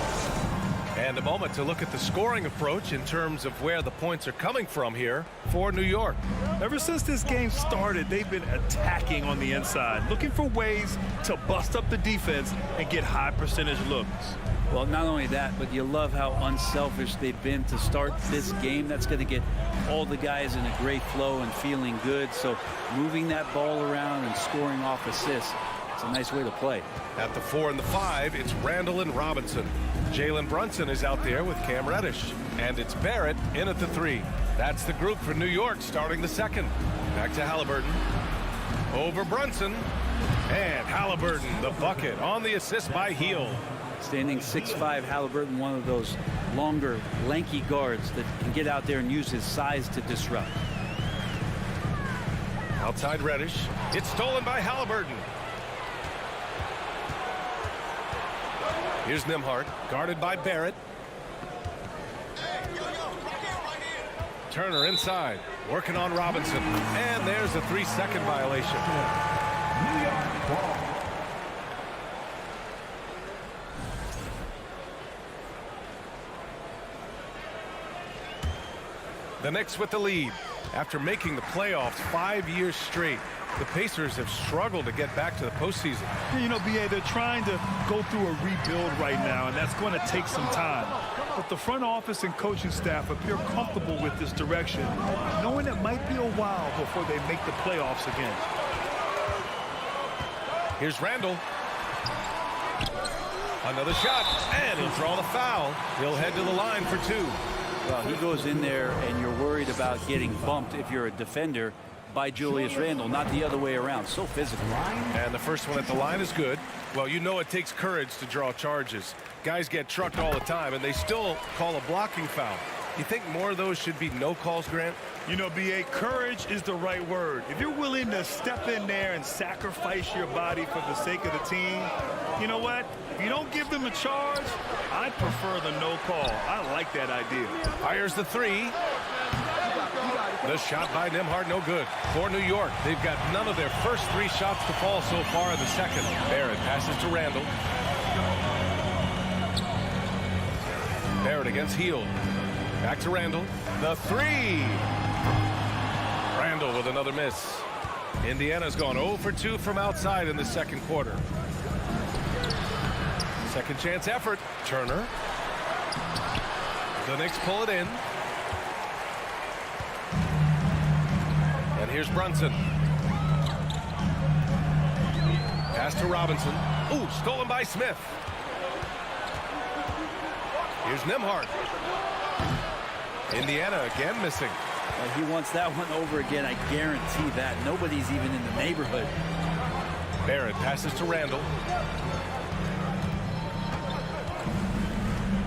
And a moment to look at the scoring approach in terms of where the points are coming from here for New York. Ever since this game started, they've been attacking on the inside, looking for ways to bust up the defense and get high percentage looks. Well, not only that, but you love how unselfish they've been to start this game. That's going to get all the guys in a great flow and feeling good. So moving that ball around and scoring off assists, it's a nice way to play. At the 4 and the 5, it's Randall and Robinson. Jalen Brunson is out there with Cam Reddish. And it's Barrett in at the 3. That's the group for New York starting the second. Back to Halliburton. Over Brunson. And Halliburton, the bucket on the assist by Hield. Standing 6'5", Halliburton, one of those longer, lanky guards that can get out there and use his size to disrupt. Outside Reddish. It's stolen by Halliburton. Here's Nembhard, guarded by Barrett. Turner inside, working on Robinson. And there's a 3-second violation. New York ball. The Knicks with the lead. After making the playoffs 5 years straight, the Pacers have struggled to get back to the postseason. You know, B.A., they're trying to go through a rebuild right now, and that's going to take some time. But the front office and coaching staff appear comfortable with this direction, knowing it might be a while before they make the playoffs again. Here's Randall. Another shot, and he'll draw the foul. He'll head to the line for 2. Well, he goes in there, and you're worried about getting bumped if you're a defender by Julius Randle, not the other way around. So physical. And the first one at the line is good. Well, you know it takes courage to draw charges. Guys get trucked all the time, and they still call a blocking foul. You think more of those should be no calls, Grant? You know, B.A., courage is the right word. If you're willing to step in there and sacrifice your body for the sake of the team, you know what? If you don't give them a charge, I'd prefer the no call. I like that idea. Fires the 3. The shot by Nembhard, no good. For New York, they've got none of their first 3 shots to fall so far in the second. Barrett passes to Randall. Barrett against Hield. Back to Randall. The 3. Randall with another miss. Indiana's gone 0 for 2 from outside in the second quarter. Second chance effort. Turner. The Knicks pull it in. And here's Brunson. Pass to Robinson. Ooh, stolen by Smith. Here's Nembhard. Indiana again missing. He wants that one over again. I guarantee that. Nobody's even in the neighborhood. Barrett passes to Randall.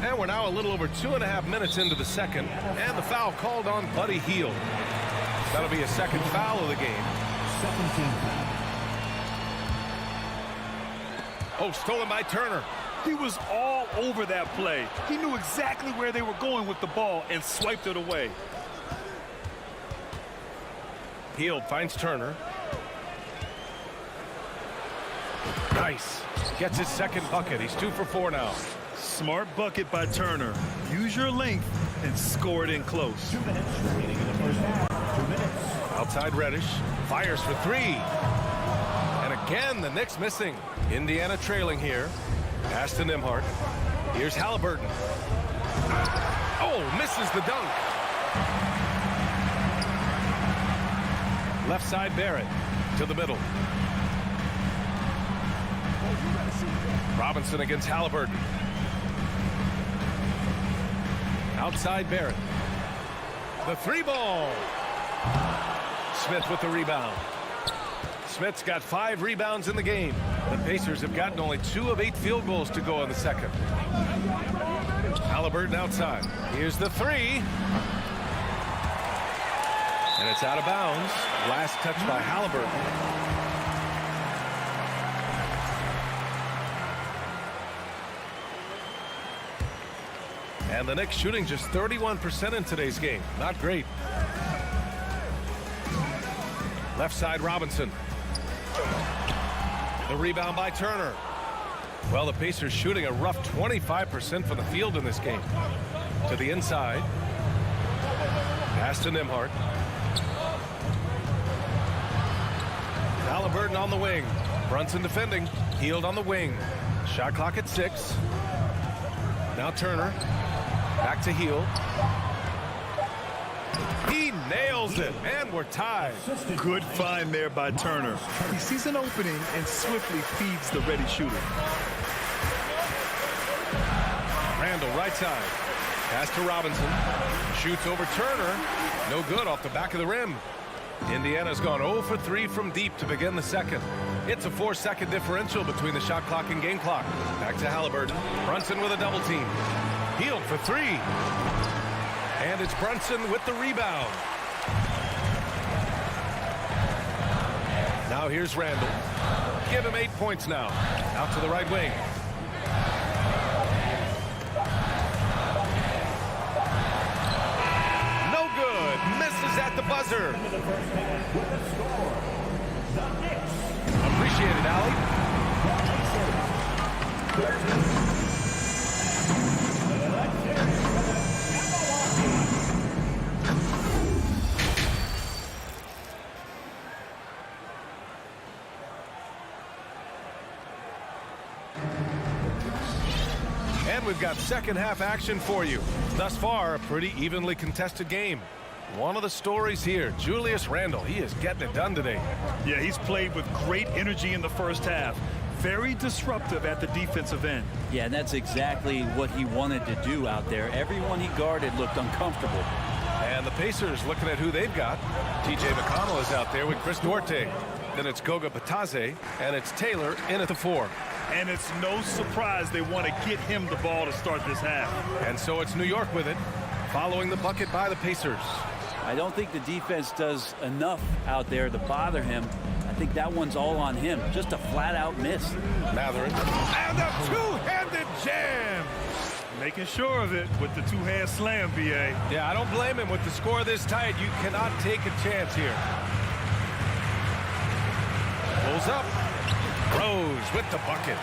And we're now a little over 2.5 minutes into the second. And the foul called on Buddy Hield. That'll be a second foul of the game. Oh, stolen by Turner. He was all over that play. He knew exactly where they were going with the ball and swiped it away. Hield finds Turner. Nice. Gets his second bucket. He's 2 for 4 now. Smart bucket by Turner. Use your length and score it in close. 2 minutes remaining in the first half. 2 minutes. Outside Reddish. Fires for 3. And again, the Knicks missing. Indiana trailing here. Pass to Nembhard. Here's Halliburton. Oh, misses the dunk. Left side Barrett to the middle. Robinson against Halliburton. Outside Barrett. The 3 ball. Smith with the rebound. Smith's got 5 rebounds in the game. The Pacers have gotten only 2 of 8 field goals to go in the second. Halliburton outside. Here's the 3. And it's out of bounds. Last touch by Halliburton. And the Knicks shooting just 31% in today's game. Not great. Left side Robinson. The rebound by Turner. Well, the Pacers shooting a rough 25% from the field in this game. To the inside. Pass to Nembhard. Halliburton on the wing. Brunson defending. Hield on the wing. Shot clock at 6. Now Turner. Back to Hield. He nails it, and we're tied. Good find there by Turner. He sees an opening and swiftly feeds the ready shooter. Randall right side. Pass to Robinson. Shoots over Turner. No good off the back of the rim. Indiana's gone 0 for 3 from deep to begin the second. It's a 4-second differential between the shot clock and game clock. Back to Halliburton. Brunson with a double team. Hield for 3. And it's Brunson with the rebound. Now here's Randall. Give him 8 points now. Out to the right wing. at the buzzer. With the score, the Knicks. Appreciate it, Allie. And we've got second half action for you. Thus far, a pretty evenly contested game. One of the stories here, Julius Randle, he is getting it done today. Yeah, he's played with great energy in the first half. Very disruptive at the defensive end. Yeah, and that's exactly what he wanted to do out there. Everyone he guarded looked uncomfortable. And the Pacers looking at who they've got. TJ McConnell is out there with Chris Duarte. Then it's Goga Batadze, and it's Taylor in at the 4. And it's no surprise they want to get him the ball to start this half. And so it's New York with it, following the bucket by the Pacers. I don't think the defense does enough out there to bother him. I think that one's all on him. Just a flat-out miss. Matherin. And a two-handed jam. Making sure of it with the two-hand slam, B.A. Yeah, I don't blame him. With the score this tight, you cannot take a chance here. Pulls up. Rose with the bucket.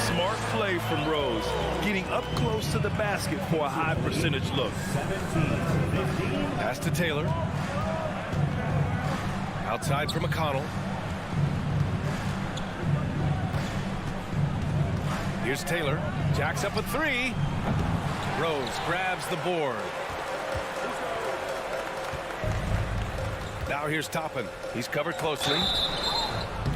Smart play from Rose, getting up close to the basket for a high percentage look. 17-15. Pass to Taylor. Outside for McConnell. Here's Taylor. Jacks up a 3. Rose grabs the board. Now here's Toppin. He's covered closely.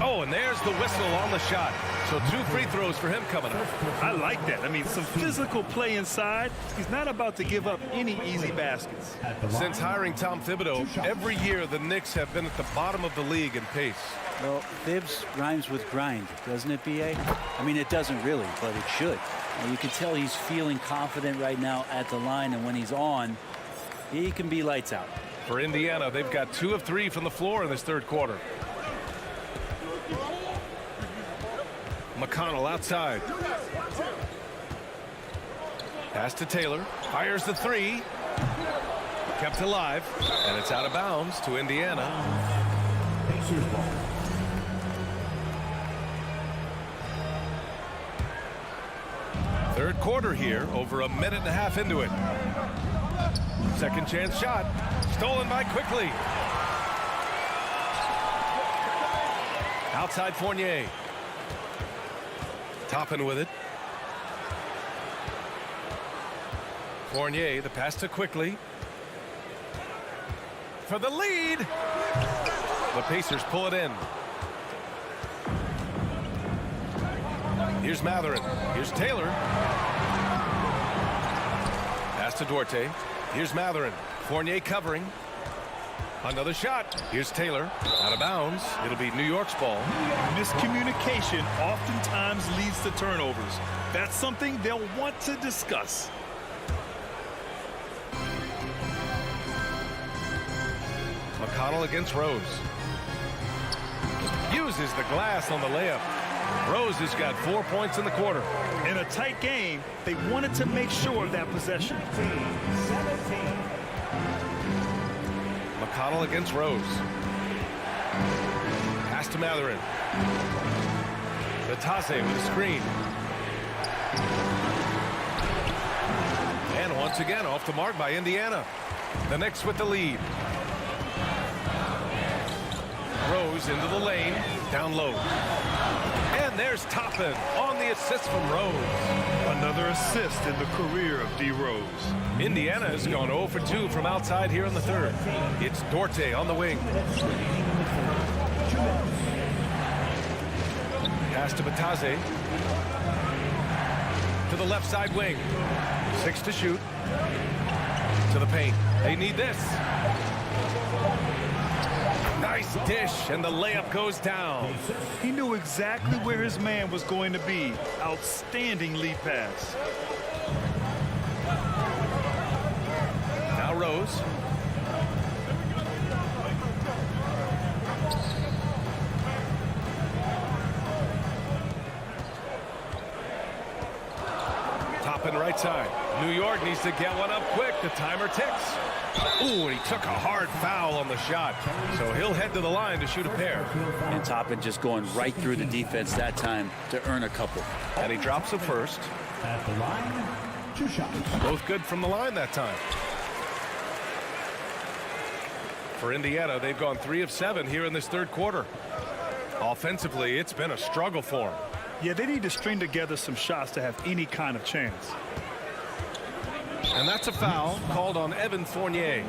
Oh, and there's the whistle on the shot. So 2 free throws for him coming up. I like that. I mean, some physical play inside. He's not about to give up any easy baskets. Since hiring Tom Thibodeau, every year the Knicks have been at the bottom of the league in pace. Well, Thibs rhymes with grind, doesn't it, B.A.? I mean, it doesn't really, but it should. And you can tell he's feeling confident right now at the line, and when he's on, he can be lights out. For Indiana, they've got 2 of 3 from the floor in this third quarter. McConnell outside. Pass to Taylor. Fires the 3. Kept alive. And it's out of bounds to Indiana. Pacers ball. Third quarter here, over a minute and a half into it. Second chance shot. Stolen by Quickly. Outside Fournier. Toppin with it. Fournier, the pass to Quickly. For the lead. The Pacers pull it in. Here's Matherin. Here's Taylor. Pass to Duarte. Here's Matherin. Fournier covering. Another shot. Here's Taylor. Out of bounds. It'll be New York's ball. Miscommunication oftentimes leads to turnovers. That's something they'll want to discuss. McConnell against Rose. Uses the glass on the layup. Rose has got 4 points in the quarter. In a tight game, they wanted to make sure of that possession. 17. McConnell against Rose. Pass to Matherin. Batadze with a screen. And once again off the mark by Indiana. The Knicks with the lead. Rose into the lane. Down low. And there's Toppin on the assist from Rose. Another assist in the career of D. Rose. Indiana has gone 0 for 2 from outside here in the third. It's Duarte on the wing. Pass to Batadze. To the left side wing. 6 to shoot. To the paint. They need this. Nice dish, and the layup goes down. He knew exactly where his man was going to be. Outstanding lead pass. Now Rose. Toppin right side. New York needs to get one up quick. The timer ticks. Ooh, and he took a hard foul on the shot. So he'll head to the line to shoot a pair. And Toppin just going right through the defense that time to earn a couple. And he drops it first. At the line, 2 shots. Both good from the line that time. For Indiana, they've gone 3 of 7 here in this third quarter. Offensively, it's been a struggle for them. Yeah, they need to string together some shots to have any kind of chance. And that's a foul called on Evan Fournier.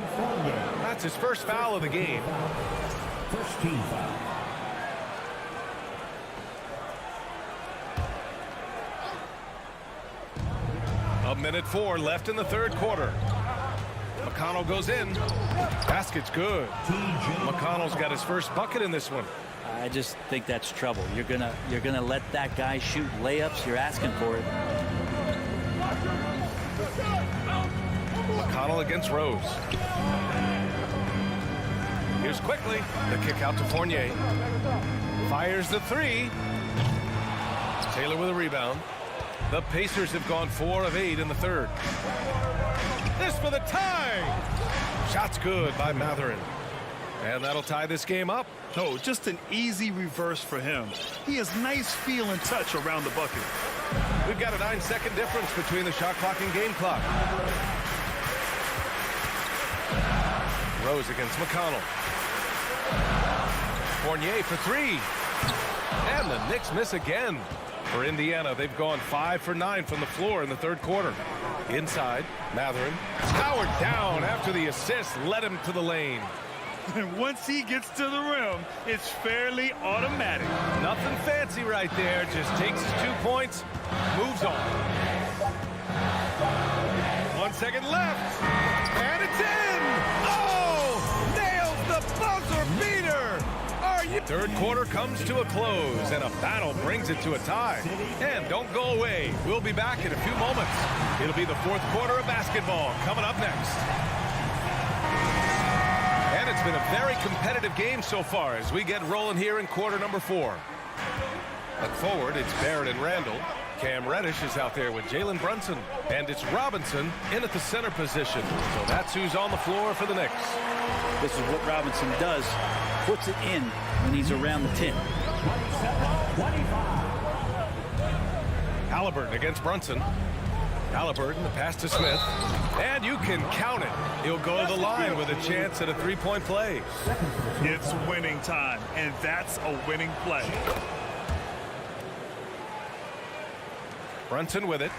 That's his first foul of the game. First team foul. A minute 4 left in the third quarter. McConnell goes in. Basket's good. McConnell's got his first bucket in this one. I just think that's trouble. You're gonna let that guy shoot layups. You're asking for it. McConnell against Rose. Here's quickly the kick out to Fournier. Fires the 3. Taylor with a rebound. The Pacers have gone 4 of 8 in the third. This for the tie. Shot's good by Matherin. And that'll tie this game up. No, just an easy reverse for him. He has nice feel and touch around the bucket. We've got a 9-second difference between the shot clock and game clock. Rose against McConnell. Fournier for 3. And the Knicks miss again. For Indiana, they've gone 5 for 9 from the floor in the third quarter. Inside, Matherin. Powered down after the assist led him to the lane. And once he gets to the rim, it's fairly automatic. Nothing fancy right there. Just takes his 2 points, moves on. 1 second left. And it's in! Oh! Nails the buzzer beater! Third quarter comes to a close, and a battle brings it to a tie. And don't go away. We'll be back in a few moments. It'll be the fourth quarter of basketball coming up next. And it's been a very competitive game so far as we get rolling here in quarter number 4. Up forward, it's Barrett and Randall. Cam Reddish is out there with Jalen Brunson. And it's Robinson in at the center position. So that's who's on the floor for the Knicks. This is what Robinson does. Puts it in when he's around the 10. 25. Halliburton against Brunson. Halliburton, the pass to Smith. And you can count it. He'll go to the line with a chance at a 3-point play. It's winning time, and that's a winning play. Brunson with it.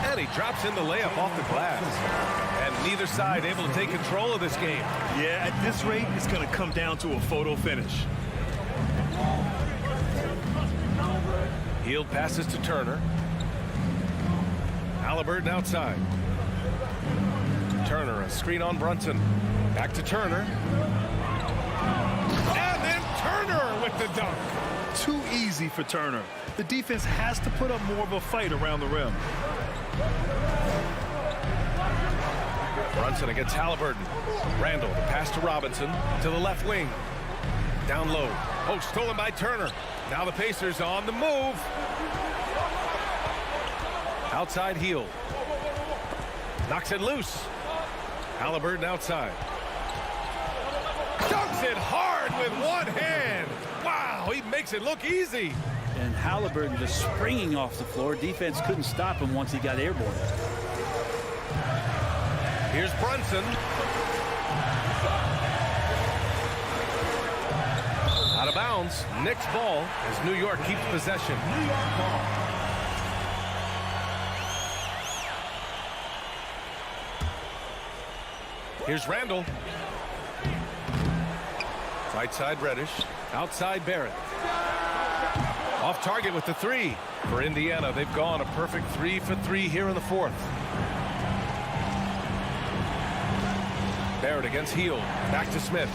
And he drops in the layup off the glass. And neither side able to take control of this game. Yeah, at this rate, it's going to come down to a photo finish. Hield passes to Turner. Halliburton outside. Turner, a screen on Brunson. Back to Turner. And then Turner with the dunk. Too easy for Turner. The defense has to put up more of a fight around the rim. Brunson against Halliburton. Randall, the pass to Robinson. To the left wing. Down low. Oh, stolen by Turner. Now the Pacers on the move. Outside Hield. Knocks it loose. Halliburton outside. Dunks it hard with one hand. Wow, he makes it look easy. And Halliburton just springing off the floor. Defense couldn't stop him once he got airborne. Here's Brunson. Out of bounds. Knicks ball as New York keeps possession. New York ball. Here's Randall. Right side Reddish. Outside Barrett. Off target with the 3. For Indiana, they've gone a perfect 3 for 3 here in the fourth. Barrett against Hield. Back to Smith.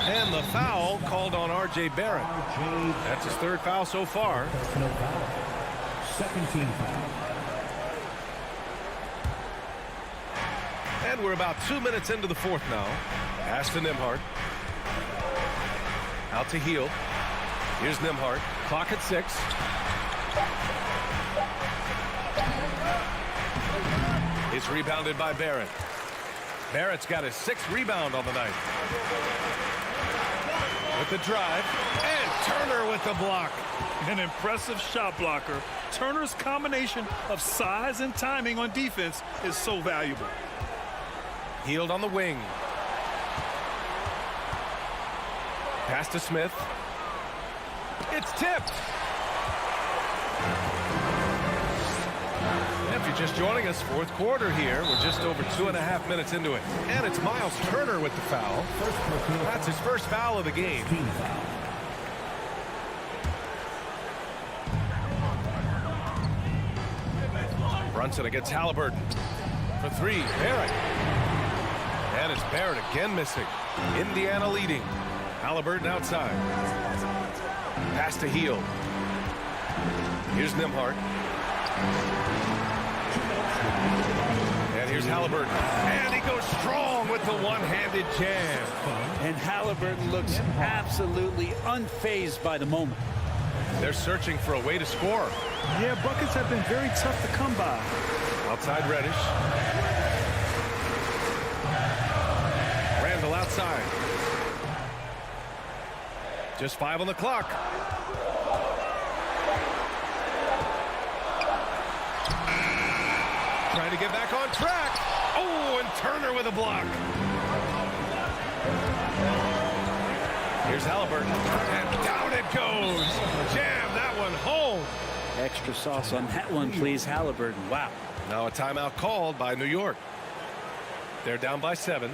And the foul called on R.J. Barrett. That's his third foul so far. Personal foul. Second team foul. And we're about 2 minutes into the fourth now. Pass to Nembhard. Out to Heel. Here's Nembhard. Clock at 6. It's rebounded by Barrett. Barrett's got his 6th rebound on the night. With the drive. And Turner with the block. An impressive shot blocker. Turner's combination of size and timing on defense is so valuable. Healed on the wing. Pass to Smith. It's tipped. If you're just joining us, 4th quarter here. We're just over 2.5 minutes into it. And it's Miles Turner with the foul. That's his first foul of the game. Brunson against Halliburton. For 3, Barrett. And it's Barrett again missing. Indiana leading. Halliburton outside. Pass to Heel. Here's Nembhard. And here's Halliburton. And he goes strong with the one-handed jam. And Halliburton looks absolutely unfazed by the moment. They're searching for a way to score. Yeah, buckets have been very tough to come by. Outside Reddish. Randall outside. Just 5 on the clock. Trying to get back on track. Oh, and Turner with a block. Here's Halliburton. And down it goes. Jam that one home. Extra sauce on that one, please, Halliburton. Wow. Now a timeout called by New York. They're down by 7.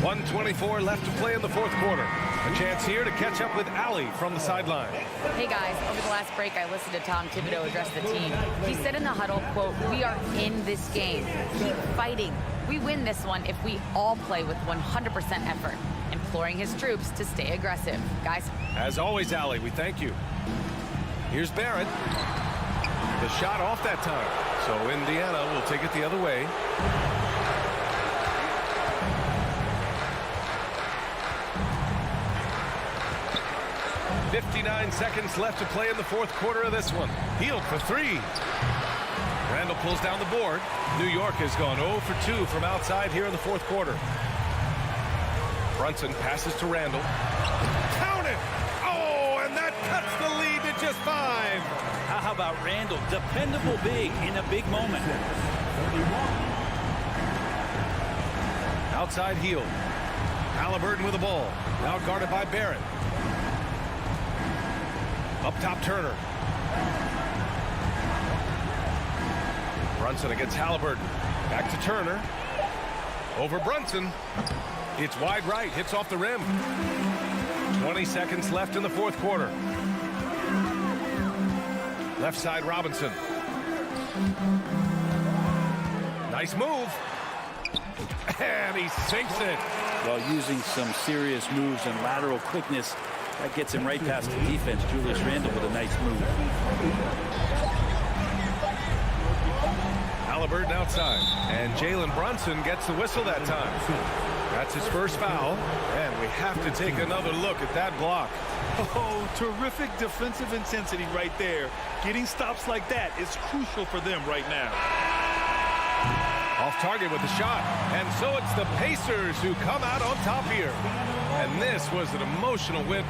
1:24 left to play in the 4th quarter. A chance here to catch up with Allie from the sideline. Hey guys, over the last break I listened to Tom Thibodeau address the team. He said in the huddle, quote, "We are in this game. Keep fighting. We win this one if we all play with 100% effort." Imploring his troops to stay aggressive. Guys. As always, Allie, we thank you. Here's Barrett. The shot off that time. So Indiana will take it the other way. 59 seconds left to play in the 4th quarter of this one. Healed for 3. Randall pulls down the board. New York has gone 0 for 2 from outside here in the 4th quarter. Brunson passes to Randall. Count it! Oh, and that cuts the lead to just 5. How about Randall? Dependable big in a big moment. Outside Heel. Halliburton with the ball. Now guarded by Barrett. Up top, Turner. Brunson against Halliburton. Back to Turner. Over Brunson. It's wide right. Hits off the rim. 20 seconds left in the 4th quarter. Left side, Robinson. Nice move. And he sinks it. While using some serious moves and lateral quickness, that gets him right past the defense. Julius Randle with a nice move. Halliburton outside. And Jalen Brunson gets the whistle that time. That's his first foul. And we have to take another look at that block. Oh, terrific defensive intensity right there. Getting stops like that is crucial for them right now. Off target with the shot. And so it's the Pacers who come out on top here. And this was an emotional win.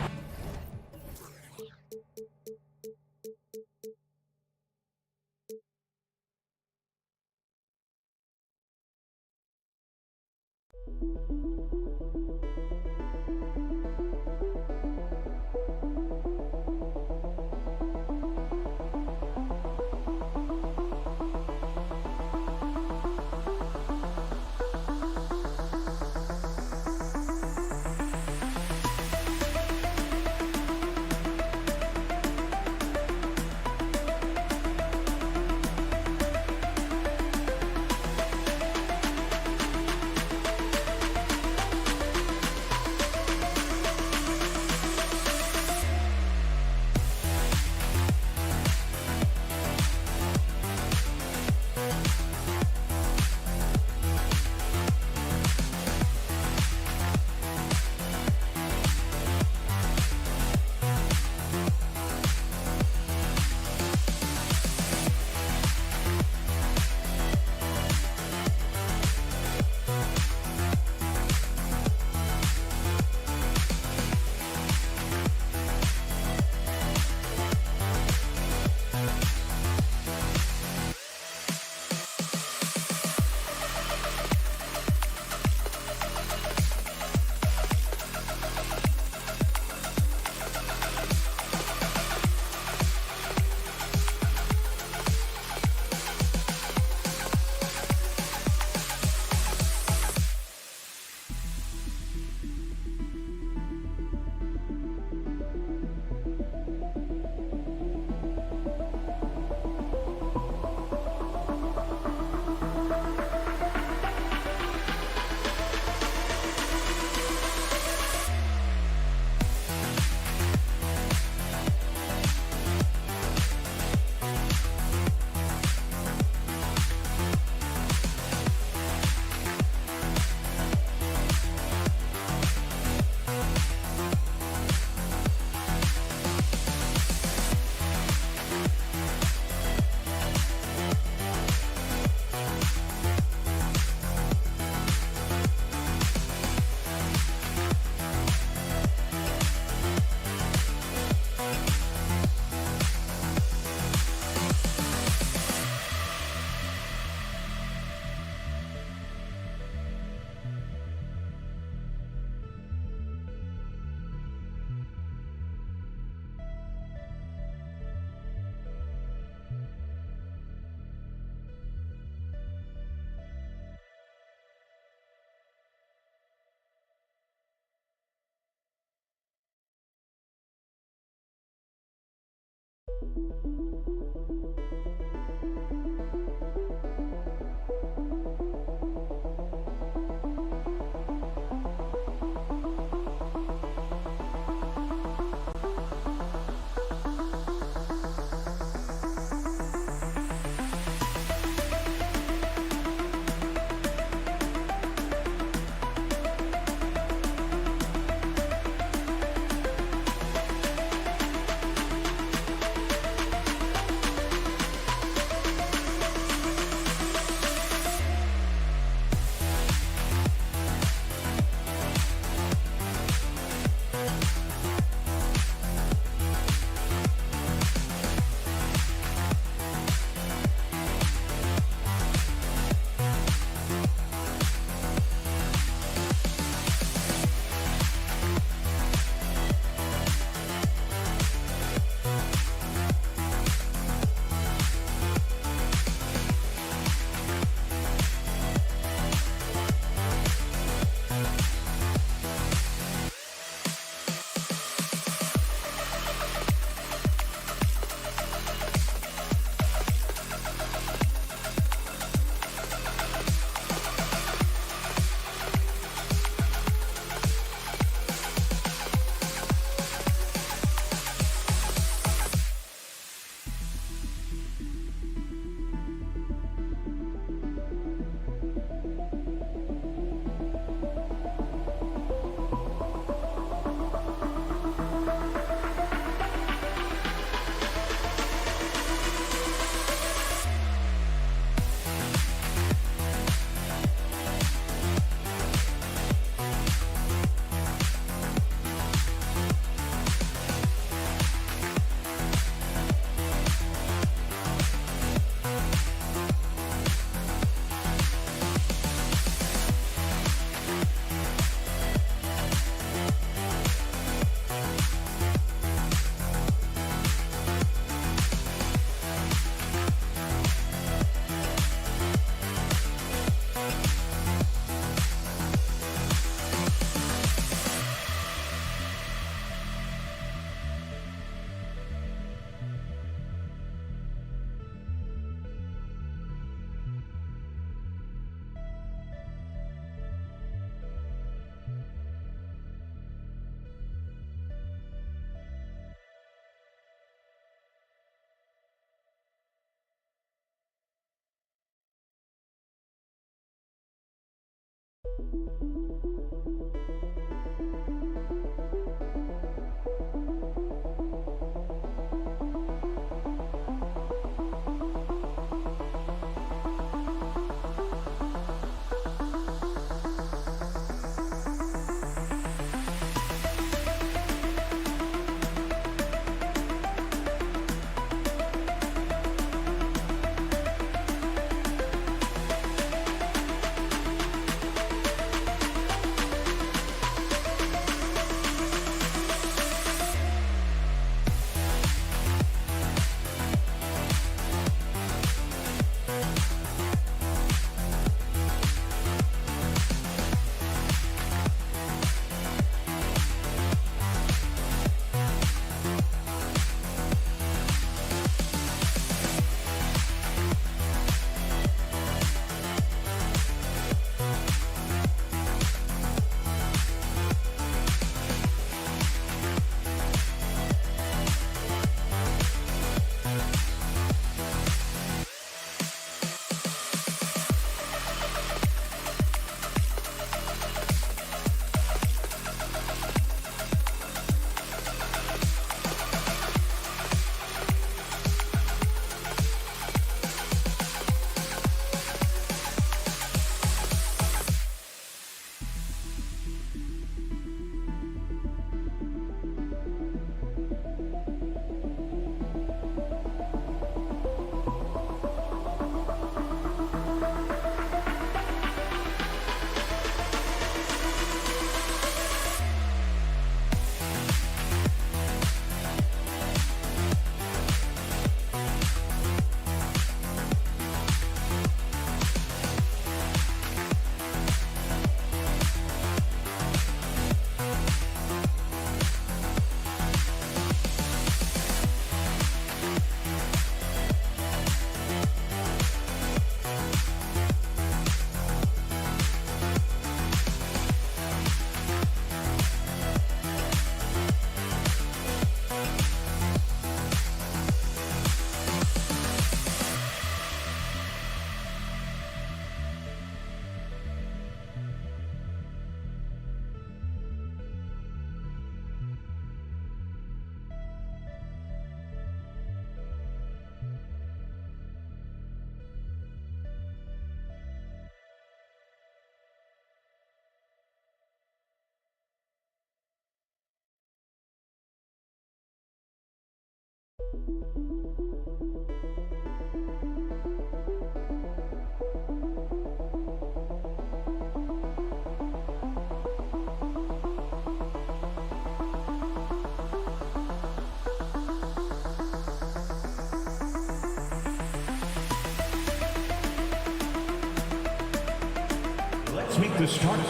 Let's meet the starters.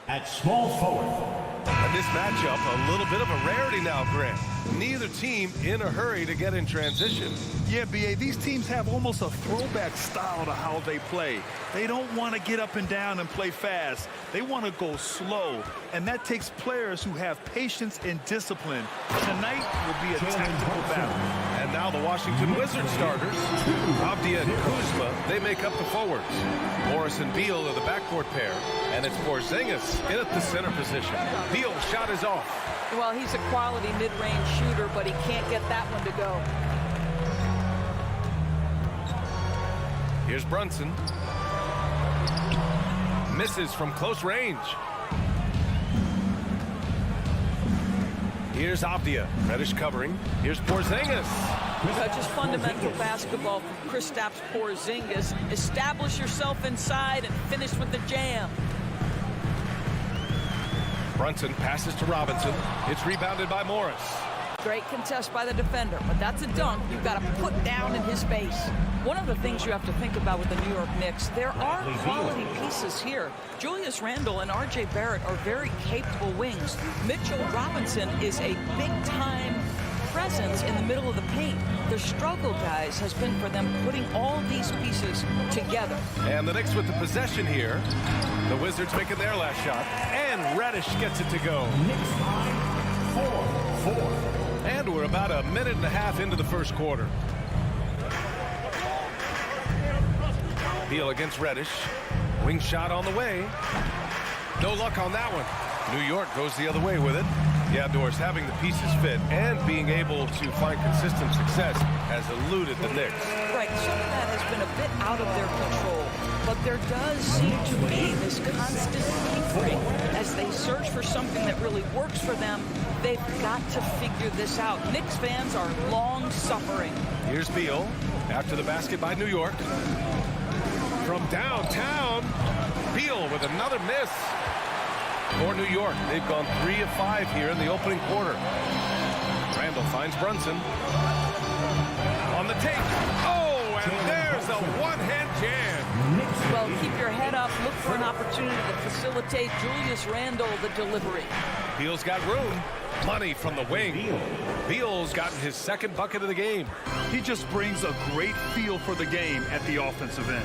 At small forward. And this matchup, a little bit of a rarity now, Grant. Neither team in a hurry to get in transition. Yeah, B.A., these teams have almost a throwback style to how they play. They don't want to get up and down and play fast. They want to go slow, and that takes players who have patience and discipline. Tonight will be a tactical battle. And now the Washington Wizards starters, Avdia and Kuzma, they make up the forwards. Morris and Beal are the backcourt pair, and it's Porzingis in at the center position. Beal's shot is off. Well, he's a quality mid-range shooter, but he can't get that one to go. Here's Brunson. Misses from close range. Here's Avdia. Reddish covering. Here's Porzingis. Just fundamental basketball from Kristaps Porzingis. Establish yourself inside and finish with the jam. Brunson passes to Robinson. It's rebounded by Morris. Great contest by the defender, but that's a dunk you've got to put down in his face. One of the things you have to think about with the New York Knicks, there are quality pieces here. Julius Randle and R.J. Barrett are very capable wings. Mitchell Robinson is a big-time presence in the middle of the paint. The struggle, guys, has been for them putting all these pieces together. And the Knicks with the possession here. The Wizards making their last shot. And Reddish gets it to go. Knicks high, 4-4. And we're about a minute and a half into the first quarter. Beal against Reddish. Wing shot on the way. No luck on that one. New York goes the other way with it. Yeah, Doris, having the pieces fit and being able to find consistent success has eluded the Knicks. Right, some of that has been a bit out of their control, but there does seem to be this constant tinkering as they search for something that really works for them. They've got to figure this out. Knicks fans are long suffering. Here's Beal after the basket by New York. From downtown, Beal with another miss. For New York, they've gone 3 of 5 here in the opening quarter. Randle finds Brunson. On the take. Oh, and there's a one-hand jam. Well, keep your head up. Look for an opportunity to facilitate Julius Randle the delivery. Beal's got room. Money from the wing. Beal's gotten his second bucket of the game. He just brings a great feel for the game at the offensive end.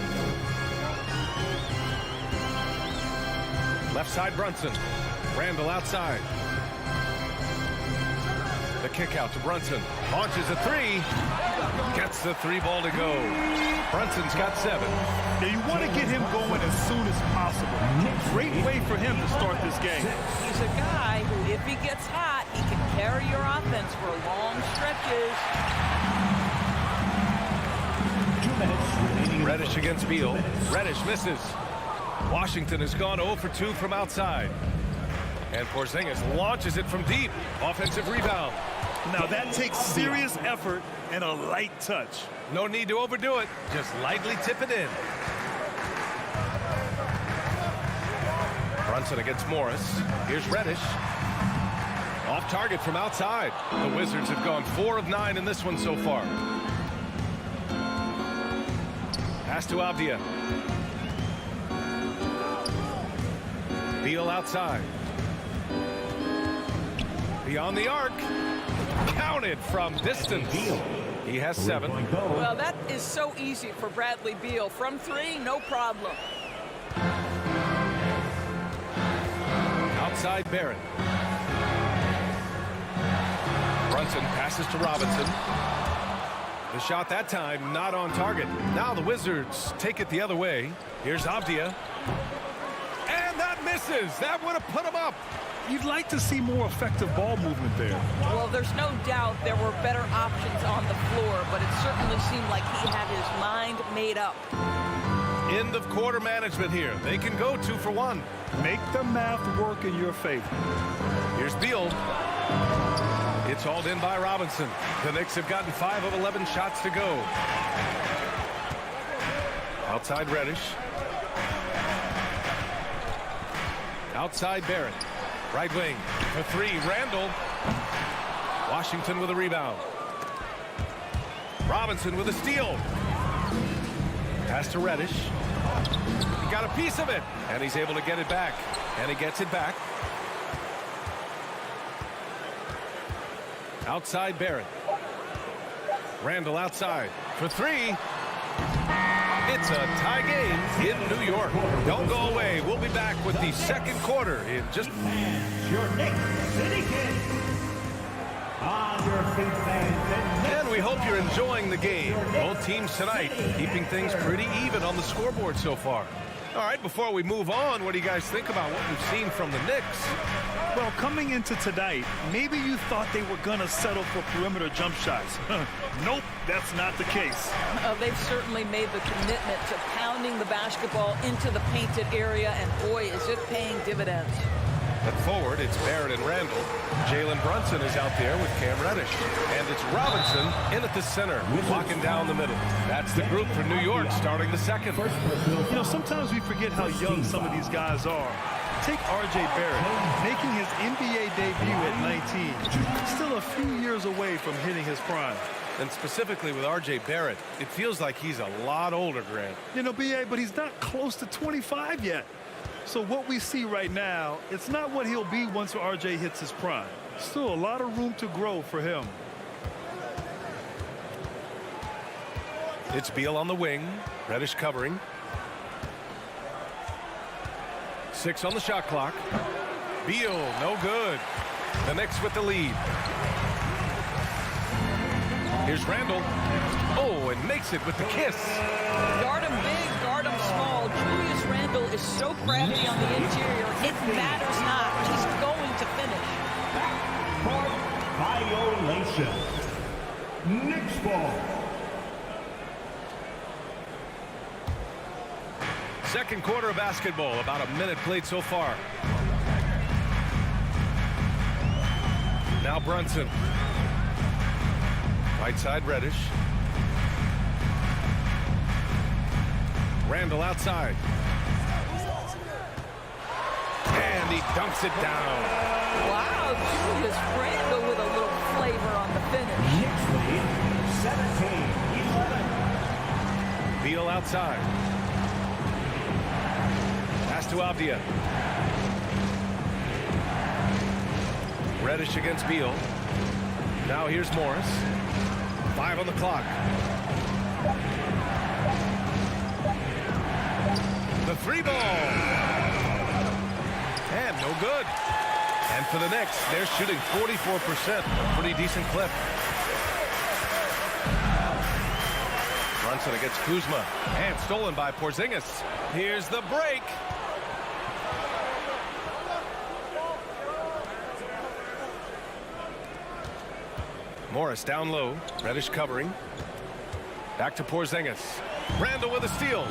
Left side Brunson. Randle outside. The kick out to Brunson. Launches a three. Gets the three ball to go. Brunson's got 7. Now you want to get him going as soon as possible. Great way for him to start this game. He's a guy who, if he gets hot, he can carry your offense for long stretches. 2 minutes remaining. Reddish against Beal. Reddish misses. Washington has gone 0 for 2 from outside. And Porzingis launches it from deep. Offensive rebound. Now that takes serious effort and a light touch. No need to overdo it. Just lightly tip it in. Brunson against Morris. Here's Reddish. Off target from outside. The Wizards have gone 4 of 9 in this one so far. Pass to Avdia. Beal outside. Beyond the arc. Counted from distance. He has 7. Well, that is so easy for Bradley Beal. From 3, no problem. Outside Barrett. Brunson passes to Robinson. The shot that time not on target. Now the Wizards take it the other way. Here's Avdia. And that misses. That would have put him up. You'd like to see more effective ball movement there. Well, there's no doubt there were better options on the floor, but it certainly seemed like he had his mind made up. End of quarter management here. They can go 2 for 1. Make the math work in your favor. Here's Beal. It's hauled in by Robinson. The Knicks have gotten 5 of 11 shots to go. Outside Reddish. Outside Barrett. Right wing for 3. Randall. Washington with a rebound. Robinson with a steal. Pass to Reddish. He got a piece of it, and he's able to get it back. And he gets it back. Outside Barrett. Randall outside for 3. It's a tie game in New York. Don't go away. We'll be back with the second quarter in just... Your Knicks City Kid. On your feet, fans. And we hope you're enjoying the game. Both teams tonight keeping things pretty even on the scoreboard so far. All right, before we move on, what do you guys think about what we've seen from the Knicks? Well, coming into tonight, maybe you thought they were going to settle for perimeter jump shots. Nope, that's not the case. They've certainly made the commitment to pounding the basketball into the painted area, and boy, is it paying dividends. At forward, it's Barrett and Randall. Jalen Brunson is out there with Cam Reddish. And it's Robinson in at the center, locking down the middle. That's the group for New York starting the second. You know, sometimes we forget how young some of these guys are. Take R.J. Barrett, making his NBA debut at 19. Still a few years away from hitting his prime. And specifically with R.J. Barrett, it feels like he's a lot older, Grant. You know, B.A., but he's not close to 25 yet. So what we see right now, it's not what he'll be once RJ hits his prime. Still a lot of room to grow for him. It's Beal on the wing. Reddish covering. 6 on the shot clock. Beal, no good. The Knicks with the lead. Here's Randall. Oh, and makes it with the kiss. Guard him big, guard him small. Julius Randle is so crafty on the interior, it matters not. He's going to finish. Backcourt violation. Knicks ball. Second quarter of basketball. About a minute played so far. Now Brunson. Right side Reddish. Randall outside. And he dunks it down. Wow, Julius Randle with a little flavor on the finish. Knicks lead 17-11. Beal outside. Pass to Avdia. Reddish against Beal. Now here's Morris. 5 on the clock. The 3 ball. And no good. And for the Knicks, they're shooting 44%. A pretty decent clip. Brunson against Kuzma. And stolen by Porzingis. Here's the break. Morris down low. Reddish covering. Back to Porzingis. Randall with a steal.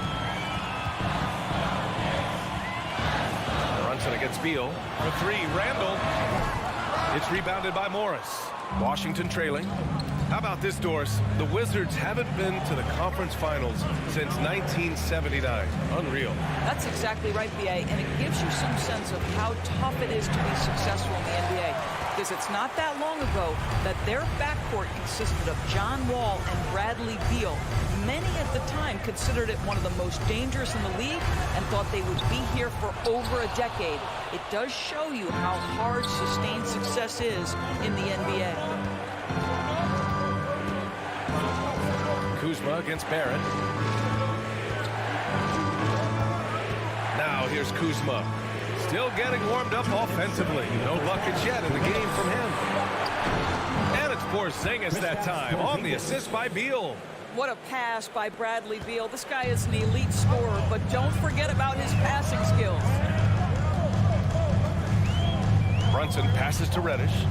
Brunson against Beal. For 3, Randall. It's rebounded by Morris. Washington trailing. How about this, Doris? The Wizards haven't been to the conference finals since 1979. Unreal. That's exactly right, B.A., and it gives you some sense of how tough it is to be successful in the NBA. Because it's not that long ago that their backcourt consisted of John Wall and Bradley Beal. Many at the time considered it one of the most dangerous in the league and thought they would be here for over a decade. It does show you how hard sustained success is in the NBA. Kuzma against Barrett. Now here's Kuzma. Still getting warmed up offensively. No buckets yet in the game from him. And it's Porzingis that time on the assist by Beal. What a pass by Bradley Beal. This guy is an elite scorer, but don't forget about his passing skills. Brunson passes to Reddish.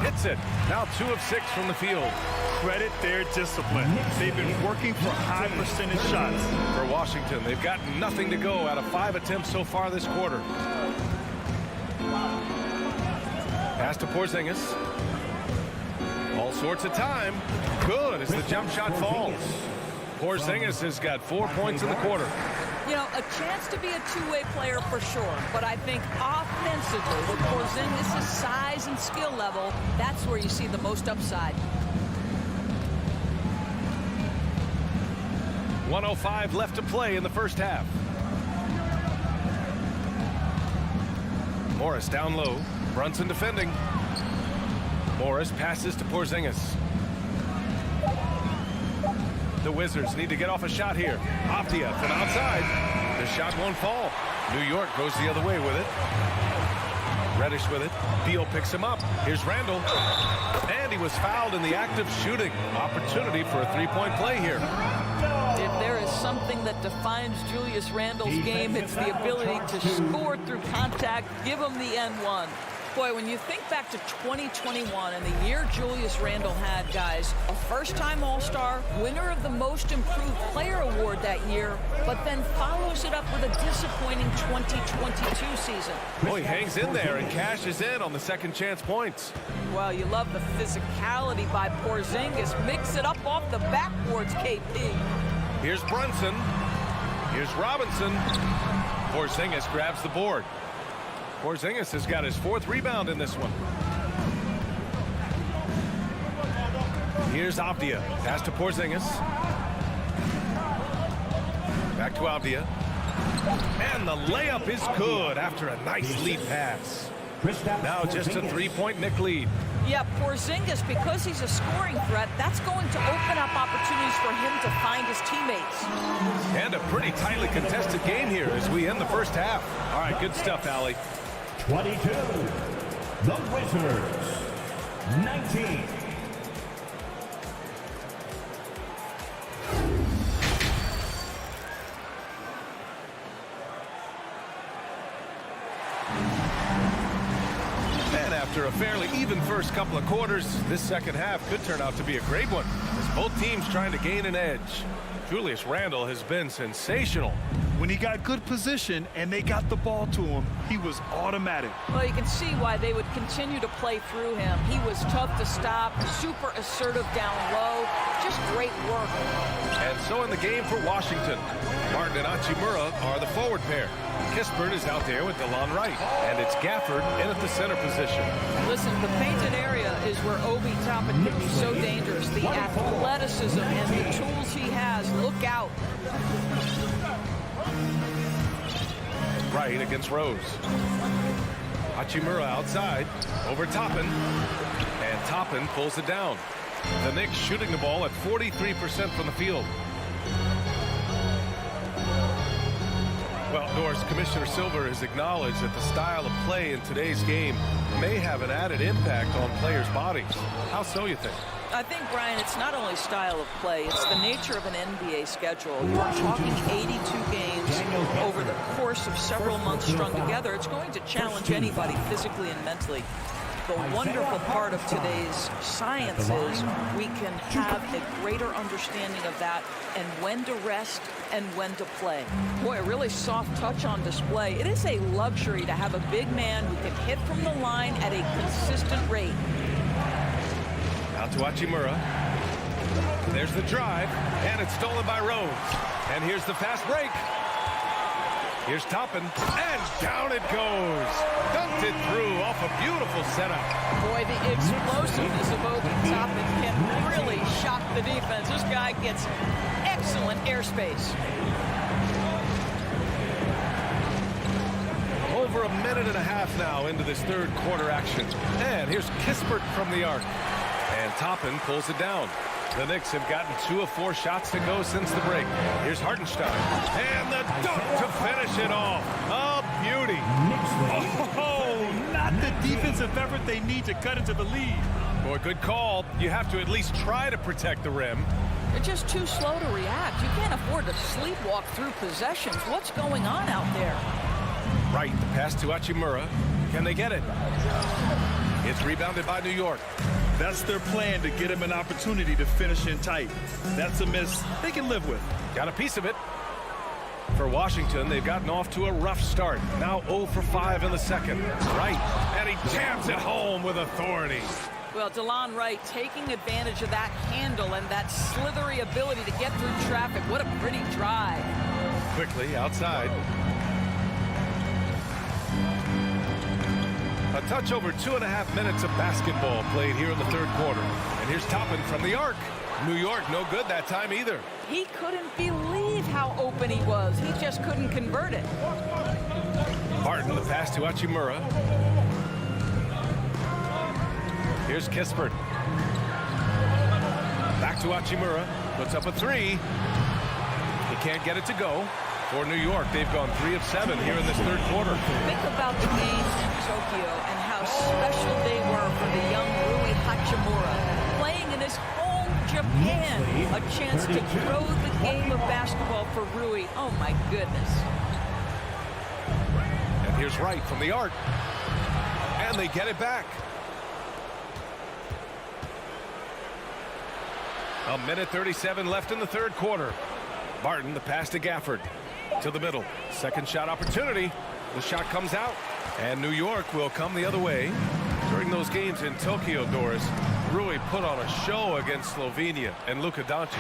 Hits it. Now 2 of 6 from the field. Credit their discipline. They've been working for high percentage shots. For Washington, they've got nothing to go out of 5 attempts so far this quarter. Pass to Porzingis. All sorts of time. Good as the jump shot falls. Porzingis has got 4 points in the quarter. You know, a chance to be a two-way player for sure, but I think offensively, with Porzingis' size and skill level, that's where you see the most upside. 1:05 left to play in the first half. Morris down low. Brunson defending. Morris passes to Porzingis. The Wizards need to get off a shot here. Avdia from outside. The shot won't fall. New York goes the other way with it. Reddish with it. Beal picks him up. Here's Randall. And he was fouled in the act of shooting. Opportunity for a three-point play here. If there is something that defines Julius Randle's game, it's the ability to score through contact, give him the N1. Boy, when you think back to 2021 and the year Julius Randle had, guys, a first-time All-Star, winner of the Most Improved Player Award that year, but then follows it up with a disappointing 2022 season. Boy, he hangs in there and cashes in on the second chance points. Well, you love the physicality by Porzingis. Mix it up off the backboards, KP. Here's Brunson. Here's Robinson. Porzingis grabs the board. Porzingis has got his 4th rebound in this one. Here's Avdia. Pass to Porzingis. Back to Avdia. And the layup is good after a nice lead pass. Now just a 3-point Knick lead. Yeah, Porzingis, because he's a scoring threat, that's going to open up opportunities for him to find his teammates. And a pretty tightly contested game here as we end the first half. All right, good stuff, Allie. 22, the Wizards, 19. And after a fairly even first couple of quarters, this second half could turn out to be a great one, as both teams trying to gain an edge. Julius Randle has been sensational. When he got good position and they got the ball to him, he was automatic. Well, you can see why they would continue to play through him. He was tough to stop, super assertive down low, just great work. And so in the game for Washington, Martin and Hachimura are the forward pair. Kispert is out there with DeLon Wright, and it's Gafford in at the center position. Listen, the painted area is where Obi Toppin can be so dangerous. The athleticism and the tools he has. Look out. Wright against Rose. Hachimura outside, over Toppin, and Toppin pulls it down. The Knicks shooting the ball at 43% from the field. Well, Norris, Commissioner Silver has acknowledged that the style of play in today's game may have an added impact on players' bodies. How so, you think? I think, Brian, it's not only style of play, it's the nature of an NBA schedule. You're talking 82 games over the course of several months strung together. It's going to challenge anybody physically and mentally. The wonderful part of today's science is we can have a greater understanding of that and when to rest and when to play. Boy, a really soft touch on display. It is a luxury to have a big man who can hit from the line at a consistent rate. Out to Hachimura. There's the drive, and it's stolen by Rose. And here's the fast break. Here's Toppin, and down it goes. Dunked it through off a beautiful setup. Boy, the explosiveness of Obi Toppin can really shock the defense. This guy gets excellent airspace. Over a minute and a half now into this third quarter action. And here's Kispert from the arc. And Toppin pulls it down. The Knicks have gotten 2 of 4 shots to go since the break. Here's Hartenstein. And the dunk to finish it off. A beauty. Oh, not the defensive effort they need to cut into the lead. Boy, good call. You have to at least try to protect the rim. They're just too slow to react. You can't afford to sleepwalk through possessions. What's going on out there? Right, the pass to Hachimura. Can they get it? It's rebounded by New York. That's their plan, to get him an opportunity to finish in tight. That's a miss they can live with. Got a piece of it. For Washington, they've gotten off to a rough start. Now 0 for 5 in the second. Wright, and he jams it home with authority. Well, DeLon Wright taking advantage of that handle and that slithery ability to get through traffic. What a pretty drive. Quickly outside. A touch over 2.5 minutes of basketball played here in the third quarter. And here's Toppin from the arc. New York, no good that time either. He couldn't believe how open he was. He just couldn't convert it. Barton, the pass to Hachimura. Here's Kispert. Back to Hachimura. Puts up a three. He can't get it to go. For New York, they've gone 3 of 7 here in this third quarter. Think about the games in Tokyo and how special they were for the young Rui Hachimura. Playing in his home Japan. A chance to grow the game of basketball for Rui. Oh, my goodness. And here's Wright from the arc. And they get it back. A minute 37 left in the third quarter. Barton, the pass to Gafford. To the middle. Second shot opportunity. The shot comes out. And New York will come the other way. During those games in Tokyo, Doris, Rui put on a show against Slovenia and Luka Doncic.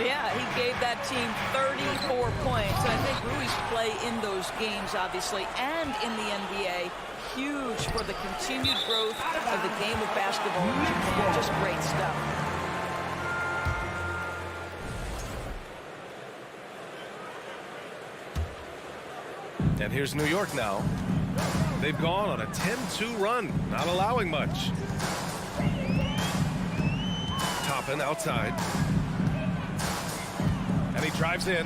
Yeah, he gave that team 34 points. And I think Rui's play in those games, obviously, and in the NBA, huge for the continued growth of the game of basketball in Japan. Just great stuff. And here's New York now. They've gone on a 10-2 run, not allowing much. Toppin outside. And he drives in.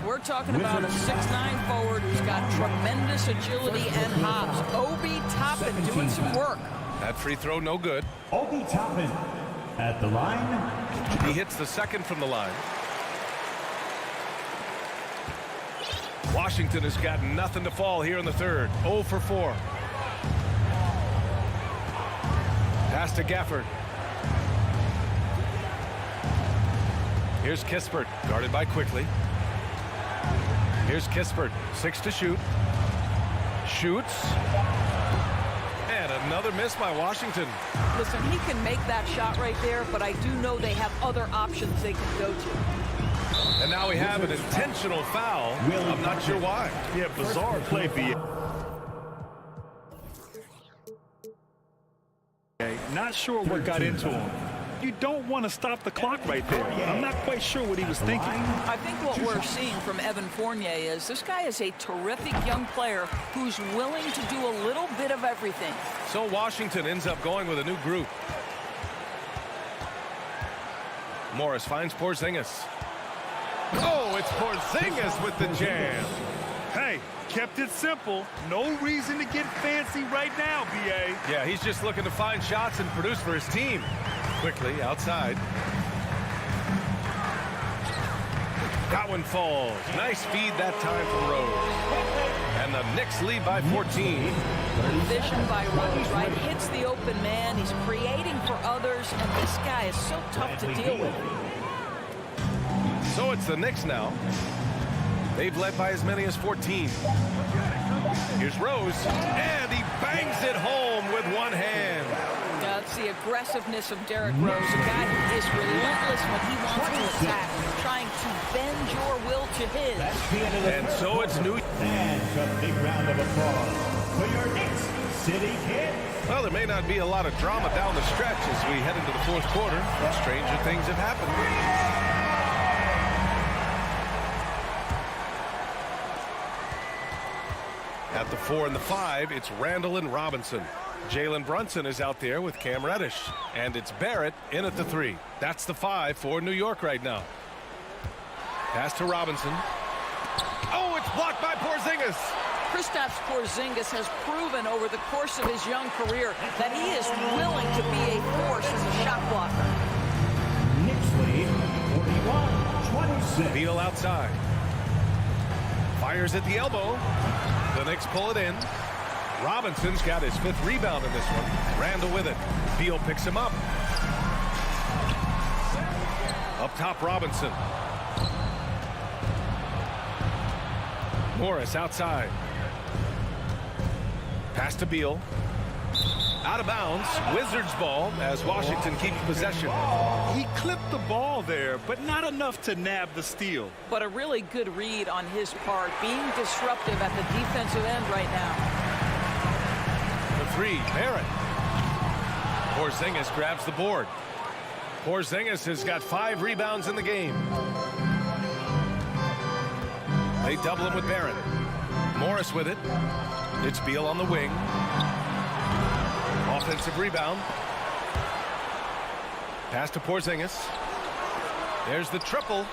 We're talking about a 6'9" forward who's got tremendous agility and hops. Obi Toppin doing some work. That free throw, no good. Obi Toppin at the line. He hits the second from the line. Washington has got nothing to fall here in the third. 0 for 4. Pass to Gafford. Here's Kispert, guarded by Quickly. Here's Kispert, 6 to shoot. Shoots. And another miss by Washington. Listen, he can make that shot right there, but I do know they have other options they can go to. And now we have an intentional foul. I'm not sure why. Yeah, bizarre play, B. Not sure what got into him. You don't want to stop the clock right there. I'm not quite sure what he was thinking. I think what we're seeing from Evan Fournier is this guy is a terrific young player who's willing to do a little bit of everything. So Washington ends up going with a new group. Morris finds Porzingis. Oh, it's Porzingis with the jam. Hey, kept it simple. No reason to get fancy right now, B.A. Yeah, he's just looking to find shots and produce for his team. Quickly outside. That one falls. Nice feed that time from Rose. And the Knicks lead by 14. Vision by Rose, right? Hits the open man. He's creating for others, and this guy is so tough to deal with. So it's the Knicks now. They've led by as many as 14. Here's Rose, and he bangs it home with one hand. That's the aggressiveness of Derrick Rose, a guy who is relentless when he wants to attack, trying to bend your will to his. And so it's New York. And a big round of applause for your Knicks City Kid. Well, there may not be a lot of drama down the stretch as we head into the fourth quarter, but stranger things have happened. At the 4 and the 5, it's Randall and Robinson. Jalen Brunson is out there with Cam Reddish. And it's Barrett in at the 3. That's the 5 for New York right now. Pass to Robinson. Oh, it's blocked by Porzingis. Kristaps Porzingis has proven over the course of his young career that he is willing to be a force as a shot blocker. Knicks lead 41-26. Beal outside. Fires at the elbow. The Knicks pull it in. Robinson's got his 5th rebound in this one. Randall with it. Beal picks him up. Up top, Robinson. Morris outside. Pass to Beal. Out of bounds. Wizards ball as Washington keeps possession. He clipped the ball there, but not enough to nab the steal. But a really good read on his part, being disruptive at the defensive end right now. The three, Barrett. Porzingis grabs the board. Porzingis has got 5 rebounds in the game. They double him with Barrett. Morris with it. It's Beal on the wing. Offensive rebound. Pass to Porzingis. There's the triple.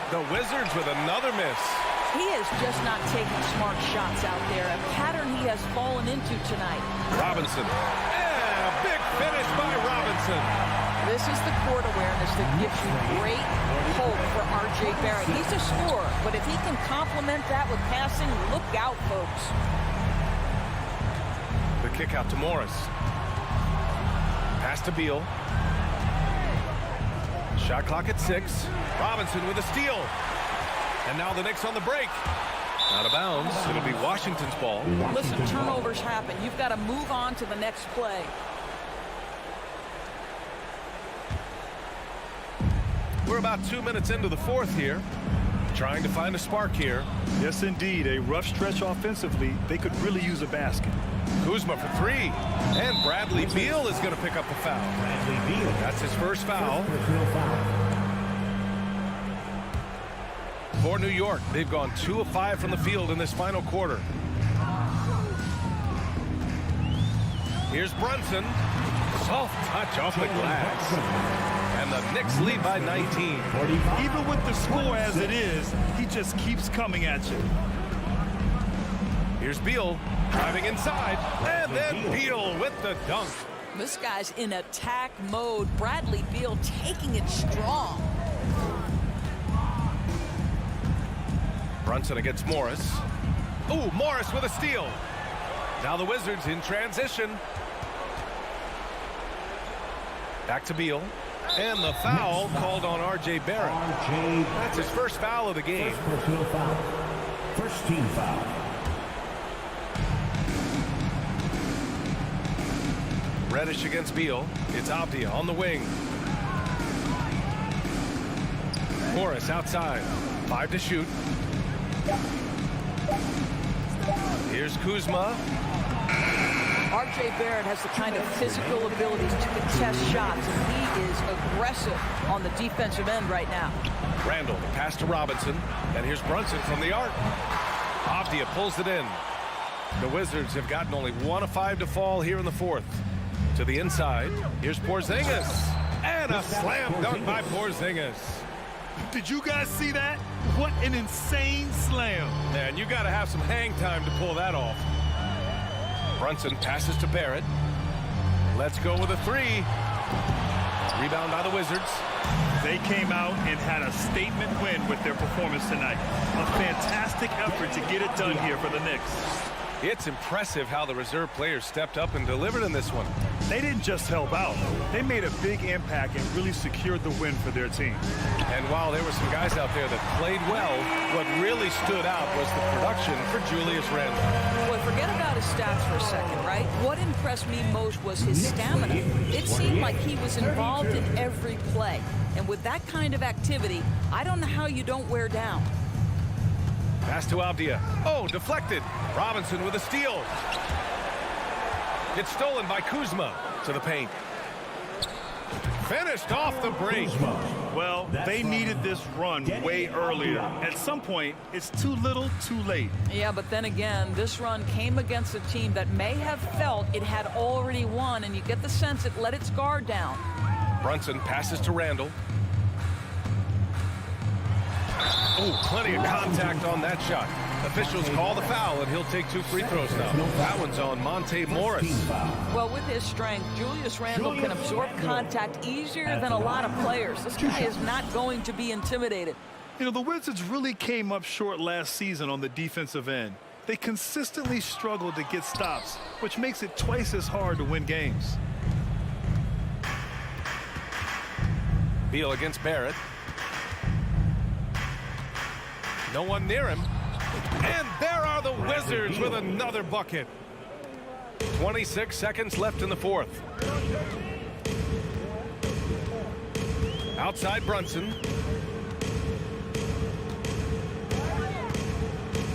The Wizards with another miss. He is just not taking smart shots out there, a pattern he has fallen into tonight. Robinson. Yeah, big finish by Robinson. This is the court awareness that gives you great hope for R.J. Barrett. He's a scorer, but if he can complement that with passing, look out, folks. The kick out to Morris. Pass to Beal. Shot clock at 6. Robinson with a steal. And now the Knicks on the break. Out of bounds. It'll be Washington's ball. Listen, turnovers happen. You've got to move on to the next play. We're about 2 minutes into the fourth here. Trying to find a spark here. Yes, indeed. A rough stretch offensively. They could really use a basket. Kuzma for 3. And Bradley Beal is going to pick up the foul. That's his first foul. For New York, they've gone 2 of 5 from the field in this final quarter. Here's Brunson. Soft touch off the glass. And the Knicks lead by 19. Even with the score as it is, he just keeps coming at you. Here's Beal driving inside. And then Beal with the dunk. This guy's in attack mode. Bradley Beal taking it strong. Brunson against Morris. Ooh, Morris with a steal. Now the Wizards in transition. Back to Beal. And the foul called on R.J. Barrett. That's his first foul of the game. First team foul. Reddish against Beal. It's Avdia on the wing. Morris outside. 5 to shoot. Here's Kuzma. R.J. Barrett has the kind of physical abilities to contest shots, and he is aggressive on the defensive end right now. Randall, pass to Robinson, and here's Brunson from the arc. Avdia pulls it in. The Wizards have gotten only 1 of 5 to fall here in the fourth. To the inside, here's Porzingis. And a slam dunk by Porzingis. Did you guys see that? What an insane slam. Man, you got to have some hang time to pull that off. Brunson passes to Barrett. Let's go with a 3. Rebound by the Wizards. They came out and had a statement win with their performance tonight. A fantastic effort to get it done here for the Knicks. It's impressive how the reserve players stepped up and delivered in this one. They didn't just help out. They made a big impact and really secured the win for their team. And while there were some guys out there that played well, what really stood out was the production for Julius Randle. Boy, forget about his stats for a second, right? What impressed me most was his stamina. It seemed like he was involved in every play. And with that kind of activity, I don't know how you don't wear down. Pass to Avdia. Oh, deflected. Robinson with a steal. It's stolen by Kuzma to the paint. Finished off the break. Well, they needed this run way earlier. At some point, it's too little, too late. Yeah, but then again, this run came against a team that may have felt it had already won, and you get the sense it let its guard down. Brunson passes to Randall. Oh, plenty of contact on that shot. Officials call the foul, and he'll take 2 free throws now. That one's on Monte Morris. Well, with his strength, Julius Randle can absorb contact easier than a lot of players. This guy is not going to be intimidated. You know, the Wizards really came up short last season on the defensive end. They consistently struggled to get stops, which makes it twice as hard to win games. Beal against Barrett. No one near him. And there are the Wizards with another bucket. 26 seconds left in the fourth. Outside Brunson.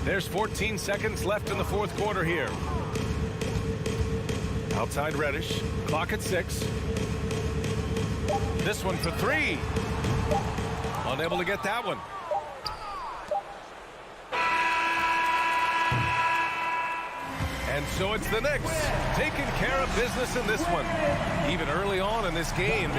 There's 14 seconds left in the fourth quarter here. Outside Reddish. Clock at 6. This one for 3. Unable to get that one. And so it's the Knicks taking care of business in this one. Even early on in this game,